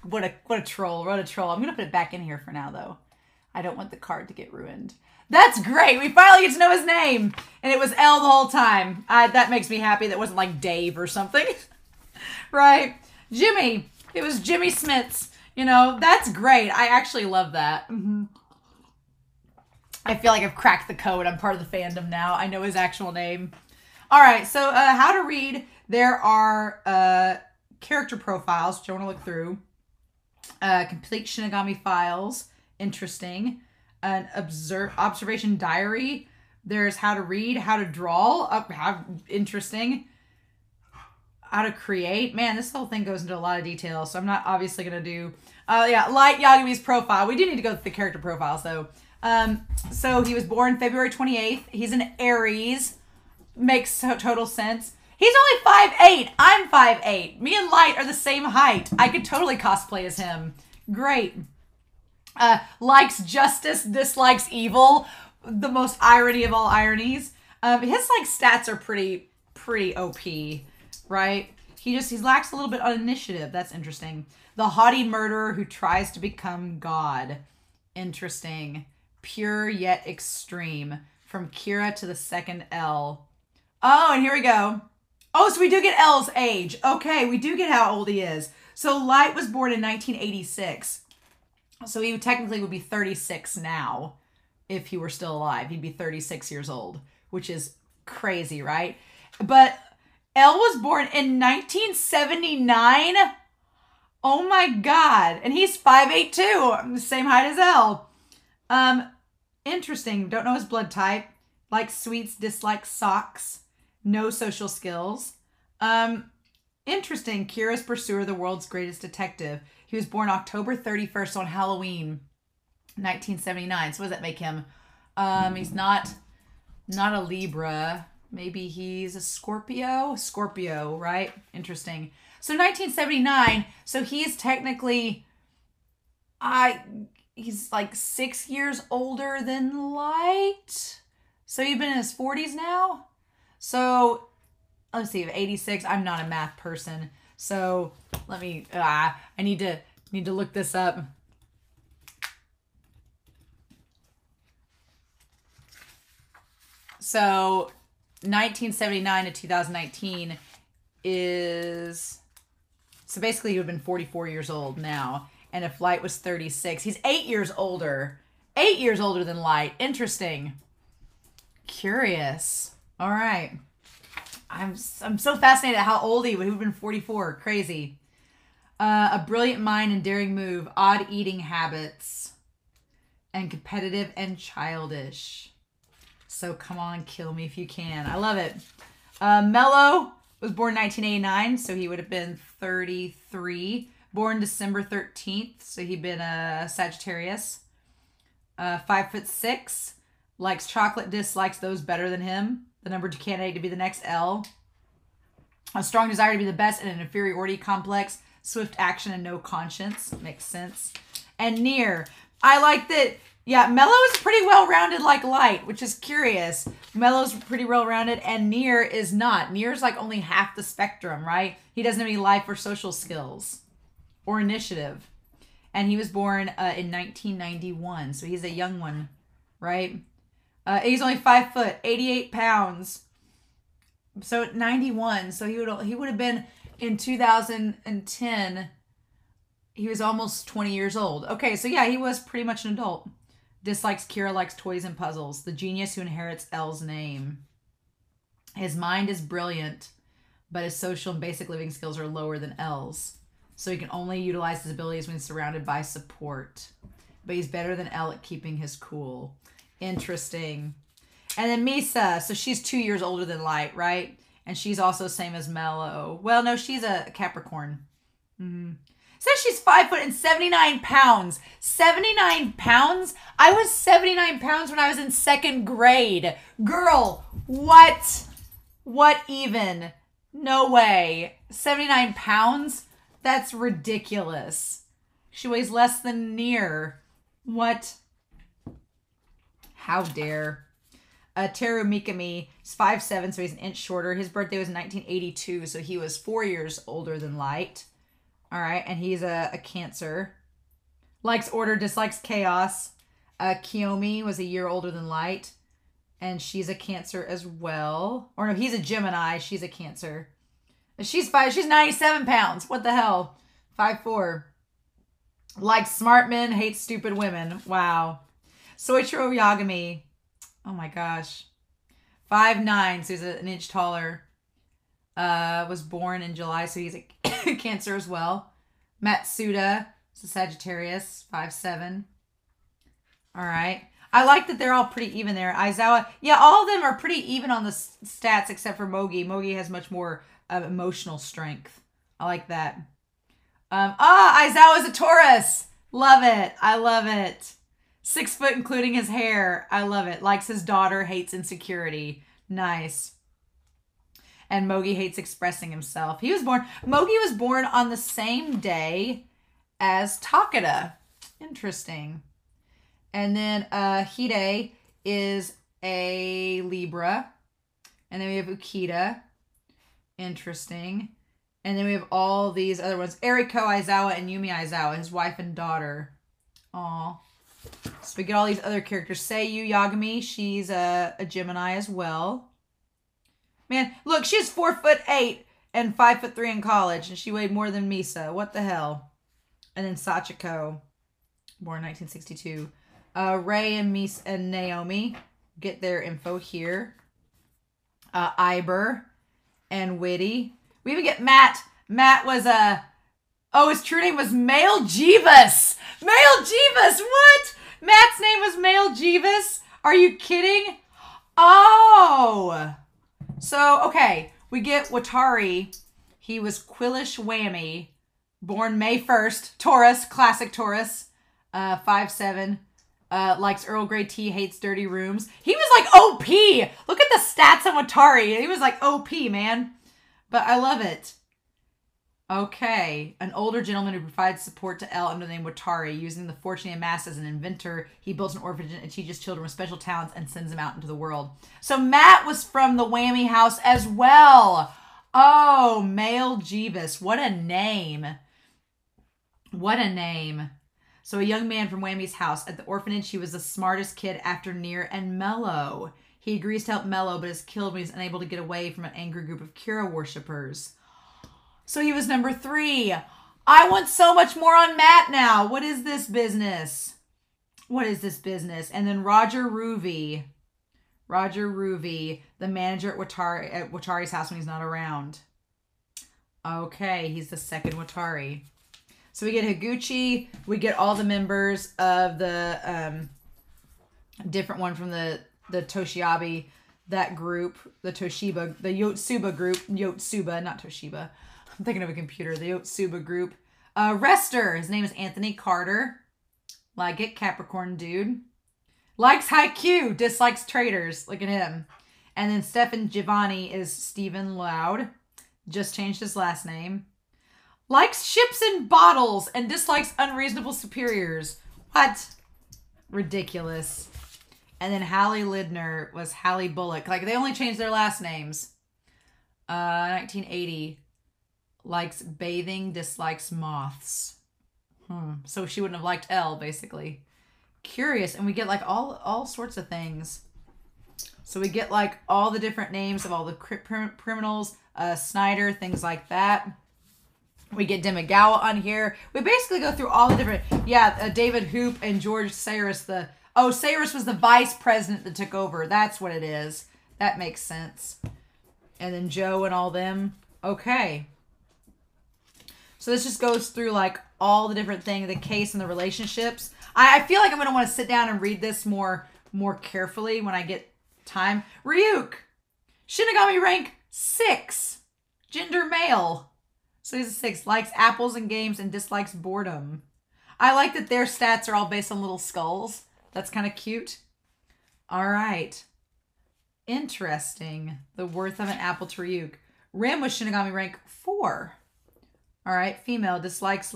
what a troll, what a troll. I'm gonna put it back in here for now though. I don't want the card to get ruined. That's great. We finally get to know his name. And it was L the whole time. That makes me happy. That wasn't like Dave or something. Right? Jimmy. It was Jimmy Smits. You know, that's great. I actually love that. Mm-hmm. I feel like I've cracked the code. I'm part of the fandom now. I know his actual name. All right. So how to read. There are character profiles, which I want to look through. Complete Shinigami files. Interesting. An observation diary. There's how to read, how to draw. Interesting. How to create. Man, this whole thing goes into a lot of detail, so I'm not obviously going to do... yeah, Light Yagami's profile. We do need to go through the character profiles, though. So he was born February 28th. He's an Aries. Makes total sense. He's only 5'8". I'm 5'8". Me and Light are the same height. I could totally cosplay as him. Great. Likes justice, dislikes evil. The most irony of all ironies. His like stats are pretty OP, right? He lacks a little bit on initiative. That's interesting. The haughty murderer who tries to become God. Interesting. Pure yet extreme. From Kira to the second L. Oh, and here we go. Oh, so we do get L's age. Okay, we do get how old he is. So Light was born in 1986. So he technically would be 36 now if he were still alive. He'd be 36 years old, which is crazy, right? But L was born in 1979. Oh my God. And he's 5'8" too. I'm the same height as L. Interesting. Don't know his blood type. Likes sweets, dislikes socks. No social skills. Interesting. Kira's pursuer, the world's greatest detective. He was born October 31st on Halloween, 1979. So what does that make him? He's not a Libra. Maybe he's a Scorpio? Scorpio, right? Interesting. So 1979. So he's technically, he's like 6 years older than Light. So he's been in his 40s now. So let's see, 86. I'm not a math person. So let me, I need to look this up. So 1979 to 2019 is, so basically he would have been 44 years old now. And if Light was 36, he's 8 years older. 8 years older than Light. Interesting. Curious. All right. I'm so fascinated at how old he would have been. 44. Crazy. A brilliant mind and daring move. Odd eating habits. And competitive and childish. So come on, kill me if you can. I love it. Mello was born 1989, so he would have been 33. Born December 13th, so he'd been a Sagittarius. 5'6". Likes chocolate, dislikes those better than him. The number 2 candidate to be the next L. A strong desire to be the best in an inferiority complex. Swift action and no conscience. Makes sense. And Near. I like that. Yeah, Mello is pretty well-rounded like Light, which is curious. Mello's pretty well-rounded and Near is not. Near's like only half the spectrum, right? He doesn't have any life or social skills or initiative. And he was born in 1991, so he's a young one, right? He's only 5 foot, 88 pounds. So 91. So he would have been in 2010. He was almost 20 years old. Okay, so yeah, he was pretty much an adult. Dislikes Kira, likes toys and puzzles. The genius who inherits Elle's name. His mind is brilliant, but his social and basic living skills are lower than Elle's. So he can only utilize his abilities when surrounded by support. But he's better than Elle at keeping his cool. Interesting. And then Misa. So she's 2 years older than Light, right? And she's also same as Mello. Well, no, she's a Capricorn. Says she's 5 foot and 79 pounds. 79 pounds? I was 79 pounds when I was in 2nd grade. Girl, what? What even? No way. 79 pounds? That's ridiculous. She weighs less than Near. What? How dare. Teru Mikami is 5'7", so he's an inch shorter. His birthday was in 1982, so he was 4 years older than Light. All right, and he's a Cancer. Likes order, dislikes chaos. Kiyomi was a year older than Light, and she's a Cancer as well. Or no, he's a Gemini. She's a Cancer. She's 97 pounds. What the hell? 5'4". Likes smart men, hates stupid women. Wow. Soichiro Yagami. Oh my gosh. 5'9", so he's an inch taller. Was born in July, so he's a Cancer as well. Matsuda is a Sagittarius, 5'7". All right. I like that they're all pretty even there. Aizawa, yeah, all of them are pretty even on the stats except for Mogi. Mogi has much more emotional strength. I like that. Aizawa's a Taurus. Love it. I love it. 6 foot, including his hair. I love it. Likes his daughter, hates insecurity. Nice. And Mogi hates expressing himself. Mogi was born on the same day as Takeda. Interesting. And then Hide is a Libra. And then we have Ukita. Interesting. And then we have all these other ones. Eriko Aizawa and Yumi Aizawa, his wife and daughter. Aw. So we get all these other characters. Seiyu Yagami, she's a Gemini as well. Man, look, she's 4'8" and 5'3" in college, and she weighed more than Misa. What the hell? And then Sachiko, born 1962. Ray and Misa and Naomi get their info here. Iber and Witty. We even get Matt. Matt was his true name was Male Jeeves. Male Jeeves, what? Matt's name was Male Jeeves? Are you kidding? Oh. So, okay. We get Watari. He was Quillish Whammy. Born May 1st. Taurus. Classic Taurus. 5'7". Likes Earl Grey tea. Hates dirty rooms. He was like OP. Look at the stats on Watari. He was like OP, man. But I love it. Okay. An older gentleman who provides support to Elle under the name Watari. Using the fortune he amassed as an inventor, he builds an orphanage and teaches children with special talents and sends them out into the world. So Matt was from the Whammy house as well. Oh, Male Jeeves. What a name. What a name. So a young man from Whammy's house. At the orphanage, he was the smartest kid after Near and Mello. He agrees to help Mello, but is killed when he's unable to get away from an angry group of Kira worshippers. So he was number 3. I want so much more on Matt now. What is this business? What is this business? And then Roger Ruvi. Roger Ruvi, the manager at Watari's house when he's not around. Okay, he's the second Watari. So we get Higuchi. We get all the members of the different one from the Toshiabi, that group, the Toshiba, the Yotsuba group. Yotsuba, not Toshiba. I'm thinking of a computer. The Yotsuba group. Rester. His name is Anthony Carter. Like it, Capricorn dude. Likes Haikyuu. Dislikes traders. Look at him. And then Stefan Giovanni is Stephen Loud. Just changed his last name. Likes ships and bottles and dislikes unreasonable superiors. What? Ridiculous. And then Hallie Lidner was Hallie Bullock. Like, they only changed their last names. 1980. Likes bathing, dislikes moths. So she wouldn't have liked Elle, basically. Curious. And we get, like, all sorts of things. So we get like all the different names of all the criminals, Snyder, things like that. We get Demigawa on here. We basically go through all the different, David Hoop and George Sayers. Sayers was the vice president that took over. That's what it is. That makes sense. And then Joe and all them. Okay. So this just goes through like all the different things, the case and the relationships. I feel like I'm going to want to sit down and read this more carefully when I get time. Ryuk. Shinigami rank 6. Gender male. So he's a 6. Likes apples and games and dislikes boredom. I like that their stats are all based on little skulls. That's kind of cute. All right. Interesting. The worth of an apple to Ryuk. Rim was Shinigami rank 4. All right. Female. Likes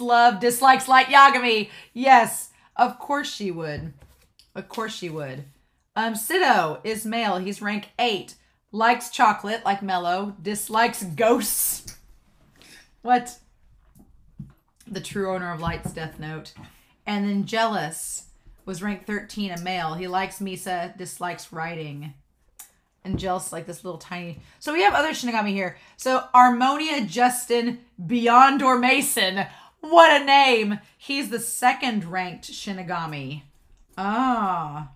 love. Dislikes Light Yagami. Yes. Of course she would. Of course she would. Sido is male. He's rank 8. Likes chocolate like Mellow. Dislikes ghosts. What? The true owner of Light's Death Note. And then Jealous was ranked 13, a male. He likes Misa, dislikes writing. And Jealous like this little tiny... So we have other Shinigami here. So Harmonia Justin Beyondor Mason. What a name. He's the 2nd ranked Shinigami. Ah.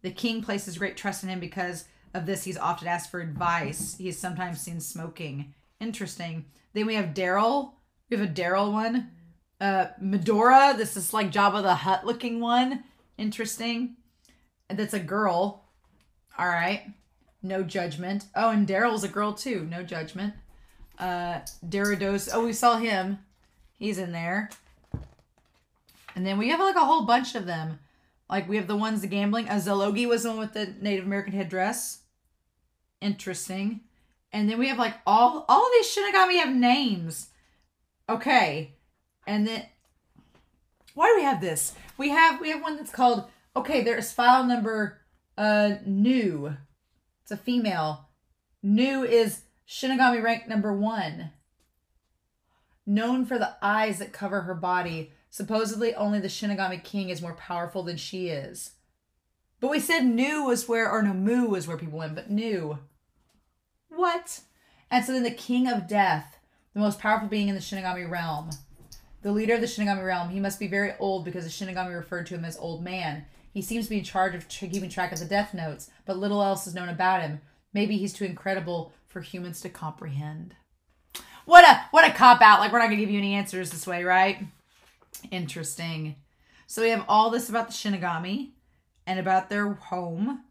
The king places great trust in him because of this. He's often asked for advice. He's sometimes seen smoking. Interesting. Then we have Daryl. We have a Daryl one. Medora. This is like Jabba the Hutt looking one. Interesting. And that's a girl. All right. No judgment. Oh, and Daryl's a girl too. No judgment. Darados. Oh, we saw him. He's in there. And then we have like a whole bunch of them. Like we have the ones, the gambling. Zalogi was the one with the Native American headdress. Interesting. And then we have like all of these Shinigami have names. Okay. And then why do we have this? We have one that's called, okay, there's file number New. It's a female. New is Shinigami rank number 1. Known for the eyes that cover her body. Supposedly only the Shinigami King is more powerful than she is. But we said New was where, or no, Mu was where people went, but New. What? And so then the King of Death, the most powerful being in the Shinigami realm. The leader of the Shinigami realm. He must be very old because the Shinigami referred to him as Old Man. He seems to be in charge of keeping track of the death notes, but little else is known about him. Maybe he's too incredible for humans to comprehend. What a cop-out. Like, we're not going to give you any answers this way, right? Interesting. So we have all this about the Shinigami and about their home,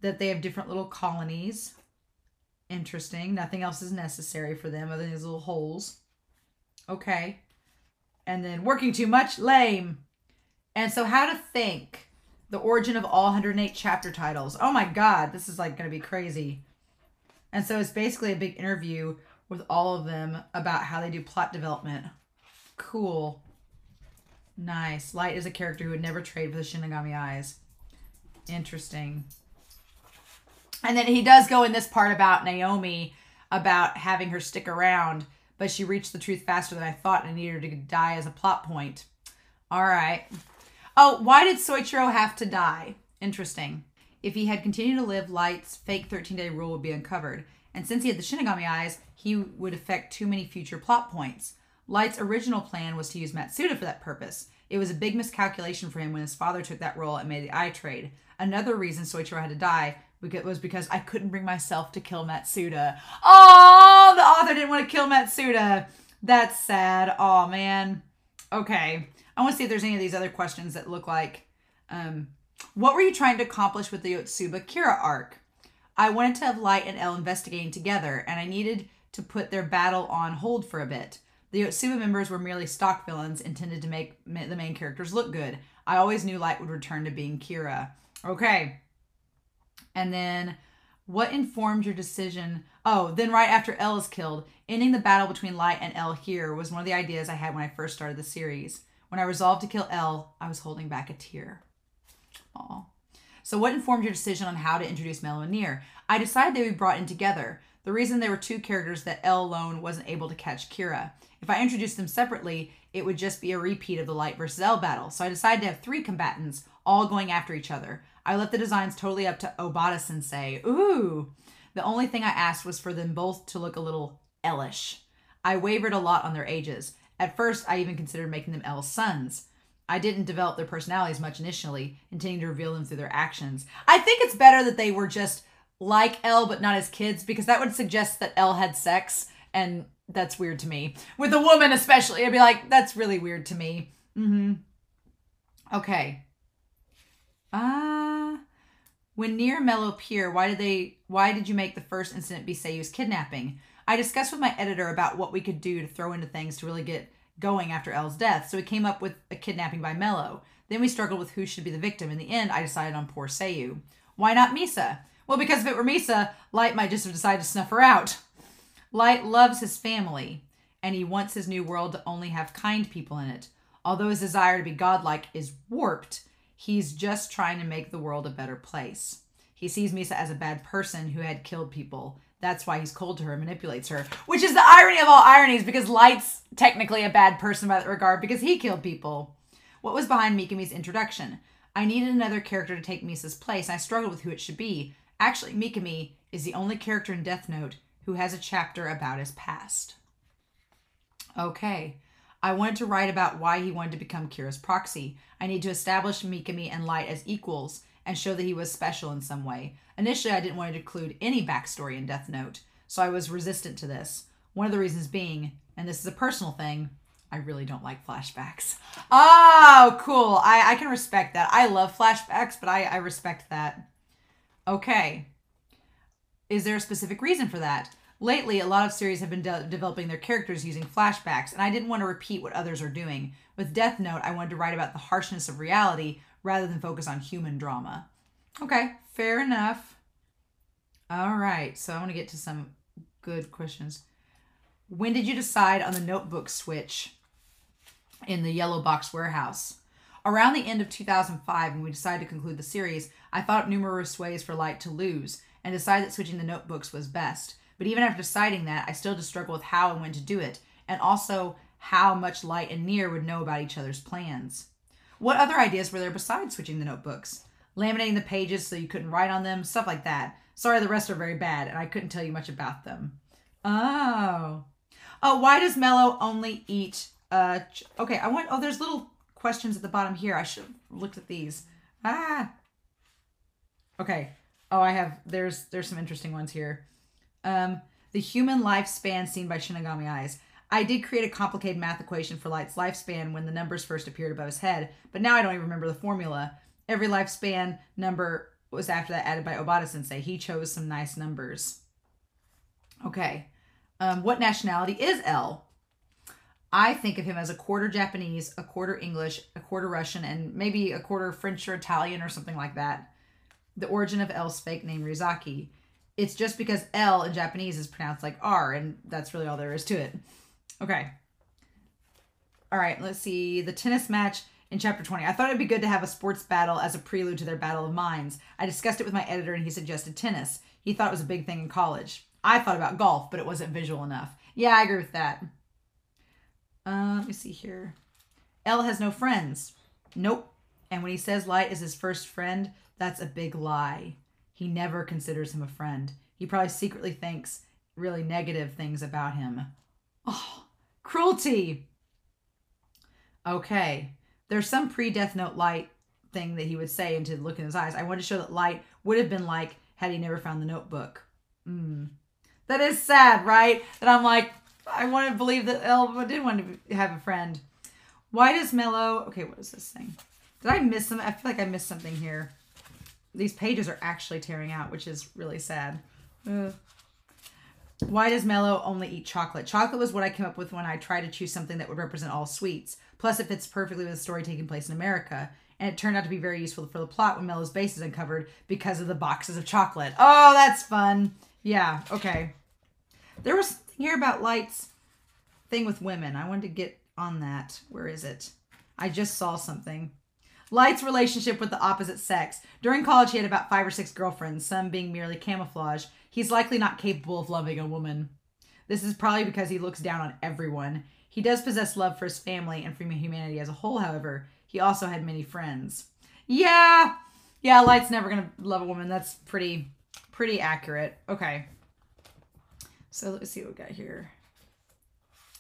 that they have different little colonies. Interesting. Nothing else is necessary for them other than these little holes. Okay. And then working too much? Lame. And so how to think. The origin of all 108 chapter titles. Oh my God. This is like going to be crazy. And so it's basically a big interview with all of them about how they do plot development. Cool. Nice. Light is a character who would never trade for the Shinigami eyes. Interesting. And then he does go in this part about Naomi, about having her stick around, but she reached the truth faster than I thought and I needed her to die as a plot point. All right. Oh, why did Soichiro have to die? Interesting. If he had continued to live, Light's fake 13-day rule would be uncovered. And since he had the Shinigami eyes, he would affect too many future plot points. Light's original plan was to use Matsuda for that purpose. It was a big miscalculation for him when his father took that role and made the eye trade. Another reason Soichiro had to die was because I couldn't bring myself to kill Matsuda. Oh, the author didn't want to kill Matsuda. That's sad. Oh, man. Okay. I want to see if there's any of these other questions that look like, what were you trying to accomplish with the Yotsuba Kira arc? I wanted to have Light and L investigating together, and I needed to put their battle on hold for a bit. The Yotsuba members were merely stock villains intended to make the main characters look good. I always knew Light would return to being Kira. Okay. And then, what informed your decision? Oh, then right after L is killed, ending the battle between Light and L here was one of the ideas I had when I first started the series. When I resolved to kill L, I was holding back a tear. Aw. So what informed your decision on how to introduce Mellow and Nier? I decided they would be brought in together. The reason there were two characters that L alone wasn't able to catch Kira. If I introduced them separately, it would just be a repeat of the Light versus L battle. So I decided to have 3 combatants, all going after each other. I left the designs totally up to Obata-sensei. Ooh. The only thing I asked was for them both to look a little ellish. I wavered a lot on their ages. At first, I even considered making them L's sons. I didn't develop their personalities much initially, intending to reveal them through their actions. I think it's better that they were just like L, but not as kids, because that would suggest that L had sex, and that's weird to me. With a woman especially, I'd be like, that's really weird to me. Okay. When near Mellow Pier, why did you make the first incident be Seiyu's kidnapping? I discussed with my editor about what we could do to throw into things to really get going after L's death, so we came up with a kidnapping by Mello. Then we struggled with who should be the victim. In the end, I decided on poor Seiyu. Why not Misa? Well, because if it were Misa, Light might just have decided to snuff her out. Light loves his family, and he wants his new world to only have kind people in it. Although his desire to be godlike is warped, he's just trying to make the world a better place. He sees Misa as a bad person who had killed people. That's why he's cold to her and manipulates her. Which is the irony of all ironies, because Light's technically a bad person by that regard because he killed people. What was behind Mikami's introduction? I needed another character to take Misa's place, and I struggled with who it should be. Actually, Mikami is the only character in Death Note who has a chapter about his past. Okay. I wanted to write about why he wanted to become Kira's proxy. I need to establish Mikami and Light as equals and show that he was special in some way. Initially, I didn't want to include any backstory in Death Note, so I was resistant to this. One of the reasons being, and this is a personal thing, I really don't like flashbacks. Oh, cool. I can respect that. I love flashbacks, but I respect that. Okay. Is there a specific reason for that? Lately, a lot of series have been developing their characters using flashbacks, and I didn't want to repeat what others are doing. With Death Note, I wanted to write about the harshness of reality rather than focus on human drama. Okay, fair enough. All right, so I want to get to some good questions. When did you decide on the notebook switch in the Yellow Box Warehouse? Around the end of 2005, when we decided to conclude the series, I thought of numerous ways for Light to lose, and decided that switching the notebooks was best. But even after deciding that, I still just struggle with how and when to do it, and also how much Light and Nier would know about each other's plans. What other ideas were there besides switching the notebooks? Laminating the pages so you couldn't write on them, stuff like that. Sorry, the rest are very bad, and I couldn't tell you much about them. Oh, why does Mello only eat, okay, there's little questions at the bottom here. I should have looked at these. Okay. There's some interesting ones here. The human lifespan seen by Shinigami eyes. I did create a complicated math equation for Light's lifespan when the numbers first appeared above his head, but now I don't even remember the formula. Every lifespan number was after that added by Obata-sensei. He chose some nice numbers. Okay. What nationality is L? I think of him as a quarter Japanese, a quarter English, a quarter Russian, and maybe a quarter French or Italian or something like that. The origin of L's fake name, Rizaki. It's just because L in Japanese is pronounced like R, and that's really all there is to it. Okay. All right, let's see. The tennis match in Chapter 20. I thought it'd be good to have a sports battle as a prelude to their battle of minds. I discussed it with my editor, and he suggested tennis. He thought it was a big thing in college. I thought about golf, but it wasn't visual enough. Yeah, I agree with that. Let me see here. L has no friends. Nope. And when he says Light is his first friend, that's a big lie. He never considers him a friend. He probably secretly thinks really negative things about him. Oh, cruelty. Okay. There's some pre-Death Note Light thing that he would say into the look in his eyes. I want to show that Light would have been like had he never found the notebook. That is sad, right? That I'm like, I want to believe that Elva did want to have a friend. Why does Mello... Okay, what is this thing? Did I miss something? I feel like I missed something here. These pages are actually tearing out, which is really sad. Why does Mello only eat chocolate? Chocolate was what I came up with when I tried to choose something that would represent all sweets. Plus, it fits perfectly with the story taking place in America. And it turned out to be very useful for the plot when Mello's base is uncovered because of the boxes of chocolate. Oh, that's fun. Yeah, okay. There was something here about Light's thing with women. I wanted to get on that. Where is it? I just saw something. Light's relationship with the opposite sex. During college, he had about 5 or 6 girlfriends, some being merely camouflage. He's likely not capable of loving a woman. This is probably because he looks down on everyone. He does possess love for his family and for humanity as a whole, however. He also had many friends. Yeah. Yeah, Light's never going to love a woman. That's pretty accurate. Okay. So let's see what we got here.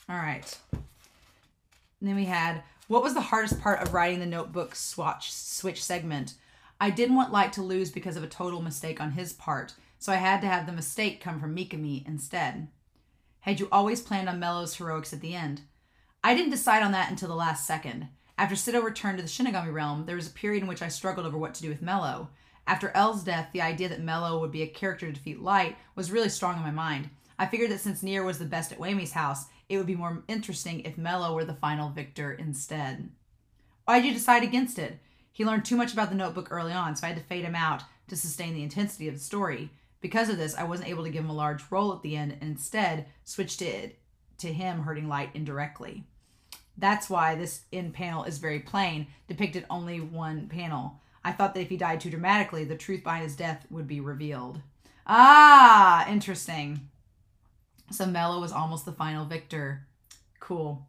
All right. And then we had, what was the hardest part of writing the notebook switch segment? I didn't want Light to lose because of a total mistake on his part, so I had to have the mistake come from Mikami instead. Had you always planned on Mello's heroics at the end? I didn't decide on that until the last second. After Sido returned to the Shinigami realm, there was a period in which I struggled over what to do with Mello. After L's death, the idea that Mello would be a character to defeat Light was really strong in my mind. I figured that since Nier was the best at Wami's house, it would be more interesting if Mello were the final victor instead. Why'd you decide against it? He learned too much about the notebook early on, so I had to fade him out to sustain the intensity of the story. Because of this, I wasn't able to give him a large role at the end and instead switched it to him hurting Light indirectly. That's why this end panel is very plain, depicted only one panel. I thought that if he died too dramatically, the truth behind his death would be revealed. Ah, interesting. So Mello was almost the final victor. Cool.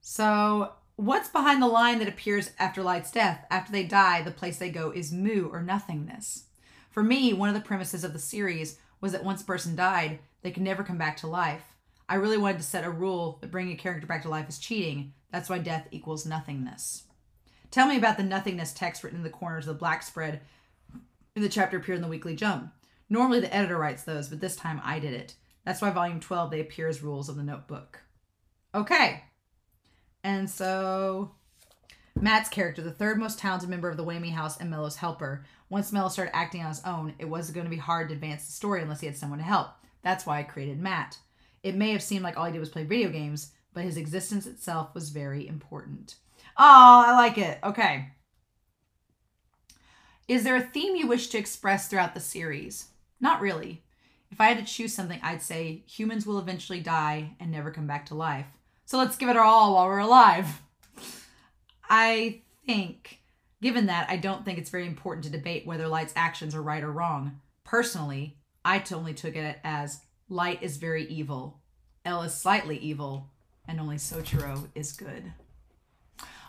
So what's behind the line that appears after Light's death? After they die, the place they go is Mu, or nothingness. For me, one of the premises of the series was that once a person died, they could never come back to life. I really wanted to set a rule that bringing a character back to life is cheating. That's why death equals nothingness. Tell me about the nothingness text written in the corners of the black spread in the chapter appeared in the Weekly Jump. Normally the editor writes those, but this time I did it. That's why volume 12, they appear as rules of the notebook. Okay. And so Matt's character, the third most talented member of the Wami house and Mello's helper. Once Mello started acting on his own, it wasn't going to be hard to advance the story unless he had someone to help. That's why I created Matt. It may have seemed like all he did was play video games, but his existence itself was very important. Oh, I like it. Okay. Is there a theme you wish to express throughout the series? Not really. If I had to choose something, I'd say humans will eventually die and never come back to life. So let's give it our all while we're alive. I think, given that, I don't think it's very important to debate whether Light's actions are right or wrong. Personally, I only took it as Light is very evil, L is slightly evil, and only Soichiro is good.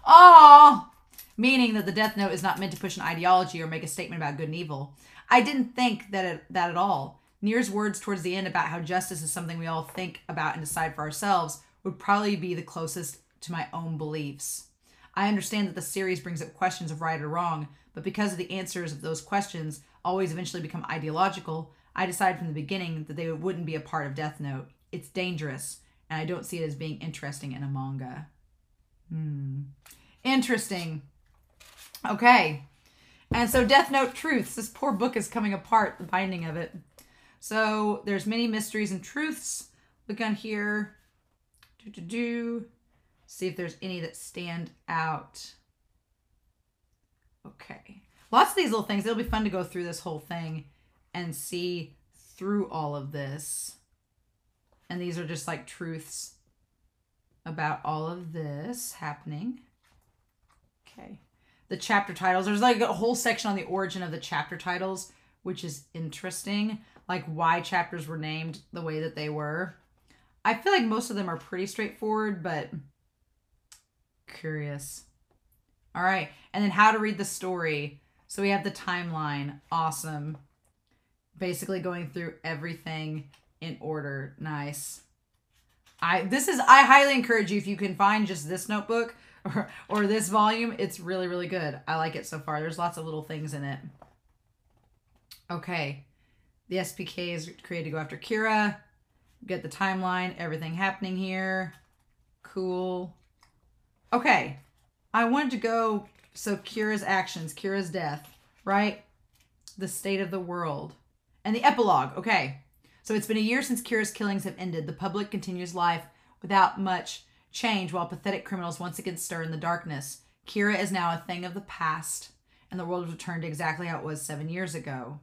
Oh, meaning that the Death Note is not meant to push an ideology or make a statement about good and evil. I didn't think that at all. Nier's words towards the end about how justice is something we all think about and decide for ourselves would probably be the closest to my own beliefs. I understand that the series brings up questions of right or wrong, but because of the answers of those questions always eventually become ideological, I decided from the beginning that they wouldn't be a part of Death Note. It's dangerous, and I don't see it as being interesting in a manga. Interesting. Okay. And so Death Note Truths. This poor book is coming apart, the binding of it. So there's many mysteries and truths. Look on here. See if there's any that stand out. Okay. Lots of these little things. It'll be fun to go through this whole thing and see through all of this. And these are just like truths about all of this happening. Okay. The chapter titles. There's like a whole section on the origin of the chapter titles, which is interesting. Like why chapters were named the way that they were. I feel like most of them are pretty straightforward, but curious. All right. And then how to read the story. So we have the timeline. Awesome. Basically going through everything in order. Nice. I highly encourage you, if you can find just this notebook or this volume, it's really, really good. I like it so far. There's lots of little things in it. Okay. The SPK is created to go after Kira. Get the timeline, everything happening here. Cool. Okay. I wanted to go, so Kira's actions, Kira's death, right? The state of the world. And the epilogue. Okay. So it's been a year since Kira's killings have ended. The public continues life without much change while pathetic criminals once again stir in the darkness. Kira is now a thing of the past, and the world has returned to exactly how it was 7 years ago.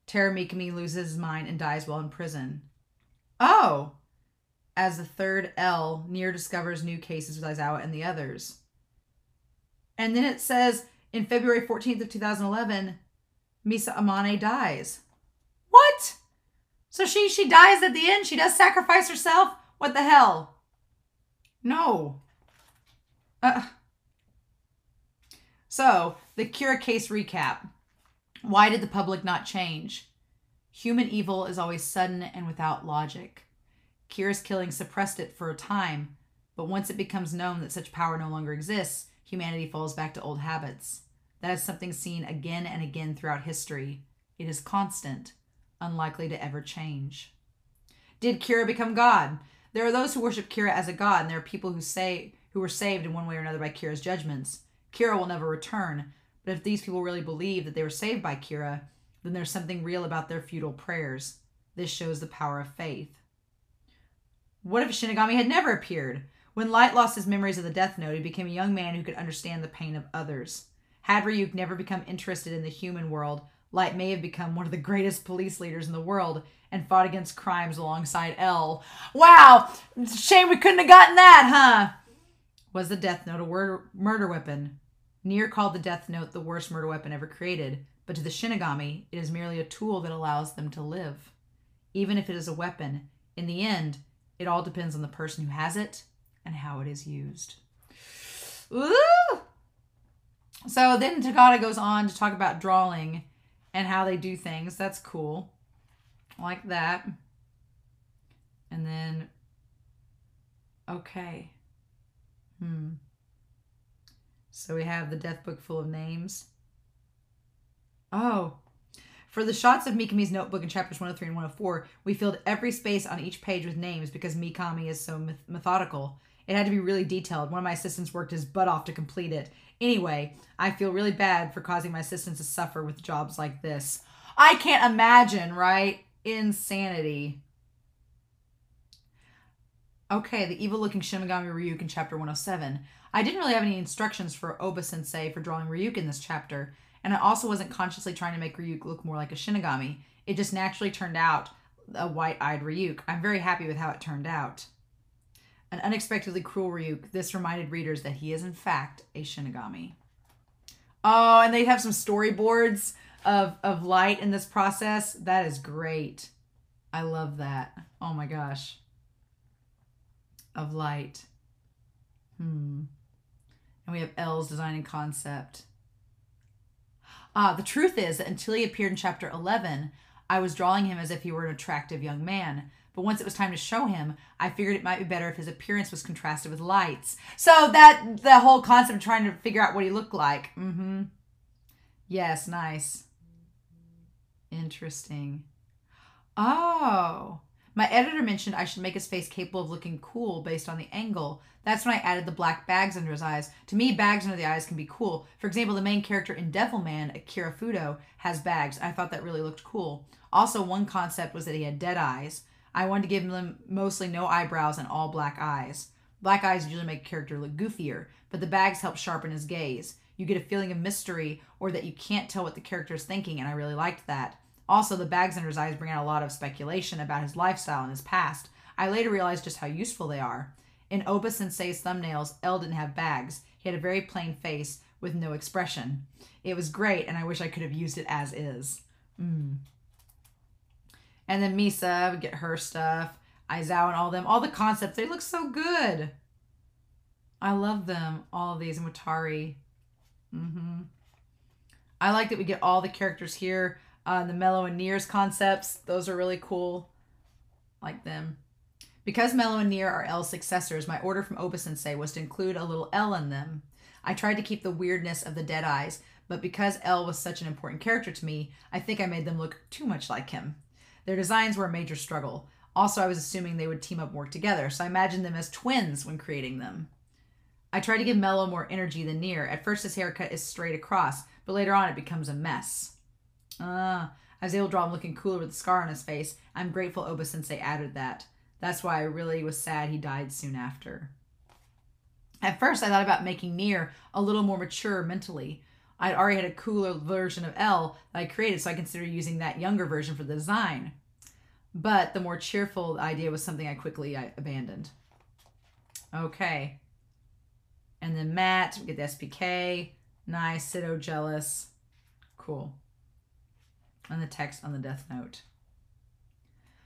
Terra Mikami loses his mind and dies while in prison. Oh! As the third L, Nier discovers new cases with Aizawa and the others. And then it says, in February 14th of 2011, Misa Amane dies. What? So she dies at the end? She does sacrifice herself? What the hell? No. So, the Kira case recap. Why did the public not change? Human evil is always sudden and without logic. Kira's killing suppressed it for a time, but once it becomes known that such power no longer exists, humanity falls back to old habits. That is something seen again and again throughout history. It is constant, unlikely to ever change. Did Kira become God? There are those who worship Kira as a god, and there are people who were saved in one way or another by Kira's judgments. Kira will never return, but if these people really believe that they were saved by Kira, then there's something real about their futile prayers. This shows the power of faith. What if a Shinigami had never appeared? When Light lost his memories of the Death Note, he became a young man who could understand the pain of others. Had Ryuk never become interested in the human world, Light may have become one of the greatest police leaders in the world and fought against crimes alongside L. Wow! It's a shame we couldn't have gotten that, huh? Was the Death Note a murder weapon? Nier called the Death Note the worst murder weapon ever created, but to the Shinigami, it is merely a tool that allows them to live. Even if it is a weapon, in the end, it all depends on the person who has it and how it is used. Ooh! So then Takada goes on to talk about drawing and how they do things. That's cool. I like that. And then, okay. So we have the death book full of names. Oh. For the shots of Mikami's notebook in chapters 103 and 104, we filled every space on each page with names because Mikami is so methodical. It had to be really detailed. One of my assistants worked his butt off to complete it. Anyway, I feel really bad for causing my assistants to suffer with jobs like this. I can't imagine, right? Insanity. Okay, the evil-looking Shinigami Ryuk in chapter 107. I didn't really have any instructions for Oba-sensei for drawing Ryuk in this chapter, and I also wasn't consciously trying to make Ryuk look more like a Shinigami. It just naturally turned out a white-eyed Ryuk. I'm very happy with how it turned out. An unexpectedly cruel Ryuk. This reminded readers that he is, in fact, a Shinigami. Oh, and they have some storyboards of Light in this process. That is great. I love that. Oh my gosh. Of Light. And we have L's design and concept. The truth is that until he appeared in chapter 11, I was drawing him as if he were an attractive young man. But once it was time to show him, I figured it might be better if his appearance was contrasted with Light's. So that the whole concept of trying to figure out what he looked like. Yes, nice. Interesting. Oh. My editor mentioned I should make his face capable of looking cool based on the angle. That's when I added the black bags under his eyes. To me, bags under the eyes can be cool. For example, the main character in Devilman, Akira Fudo, has bags. I thought that really looked cool. Also, one concept was that he had dead eyes. I wanted to give him mostly no eyebrows and all black eyes. Black eyes usually make a character look goofier, but the bags help sharpen his gaze. You get a feeling of mystery or that you can't tell what the character is thinking, and I really liked that. Also, the bags under his eyes bring out a lot of speculation about his lifestyle and his past. I later realized just how useful they are. In Oba-sensei's thumbnails, L didn't have bags. He had a very plain face with no expression. It was great, and I wish I could have used it as is. And then Misa, we get her stuff. Aizawa and all them. All the concepts, they look so good. I love them. All of these. And Watari. I like that we get all the characters here. The Mello and Nier's concepts. Those are really cool. Like them. Because Mello and Nier are L's successors, my order from Oba-sensei was to include a little L in them. I tried to keep the weirdness of the dead eyes, but because L was such an important character to me, I think I made them look too much like him. Their designs were a major struggle. Also, I was assuming they would team up and work together, so I imagined them as twins when creating them. I tried to give Mello more energy than Nier. At first, his haircut is straight across, but later on it becomes a mess. I was able to draw him looking cooler with a scar on his face. I'm grateful Oba-sensei added that. That's why I really was sad he died soon after. At first, I thought about making Nier a little more mature mentally. I'd already had a cooler version of L that I created, so I considered using that younger version for the design. But the more cheerful idea was something I quickly abandoned. Okay. And then Matt, we get the SPK. Nice. Sido jealous. Cool. And the text on the Death Note.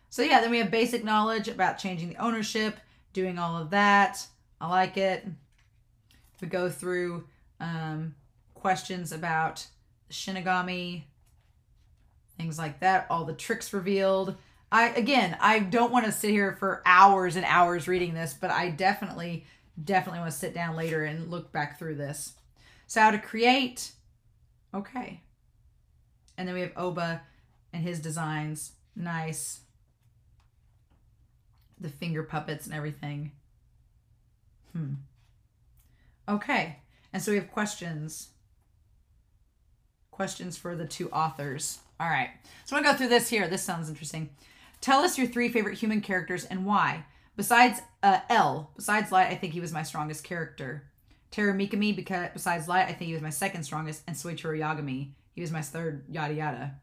So yeah, then we have basic knowledge about changing the ownership, doing all of that. I like it. We go through questions about the Shinigami, things like that. All the tricks revealed. I don't want to sit here for hours and hours reading this, but I definitely want to sit down later and look back through this. So how to create. Okay. And then we have Oba and his designs. Nice. The finger puppets and everything. Okay. And so we have questions. Questions for the two authors. All right. So I'm going to go through this here. This sounds interesting. Tell us your 3 favorite human characters and why. Besides besides Light, I think he was my strongest character. Teru Mikami, because besides Light, I think he was my second strongest. And Soichiro Yagami, he was my third, yada yada.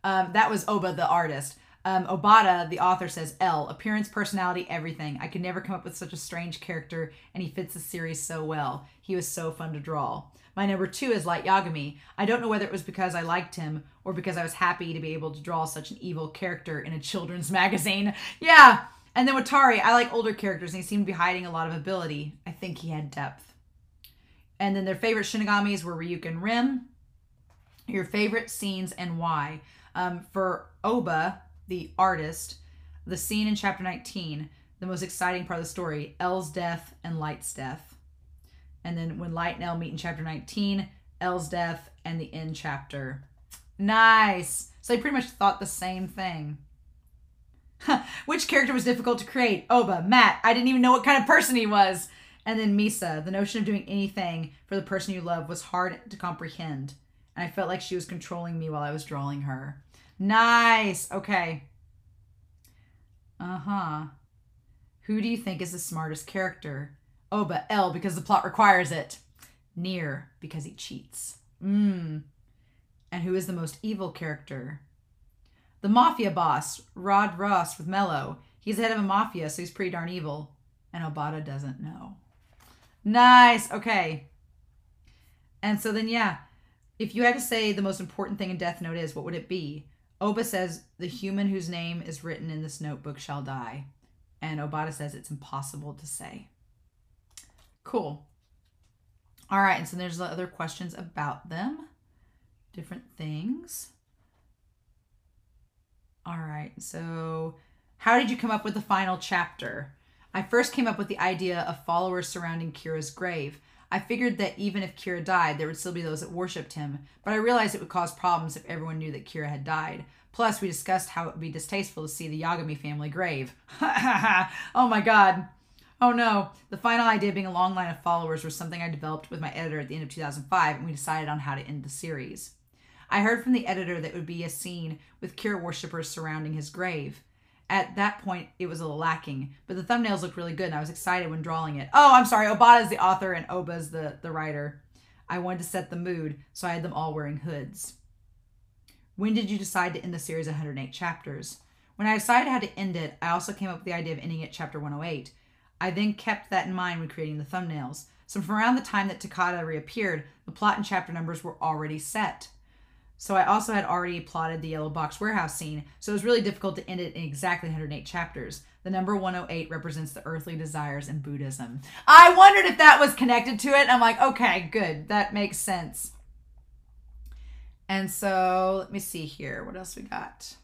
That was Oba, the artist. Obata, the author, says L. Appearance, personality, everything. I could never come up with such a strange character, and he fits the series so well. He was so fun to draw. My number 2 is Light Yagami. I don't know whether it was because I liked him or because I was happy to be able to draw such an evil character in a children's magazine. Yeah. And then Watari, I like older characters, and he seemed to be hiding a lot of ability. I think he had depth. And then their favorite Shinigamis were Ryuk and Rin. Your favorite scenes and why. For Oba, the artist, the scene in chapter 19, the most exciting part of the story, L's death and Light's death. And then when Light and L meet in chapter 19, L's death and the end chapter. Nice. So they pretty much thought the same thing. Which character was difficult to create? Oba, Matt. I didn't even know what kind of person he was. And then Misa. The notion of doing anything for the person you love was hard to comprehend. And I felt like she was controlling me while I was drawing her. Nice. Okay. Who do you think is the smartest character? Oba, L, because the plot requires it. Nier, because he cheats. And who is the most evil character? The mafia boss, Rod Ross with Mello. He's the head of a mafia, so he's pretty darn evil. And Obata doesn't know. Nice. Okay. And so then, yeah. If you had to say the most important thing in Death Note is, what would it be? Oba says, the human whose name is written in this notebook shall die. And Obata says it's impossible to say. Cool. All right. And so there's other questions about them. Different things. All right. So how did you come up with the final chapter? I first came up with the idea of followers surrounding Kira's grave. I figured that even if Kira died, there would still be those that worshipped him, but I realized it would cause problems if everyone knew that Kira had died. Plus, we discussed how it would be distasteful to see the Yagami family grave. Oh my god. Oh no. The final idea being a long line of followers was something I developed with my editor at the end of 2005, and we decided on how to end the series. I heard from the editor that it would be a scene with Kira worshippers surrounding his grave. At that point, it was a little lacking, but the thumbnails looked really good, and I was excited when drawing it. Oh, I'm sorry. Obata is the author, and Oba is the writer. I wanted to set the mood, so I had them all wearing hoods. When did you decide to end the series at 108 chapters? When I decided how to end it, I also came up with the idea of ending at chapter 108. I then kept that in mind when creating the thumbnails. So from around the time that Takada reappeared, the plot and chapter numbers were already set. So I also had already plotted the Yellow Box Warehouse scene, so it was really difficult to end it in exactly 108 chapters. The number 108 represents the earthly desires in Buddhism. I wondered if that was connected to it, and I'm like, okay, good. That makes sense. And so, let me see here. What else we got?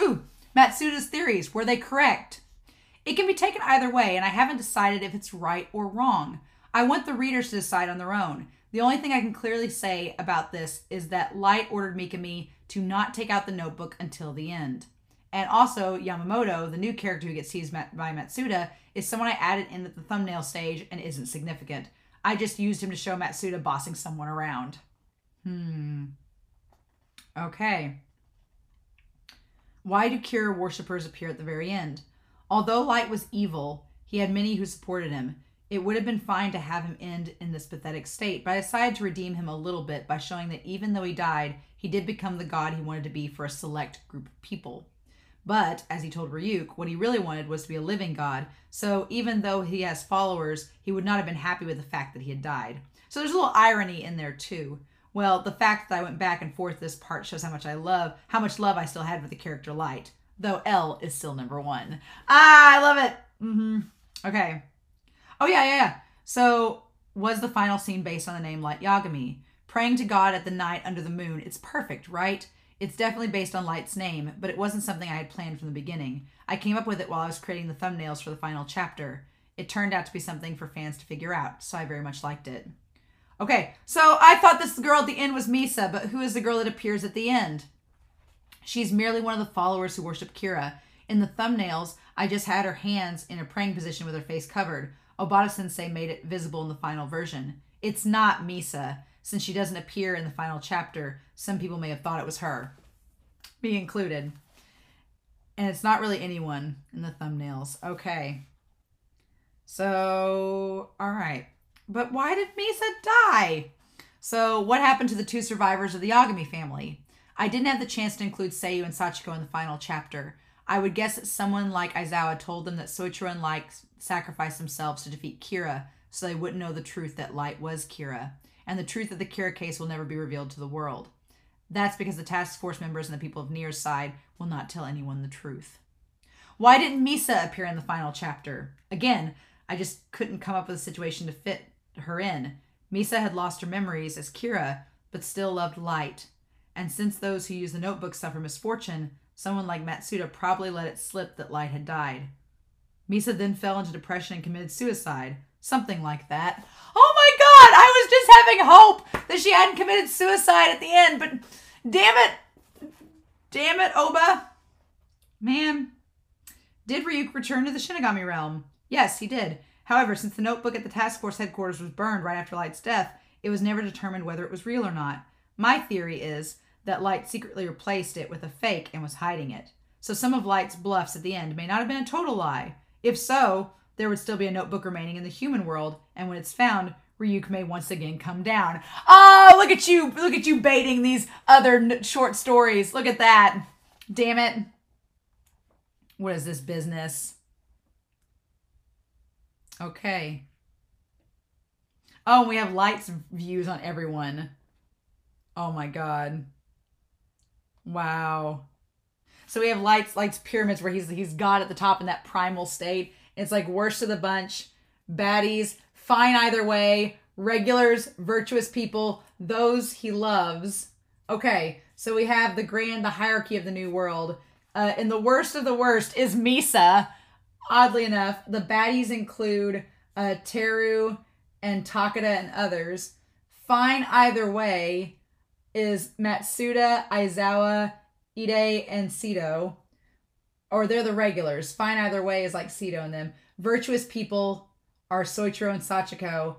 Ooh, Matsuda's theories. Were they correct? It can be taken either way, and I haven't decided if it's right or wrong. I want the readers to decide on their own. The only thing I can clearly say about this is that Light ordered Mikami to not take out the notebook until the end. And also, Yamamoto, the new character who gets teased by Matsuda, is someone I added in at the thumbnail stage and isn't significant. I just used him to show Matsuda bossing someone around. Okay. Why do Kira worshippers appear at the very end? Although Light was evil, he had many who supported him. It would have been fine to have him end in this pathetic state, but I decided to redeem him a little bit by showing that even though he died, he did become the god he wanted to be for a select group of people. But, as he told Ryuk, what he really wanted was to be a living god, so even though he has followers, he would not have been happy with the fact that he had died. So there's a little irony in there too. Well, the fact that I went back and forth this part shows how much love I still had for the character Light, though L is still number 1. I love it! Okay. Oh, yeah. So, Was the final scene based on the name Light Yagami? Praying to God at the night under the moon. It's perfect, right? It's definitely based on Light's name, but it wasn't something I had planned from the beginning. I came up with it while I was creating the thumbnails for the final chapter. It turned out to be something for fans to figure out, so I very much liked it. Okay, so I thought this girl at the end was Misa, but who is the girl that appears at the end? She's merely one of the followers who worship Kira. In the thumbnails, I just had her hands in a praying position with her face covered. Obata-sensei made it visible in the final version. It's not Misa. Since she doesn't appear in the final chapter, some people may have thought it was her. Me included. And it's not really anyone in the thumbnails. Okay. So, all right. But why did Misa die? So, what happened to the 2 survivors of the Yagami family? I didn't have the chance to include Seiyu and Sachiko in the final chapter. I would guess that someone like Aizawa told them that Soichiro and Light sacrificed themselves to defeat Kira, so they wouldn't know the truth that Light was Kira, and the truth of the Kira case will never be revealed to the world. That's because the task force members and the people of Nier's side will not tell anyone the truth. Why didn't Misa appear in the final chapter? Again, I just couldn't come up with a situation to fit her in. Misa had lost her memories as Kira, but still loved Light. And since those who use the notebook suffer misfortune, someone like Matsuda probably let it slip that Light had died. Misa then fell into depression and committed suicide. Something like that. Oh my god! I was just having hope that she hadn't committed suicide at the end, but damn it! Damn it, Oba! Man. Did Ryuk return to the Shinigami realm? Yes, he did. However, since the notebook at the task force headquarters was burned right after Light's death, it was never determined whether it was real or not. My theory is that Light secretly replaced it with a fake and was hiding it. So some of Light's bluffs at the end may not have been a total lie. If so, there would still be a notebook remaining in the human world, and when it's found, Ryuk may once again come down. Oh, look at you baiting these other short stories. Look at that. Damn it. What is this business? Okay. Oh, and we have Light's views on everyone. Oh my god. Wow. So we have Light's pyramids where he's God at the top in that primal state. It's like worst of the bunch, baddies, fine either way, regulars, virtuous people, those he loves. Okay, so we have the hierarchy of the new world. And the worst of the worst is Misa. Oddly enough, the baddies include Teru and Takeda and others. Fine either way is Matsuda, Aizawa, Ide, and Sito. Or they're the regulars. Fine either way is like Sito and them. Virtuous people are Soichiro and Sachiko.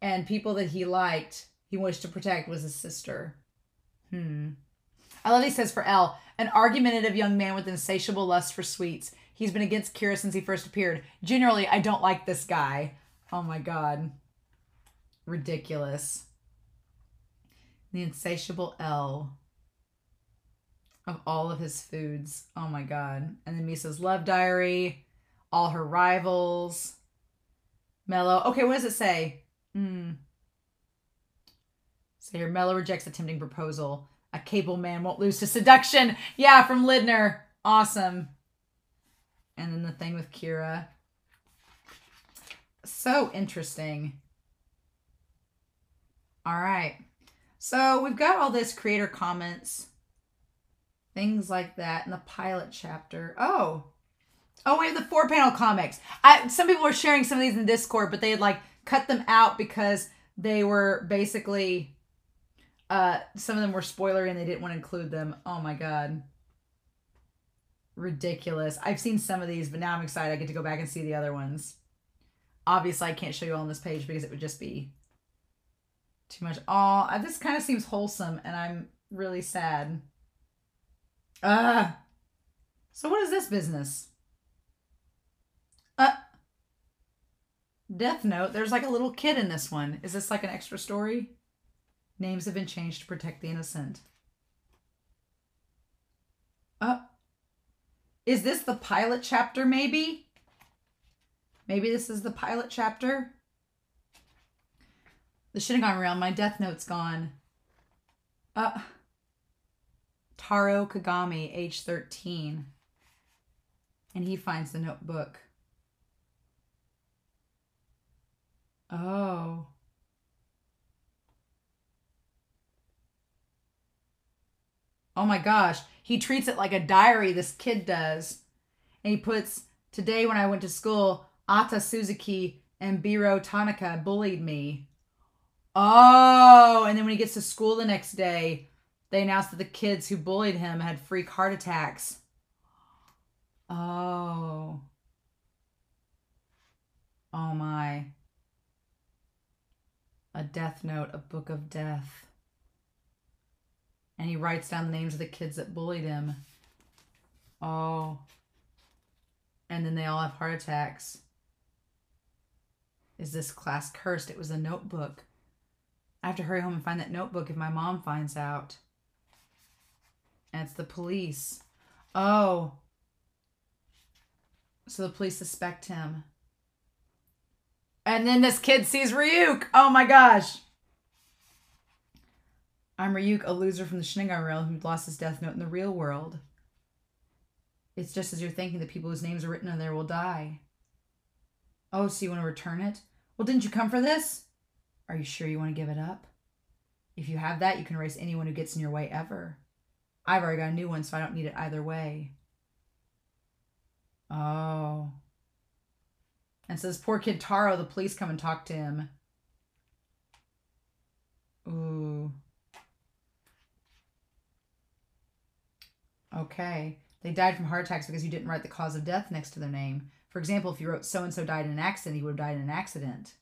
And people that he liked, he wished to protect, was his sister. I love he says for L, an argumentative young man with insatiable lust for sweets. He's been against Kira since he first appeared. Generally, I don't like this guy. Oh my god. Ridiculous. The insatiable L of all of his foods. Oh my god. And then Misa's love diary. All her rivals. Mello. Okay, what does it say? So here, Mello rejects a tempting proposal. A capable man won't lose to seduction. Yeah, from Lidner. Awesome. And then the thing with Kira. So interesting. All right. So we've got all this creator comments. Things like that in the pilot chapter. Oh, we have the 4-panel comics. Some people were sharing some of these in Discord, but they had like cut them out because they were basically, some of them were spoilery and they didn't want to include them. Oh my god. Ridiculous. I've seen some of these, but now I'm excited I get to go back and see the other ones. Obviously, I can't show you all on this page because it would just be too much. Oh, this kind of seems wholesome, and I'm really sad. So what is this business? Death Note. There's like a little kid in this one. Is this like an extra story? Names have been changed to protect the innocent. Is this the pilot chapter, maybe? Maybe this is the pilot chapter? The Shinigami realm, my Death Note's gone. Taro Kagami, age 13. And he finds the notebook. Oh. Oh my gosh. He treats it like a diary, this kid does. And he puts, today when I went to school, Ata Suzuki and Biro Tanaka bullied me. Oh, and then when he gets to school the next day, they announced that the kids who bullied him had freak heart attacks. Oh. Oh my. A death note, a book of death. And he writes down the names of the kids that bullied him. Oh. And then they all have heart attacks. Is this class cursed? It was a notebook. I have to hurry home and find that notebook if my mom finds out. And it's the police. Oh. So the police suspect him. And then this kid sees Ryuk. Oh my gosh. I'm Ryuk, a loser from the Shinigami realm who lost his death note in the real world. It's just as you're thinking, the people whose names are written on there will die. Oh, so you want to return it? Well, didn't you come for this? Are you sure you want to give it up? If you have that, you can erase anyone who gets in your way ever. I've already got a new one, so I don't need it either way. Oh. And so this poor kid Taro, the police come and talk to him. Ooh. Okay. They died from heart attacks because you didn't write the cause of death next to their name. For example, if you wrote so-and-so died in an accident, he would have died in an accident.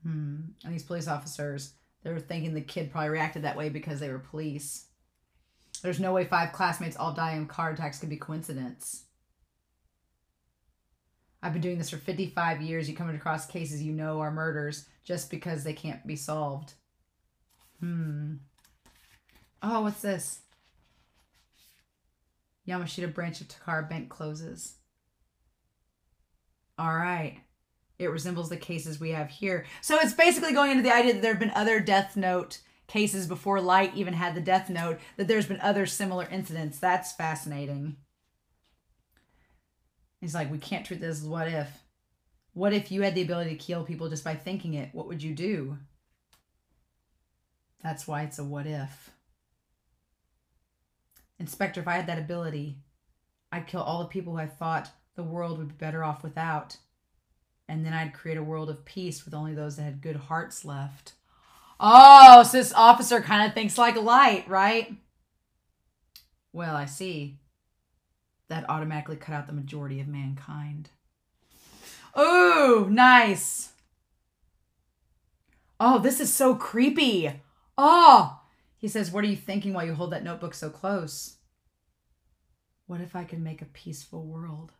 And these police officers, they were thinking the kid probably reacted that way because they were police. There's no way 5 classmates all die in car attacks could be coincidence. I've been doing this for 55 years. You come across cases you know are murders just because they can't be solved. Oh, what's this? Yamashita branch of Takara Bank closes. All right. It resembles the cases we have here. So it's basically going into the idea that there have been other Death Note cases before Light even had the Death Note, that there's been other similar incidents. That's fascinating. He's like, we can't treat this as what if. What if you had the ability to kill people just by thinking it? What would you do? That's why it's a what if. Inspector, if I had that ability, I'd kill all the people who I thought the world would be better off without. And then I'd create a world of peace with only those that had good hearts left. Oh, so this officer kind of thinks like Light, right? Well, I see. That automatically cut out the majority of mankind. Ooh, nice. Oh, this is so creepy. Oh, he says, what are you thinking while you hold that notebook so close? What if I could make a peaceful world?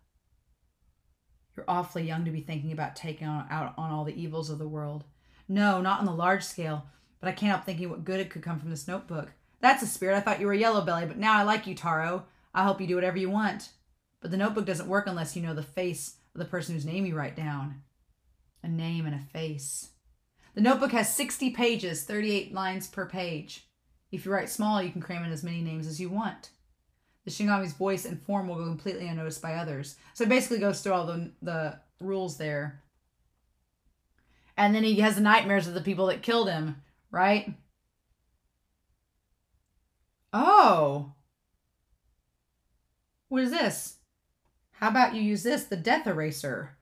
You're awfully young to be thinking about taking out on all the evils of the world. No, not on the large scale, but I can't help thinking what good it could come from this notebook. That's a spirit. I thought you were Yellow Belly, but now I like you, Taro. I'll help you do whatever you want. But the notebook doesn't work unless you know the face of the person whose name you write down. A name and a face. The notebook has 60 pages, 38 lines per page. If you write small, you can cram in as many names as you want. The Shinigami's voice and form will go completely unnoticed by others. So it basically goes through all the rules there. And then he has the nightmares of the people that killed him, right? Oh. What is this? How about you use this, the death eraser?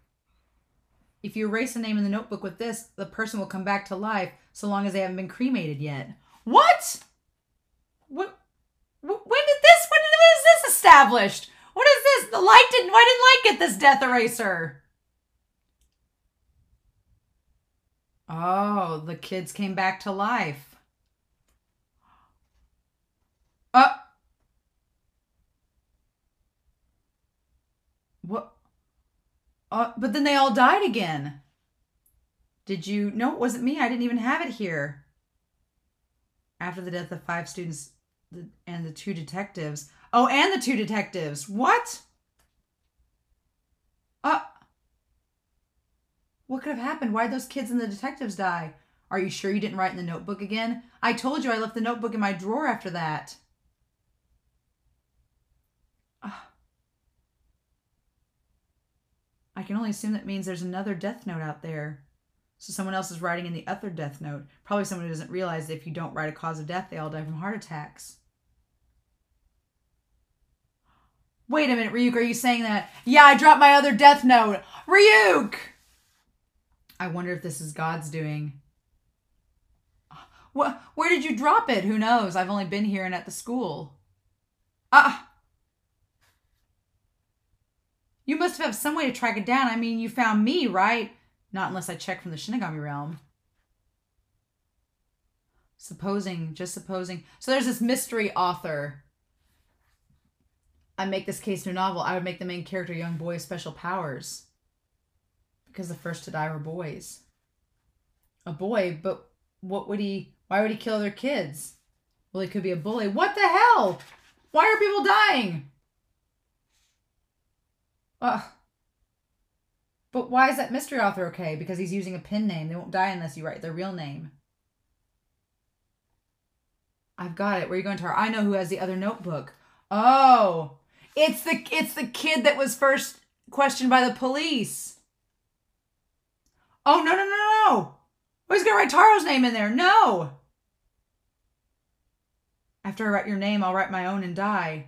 If you erase a name in the notebook with this, the person will come back to life so long as they haven't been cremated yet. What? When is this established? What is this? Why didn't Light get this death eraser? Oh, the kids came back to life. What? But then they all died again. Did you? No, it wasn't me. I didn't even have it here. After the death of 5 students and the 2 detectives. Oh, and the 2 detectives. What? What could have happened? Why did those kids and the detectives die? Are you sure you didn't write in the notebook again? I told you I left the notebook in my drawer after that. I can only assume that means there's another death note out there. So someone else is writing in the other death note. Probably someone who doesn't realize that if you don't write a cause of death, they all die from heart attacks. Wait a minute, Ryuk, are you saying that? Yeah, I dropped my other death note. Ryuk! I wonder if this is God's doing. What? Where did you drop it? Who knows? I've only been here and at the school. You must have some way to track it down. I mean, you found me, right? Not unless I check from the Shinigami realm. Just supposing. So there's this mystery author. I make this case into a novel. I would make the main character a young boy with special powers. Because the first to die were boys. A boy, but why would he kill other kids? Well, he could be a bully. What the hell? Why are people dying? But why is that mystery author okay? Because he's using a pen name. They won't die unless you write their real name. I've got it. Where are you going, Tara? I know who has the other notebook. Oh, it's the kid that was first questioned by the police. Oh, no. Oh, he's going to write Taro's name in there. No. After I write your name, I'll write my own and die.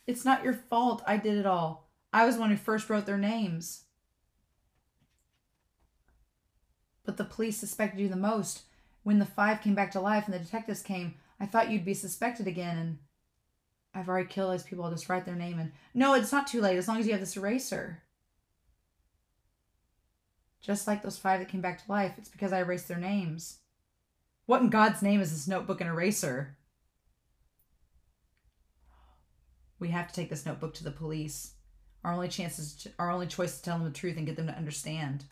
It's not your fault. I did it all. I was the one who first wrote their names. But the police suspected you the most. When the 5 came back to life and the detectives came, I thought you'd be suspected again, and I've already killed those people. I'll just write their name in. No, it's not too late as long as you have this eraser. Just like those 5 that came back to life, it's because I erased their names. What in God's name is this notebook and eraser? We have to take this notebook to the police. Our only choice is to tell them the truth and get them to understand.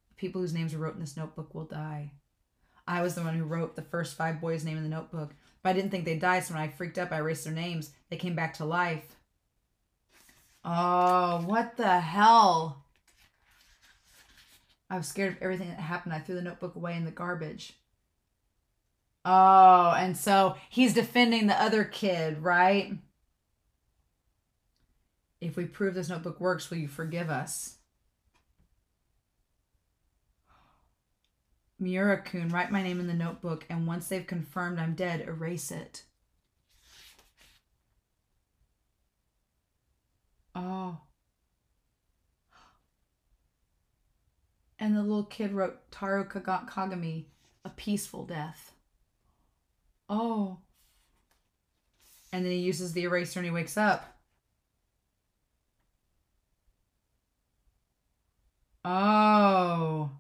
The people whose names were wrote in this notebook will die. I was the one who wrote the first 5 boys' name in the notebook, but I didn't think they'd die, so when I freaked up, I erased their names. They came back to life. Oh, what the hell? I was scared of everything that happened. I threw the notebook away in the garbage. Oh, and so he's defending the other kid, right? If we prove this notebook works, will you forgive us? Miura-kun, write my name in the notebook, and once they've confirmed I'm dead, erase it. Oh. And the little kid wrote Taro Kagami, a peaceful death. Oh. And then he uses the eraser and he wakes up. Oh.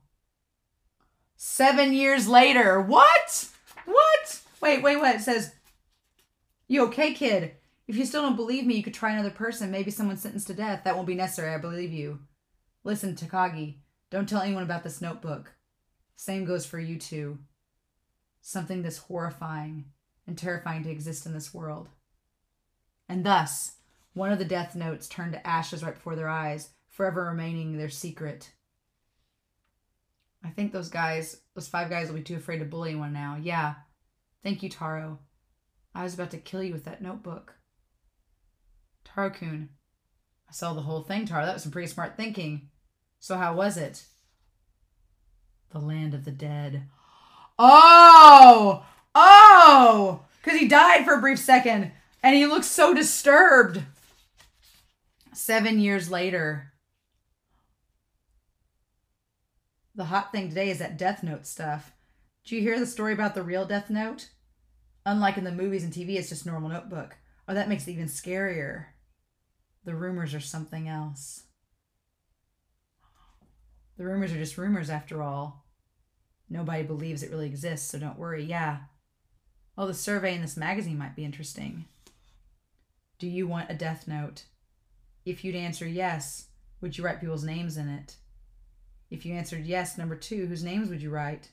7 years later. What? What? Wait, what? It says, you okay, kid? If you still don't believe me, you could try another person. Maybe someone sentenced to death. That won't be necessary. I believe you. Listen, Takagi. Don't tell anyone about this notebook. Same goes for you two. Something this horrifying and terrifying to exist in this world. And thus, one of the death notes turned to ashes right before their eyes, forever remaining their secret. I think those 5 guys will be too afraid to bully anyone now. Yeah. Thank you, Taro. I was about to kill you with that notebook. Taro-kun. I saw the whole thing, Taro. That was some pretty smart thinking. So how was it? The land of the dead. Oh! Oh! Because he died for a brief second. And he looks so disturbed. 7 years later. The hot thing today is that Death Note stuff. Did you hear the story about the real Death Note? Unlike in the movies and TV, it's just a normal notebook. Oh, that makes it even scarier. The rumors are something else. The rumors are just rumors after all. Nobody believes it really exists, so don't worry. Yeah. Oh, the survey in this magazine might be interesting. Do you want a Death Note? If you'd answer yes, would you write people's names in it? If you answered yes, number 2, whose names would you write?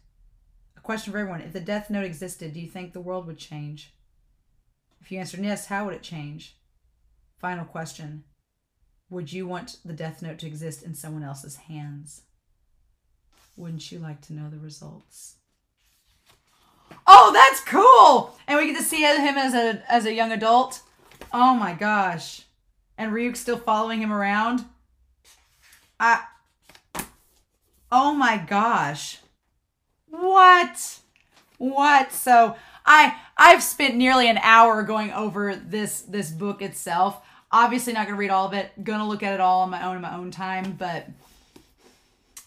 A question for everyone. If the Death Note existed, do you think the world would change? If you answered yes, how would it change? Final question. Would you want the Death Note to exist in someone else's hands? Wouldn't you like to know the results? Oh, that's cool! And we get to see him as a young adult. Oh my gosh. and Ryuk's still following him around. Oh my gosh. What? So I've spent nearly an hour going over this book itself. Obviously not going to read all of it. Going to look at it all on my own in my own time, but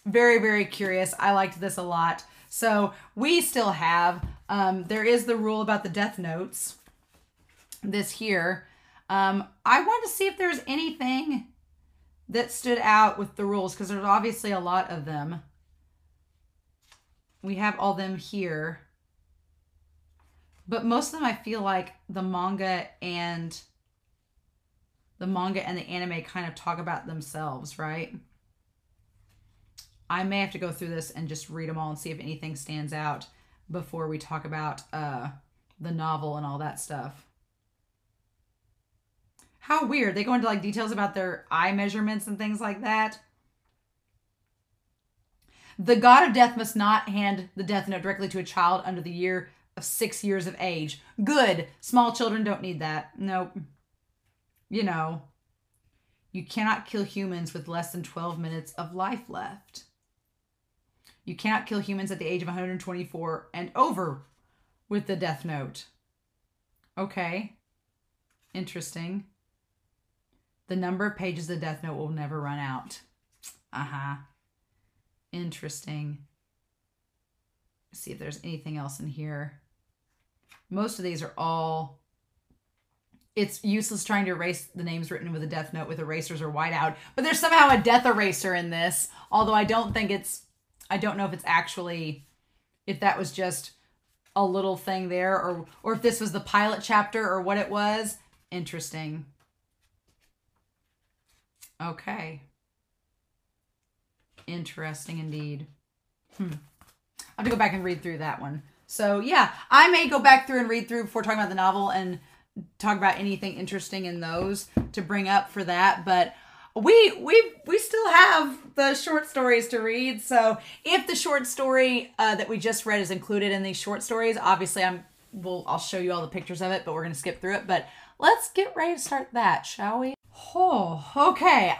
very, very curious. I liked this a lot. So we still have, there is the rule about the death notes. This here. I wanted to see if there's anything that stood out with the rules, because there's obviously a lot of them. We have all them here. But most of them I feel like the manga and the anime kind of talk about themselves, right? I may have to go through this and just read them all and see if anything stands out before we talk about the novel and all that stuff. How weird. They go into like details about their eye measurements and things like that. The god of death must not hand the death note directly to a child under the year of 6 years of age. Good. Small children don't need that. Nope. You know, you cannot kill humans with less than 12 minutes of life left. You cannot kill humans at the age of 124 and over with the death note. Okay. Interesting. The number of pages of the death note will never run out. Interesting. Let's see if there's anything else in here. Most of these are all... It's useless trying to erase the names written with a death note with erasers or whiteout. But there's somehow a death eraser in this. Although I don't think it's... I don't know if it's actually... If that was just a little thing there. Or if this was the pilot chapter or what it was. Interesting. Okay. Interesting indeed. I have to go back and read through that one. So yeah, I may go back through and read through before talking about the novel and talk about anything interesting in those to bring up for that. But we still have the short stories to read. So if the short story that we just read is included in these short stories, obviously I'll show you all the pictures of it, but we're going to skip through it. But let's get ready to start that, shall we? Oh, okay.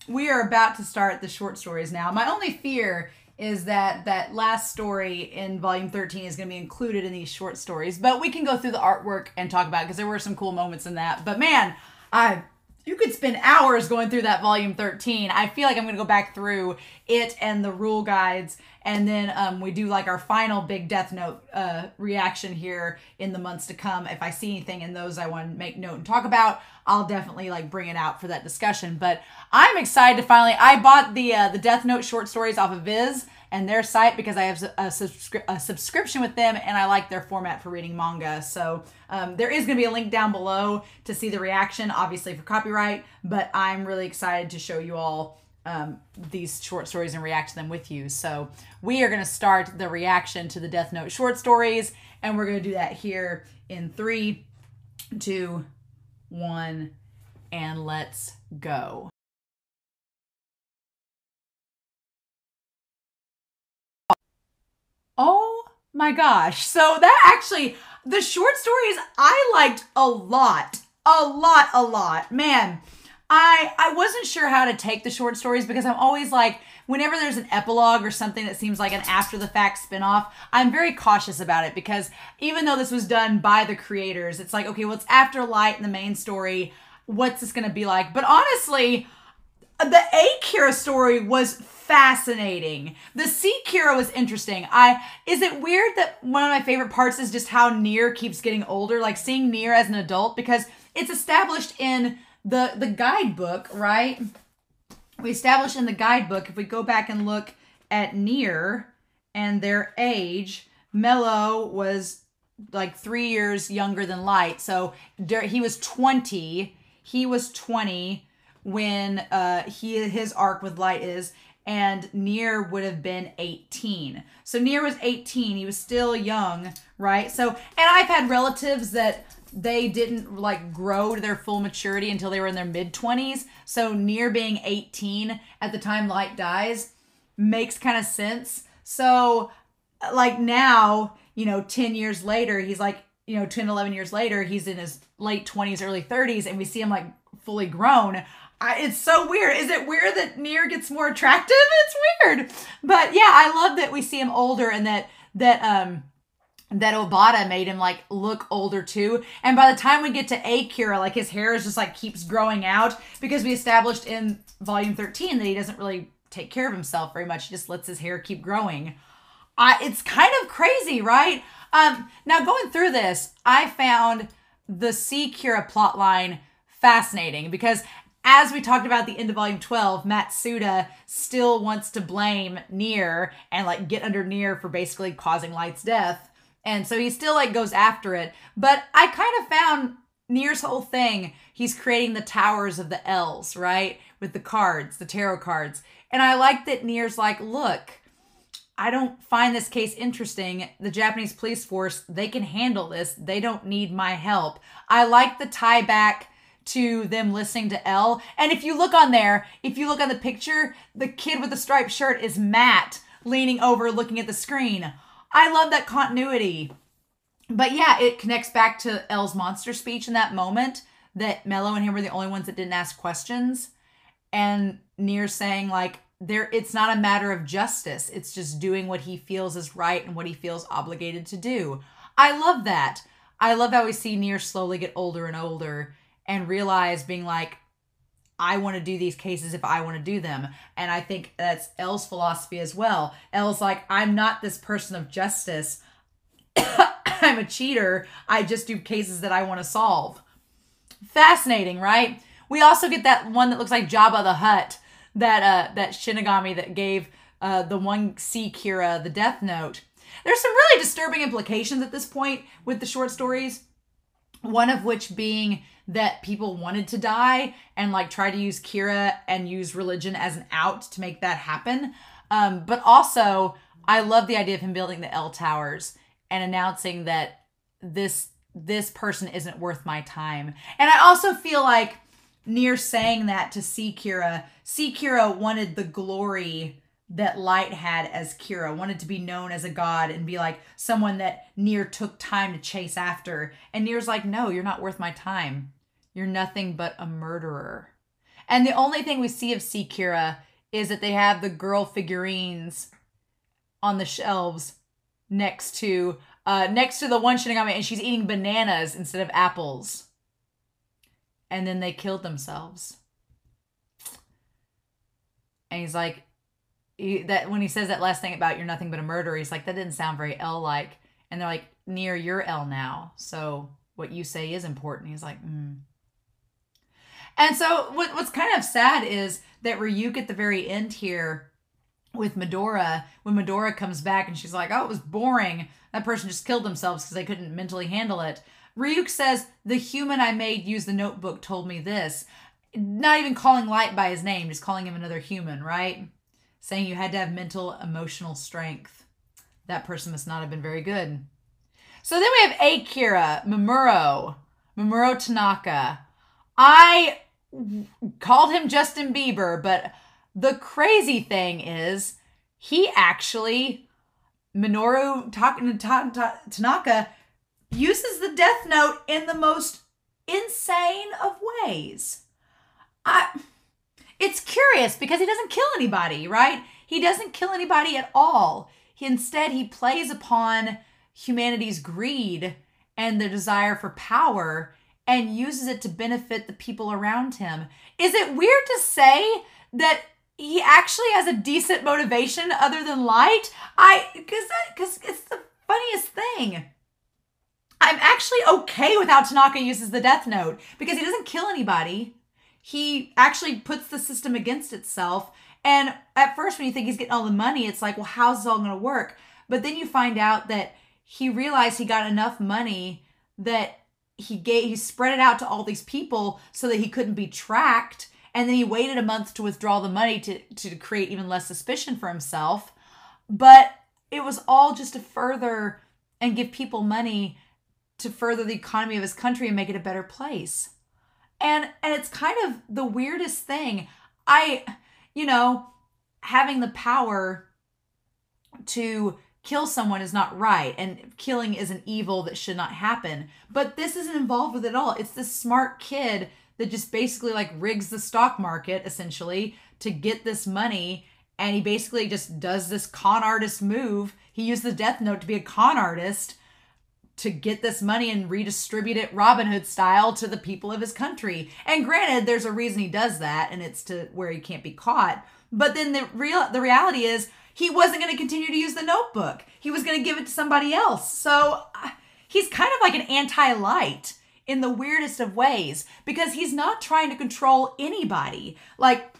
We are about to start the short stories now. My only fear is that last story in volume 13 is going to be included in these short stories, but we can go through the artwork and talk about it because there were some cool moments in that. But man, you could spend hours going through that volume 13. I feel like I'm going to go back through it and the rule guides, and then we do like our final big Death Note reaction here in the months to come. If I see anything in those I want to make note and talk about, I'll definitely like bring it out for that discussion. But I'm excited to finally... I bought the Death Note short stories off of Viz and their site because I have a subscription with them, and I like their format for reading manga. So there is going to be a link down below to see the reaction, obviously for copyright, but I'm really excited to show you all these short stories and react to them with you. So we are going to start the reaction to the Death Note short stories, and we're going to do that here in 3, 2, 1, and let's go. Oh my gosh. So that actually, the short stories I liked a lot. Man, I wasn't sure how to take the short stories because I'm always like, whenever there's an epilogue or something that seems like an after the fact spinoff, I'm very cautious about it because even though this was done by the creators, it's like, okay, well, it's after Light in the main story. What's this going to be like? But honestly, the A Kira story was fascinating. The C Kira was interesting. Is it weird that one of my favorite parts is just how Nier keeps getting older, like seeing Nier as an adult, because it's established in the guidebook, right? We established in the guidebook, if we go back and look at Nier and their age, Mello was like 3 years younger than Light. So he was 20. He was 20 when his arc with Light is, and Nier would have been 18. So Nier was 18. He was still young, right? So, and I've had relatives that they didn't like grow to their full maturity until they were in their mid-20s. So Nier being 18 at the time Light dies makes kind of sense. So like now, 10 years later, he's like, 10, 11 years later, he's in his late 20s, early 30s, and we see him like fully grown. It's so weird. Is it weird that Nier gets more attractive? It's weird. But yeah, I love that we see him older, and that Obata made him like look older too. And by the time we get to Akira, like his hair is just like keeps growing out, because we established in volume 13 that he doesn't really take care of himself very much. He just lets his hair keep growing. It's kind of crazy, right? Now going through this, I found the C. Kira plotline fascinating, because as we talked about at the end of volume 12, Matsuda still wants to blame Nier and like get under Nier for basically causing Light's death. And so he still like goes after it. But I kind of found Nier's whole thing, he's creating the towers of the L's, right? With the cards, the tarot cards. And I like that Nier's like, look, I don't find this case interesting. The Japanese police force, they can handle this. They don't need my help. I like the tie back to them listening to L. And if you look on there, if you look on the picture, the kid with the striped shirt is Matt leaning over looking at the screen. I love that continuity. But yeah, it connects back to L's monster speech in that moment, that Mello and him were the only ones that didn't ask questions. And Nier saying like, it's not a matter of justice. It's just doing what he feels is right and what he feels obligated to do. I love that. I love how we see Nier slowly get older and older and realize being like, I want to do these cases if I want to do them. And I think that's L's philosophy as well. L's like, I'm not this person of justice. I'm a cheater. I just do cases that I want to solve. Fascinating, right? We also get that one that looks like Jabba the Hutt, that Shinigami that gave the one C. Kira the death note. There's some really disturbing implications at this point with the short stories. One of which being that people wanted to die and like try to use Kira and use religion as an out to make that happen. But also, I love the idea of him building the L towers and announcing that this person isn't worth my time. And I also feel like Nier saying that to C. Kira wanted the glory that Light had as Kira, wanted to be known as a god and be like someone that Nier took time to chase after. And Nier's like, no, you're not worth my time. You're nothing but a murderer. And the only thing we see of C. Kira is that they have the girl figurines on the shelves next to the one Shinigami, and she's eating bananas instead of apples. And then they killed themselves. And he's like, that when he says that last thing about you're nothing but a murderer, he's like, that didn't sound very L-like. And they're like, Nier, you're L now. So what you say is important. He's like, And so what's kind of sad is that Ryuk at the very end here with Medora, when Medora comes back and she's like, oh, it was boring. That person just killed themselves because they couldn't mentally handle it. Ryuk says, the human I made use the notebook told me this. Not even calling Light by his name, just calling him another human, right? Saying you had to have mental, emotional strength. That person must not have been very good. So then we have Akira, Mamoru Tanaka. I called him Justin Bieber, but the crazy thing is he actually, Minoru Tanaka, uses the Death Note in the most insane of ways. It's curious because he doesn't kill anybody, right? He doesn't kill anybody at all. Instead, he plays upon humanity's greed and their desire for power and uses it to benefit the people around him. Is it weird to say that he actually has a decent motivation other than Light? Because it's the funniest thing. I'm actually okay with how Tanaka uses the Death Note because he doesn't kill anybody. He actually puts the system against itself. And at first, when you think he's getting all the money, it's like, well, how's this all going to work? But then you find out that he realized he got enough money that he spread it out to all these people so that he couldn't be tracked. And then he waited a month to withdraw the money to create even less suspicion for himself. But it was all just to further and give people money to further the economy of his country and make it a better place. And it's kind of the weirdest thing. Having the power to kill someone is not right. And killing is an evil that should not happen. But this isn't involved with it at all. It's this smart kid that just basically like rigs the stock market essentially to get this money. And he basically just does this con artist move. He used the Death Note to be a con artist to get this money and redistribute it Robin Hood style to the people of his country. And granted, there's a reason he does that, and it's to where he can't be caught. But then the reality is he wasn't going to continue to use the notebook. He was going to give it to somebody else. So he's kind of like an anti-light in the weirdest of ways, because he's not trying to control anybody. Like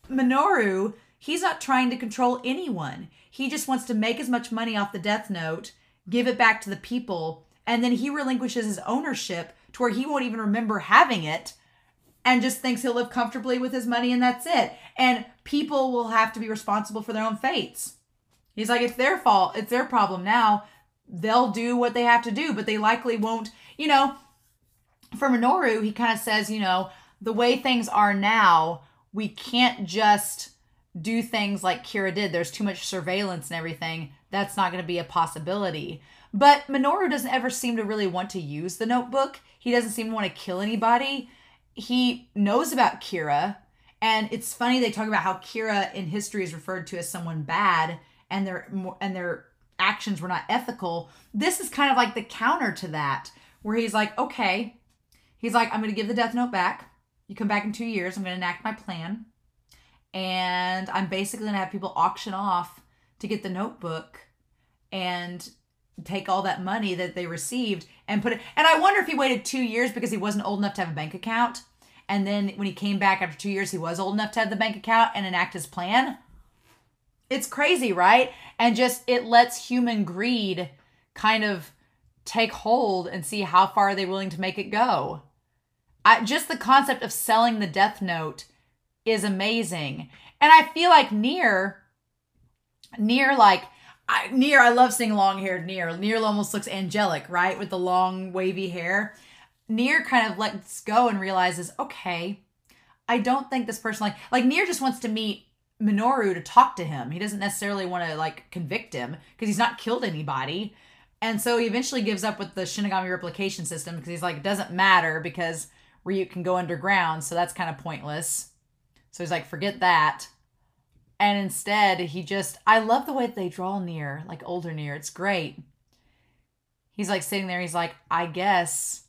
Minoru, he's not trying to control anyone. He just wants to make as much money off the Death Note, give it back to the people, and then he relinquishes his ownership to where he won't even remember having it and just thinks he'll live comfortably with his money and that's it. And people will have to be responsible for their own fates. He's like, it's their fault. It's their problem now. They'll do what they have to do, but they likely won't. You know, for Minoru, he kind of says, you know, the way things are now, we can't just do things like Kira did. There's too much surveillance and everything. That's not going to be a possibility. But Minoru doesn't ever seem to really want to use the notebook. He doesn't seem to want to kill anybody. He knows about Kira. And it's funny, they talk about how Kira in history is referred to as someone bad and their actions were not ethical. This is kind of like the counter to that, where he's like, okay. He's like, I'm going to give the Death Note back. You come back in 2 years. I'm going to enact my plan. And I'm basically going to have people auction off to get the notebook and take all that money that they received and put it. And I wonder if he waited 2 years because he wasn't old enough to have a bank account. And then when he came back after 2 years, he was old enough to have the bank account and enact his plan. It's crazy, right? And just, it lets human greed kind of take hold and see how far are they willing to make it go. Just the concept of selling the Death Note is amazing. And I feel like Nier, I love seeing long-haired Nier. Nier almost looks angelic, right? With the long, wavy hair. Nier kind of lets go and realizes, okay, I don't think this person like Nier just wants to meet Minoru to talk to him. He doesn't necessarily want to like convict him because he's not killed anybody. And so he eventually gives up with the Shinigami replication system because he's like, it doesn't matter because Ryuk can go underground, so that's kind of pointless. So he's like, forget that. And instead, I love the way that they draw Nier, like older Nier. It's great. He's like sitting there, he's like, I guess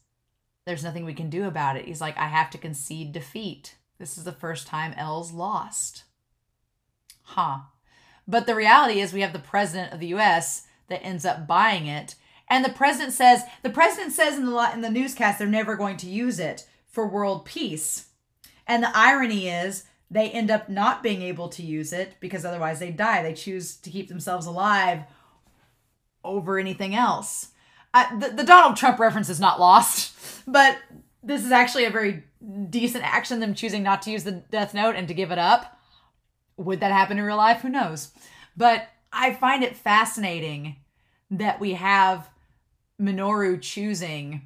there's nothing we can do about it. He's like, I have to concede defeat. This is the first time L's lost. Huh. But the reality is we have the president of the US that ends up buying it. And the president says in the newscast they're never going to use it for world peace. And the irony is they end up not being able to use it because otherwise they die. They choose to keep themselves alive over anything else. The Donald Trump reference is not lost, but this is actually a very decent action, them choosing not to use the Death Note and to give it up. Would that happen in real life? Who knows? But I find it fascinating that we have Minoru choosing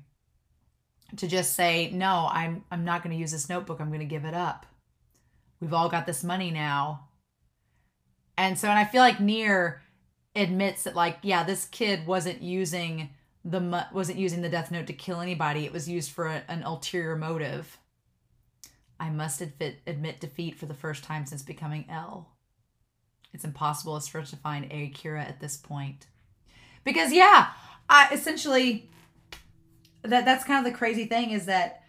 to just say, no, I'm not going to use this notebook. I'm going to give it up. We've all got this money now. And I feel like Nier admits that, like, yeah, this kid wasn't using the Death Note to kill anybody. It was used for an ulterior motive. I must admit defeat for the first time since becoming L. It's impossible for us to find Akira at this point. Because, yeah, essentially, that's kind of the crazy thing is that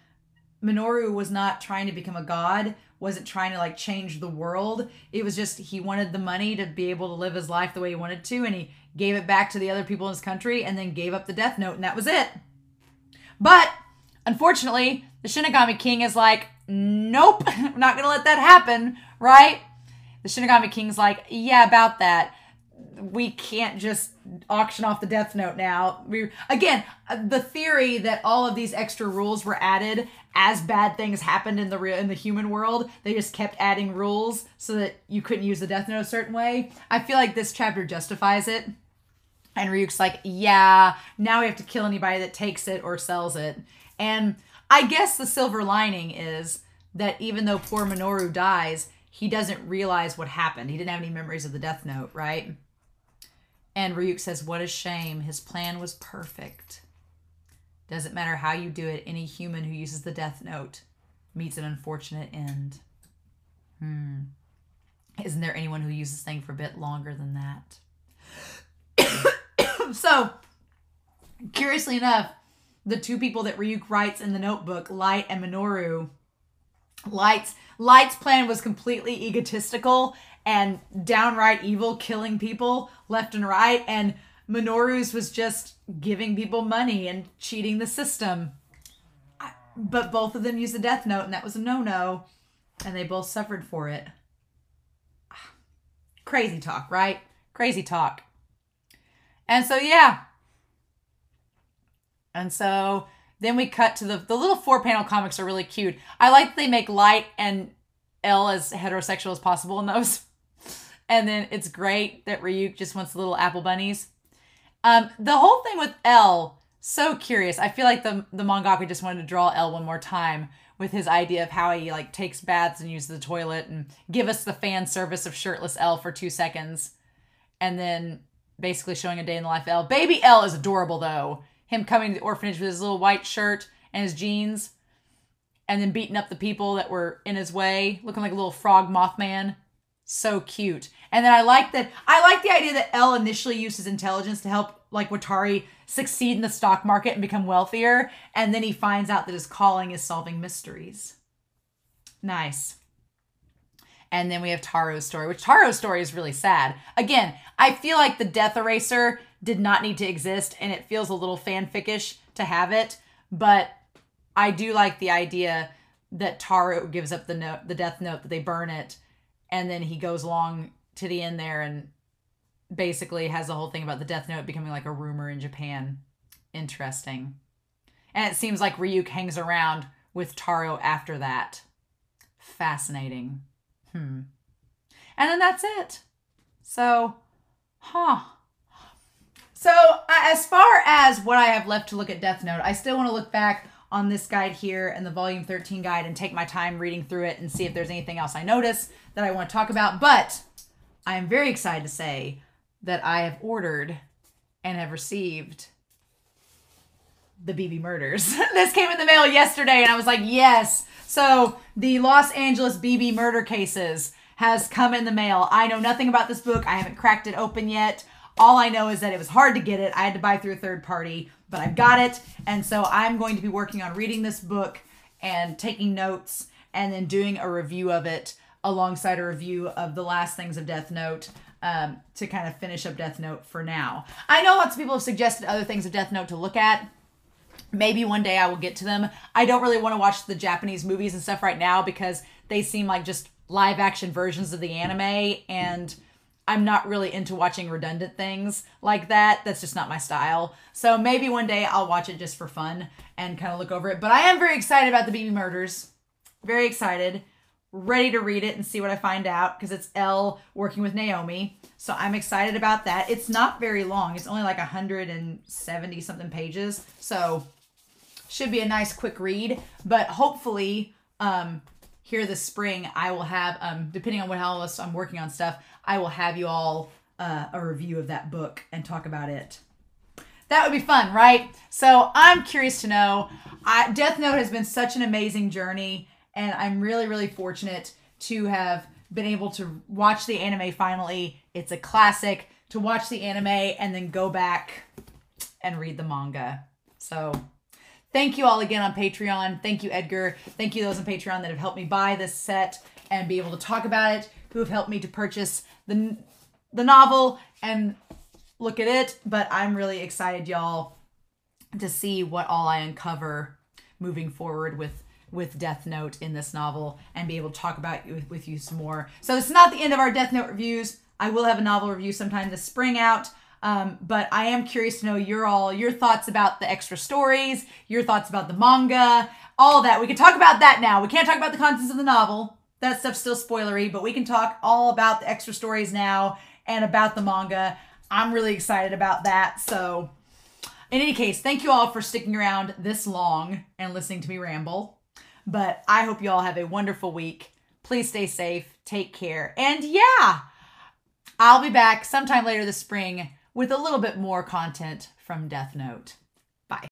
Minoru was not trying to become a god, wasn't trying to, like, change the world. It was just he wanted the money to be able to live his life the way he wanted to, and he gave it back to the other people in his country and then gave up the Death Note, and that was it. But, unfortunately, the Shinigami King is like, nope, I'm not going to let that happen, right? The Shinigami King's like, yeah, about that. We can't just auction off the Death Note now. The theory that all of these extra rules were added as bad things happened in the human world, they just kept adding rules so that you couldn't use the Death Note a certain way. I feel like this chapter justifies it. And Ryuk's like, yeah, now we have to kill anybody that takes it or sells it. And I guess the silver lining is that even though poor Minoru dies, he doesn't realize what happened. He didn't have any memories of the Death Note, right? And Ryuk says, what a shame. His plan was perfect. Doesn't matter how you do it. Any human who uses the Death Note meets an unfortunate end. Isn't there anyone who uses this thing for a bit longer than that? So, curiously enough, the two people that Ryuk writes in the notebook, Light and Minoru, Light's plan was completely egotistical and downright evil, killing people left and right, and Minoru's was just giving people money and cheating the system. But both of them used the Death Note, and that was a no-no, and they both suffered for it. Crazy talk, right? Crazy talk. And so, yeah. And so then we cut to the little 4-panel comics are really cute. I like that they make Light and L as heterosexual as possible in those. And then it's great that Ryuk just wants little apple bunnies. The whole thing with L, so curious. I feel like the mangaka just wanted to draw L one more time with his idea of how he like takes baths and uses the toilet and give us the fan service of shirtless L for 2 seconds. And then basically showing a day in the life of L. Baby L is adorable though. Him coming to the orphanage with his little white shirt and his jeans. And then beating up the people that were in his way. Looking like a little frog Mothman. So cute. And then I like the idea that L initially used his intelligence to help like Watari succeed in the stock market and become wealthier. And then he finds out that his calling is solving mysteries. Nice. And then we have Taro's story, which Taro's story is really sad. Again, I feel like the Death Eraser did not need to exist, and it feels a little fanficish to have it. But I do like the idea that Taro gives up the Death Note, that they burn it, and then he goes along to the end there and basically has the whole thing about the Death Note becoming like a rumor in Japan. Interesting. And it seems like Ryuk hangs around with Taro after that. Fascinating. And then that's it. So, So, as far as what I have left to look at Death Note, I still want to look back on this guide here and the Volume 13 guide and take my time reading through it and see if there's anything else I notice that I want to talk about. But I am very excited to say that I have ordered and have received the BB Murders. This came in the mail yesterday and I was like, yes. So the Los Angeles BB murder cases has come in the mail. I know nothing about this book. I haven't cracked it open yet. All I know is that it was hard to get it. I had to buy through a third party, but I've got it. And so I'm going to be working on reading this book and taking notes and then doing a review of it alongside a review of the last things of Death Note to kind of finish up Death Note for now. I know lots of people have suggested other things of Death Note to look at. Maybe one day I will get to them. I don't really want to watch the Japanese movies and stuff right now because they seem like just live action versions of the anime, and I'm not really into watching redundant things like that. That's just not my style. So maybe one day I'll watch it just for fun and kind of look over it. But I am very excited about the BB Murders. Very excited. Ready to read it and see what I find out because it's Elle working with Naomi. So I'm excited about that. It's not very long. It's only like 170 something pages. So should be a nice quick read. But hopefully here this spring I will have, depending on how else I'm working on stuff, I will have you all a review of that book and talk about it. That would be fun, right? So I'm curious to know. Death Note has been such an amazing journey, and I'm really, really fortunate to have been able to watch the anime finally. It's a classic. To watch the anime and then go back and read the manga. So thank you all again on Patreon. Thank you, Edgar. Thank you those on Patreon that have helped me buy this set and be able to talk about it, who have helped me to purchase the novel and look at it. But I'm really excited, y'all, to see what all I uncover moving forward with Death Note in this novel and be able to talk about it with you some more. So it's not the end of our Death Note reviews. I will have a novel review sometime this spring out. But I am curious to know your thoughts about the extra stories, your thoughts about the manga, all that. We can talk about that now. We can't talk about the contents of the novel. That stuff's still spoilery, but we can talk all about the extra stories now and about the manga. I'm really excited about that. So in any case, thank you all for sticking around this long and listening to me ramble. But I hope you all have a wonderful week. Please stay safe. Take care. And yeah, I'll be back sometime later this spring with a little bit more content from Death Note.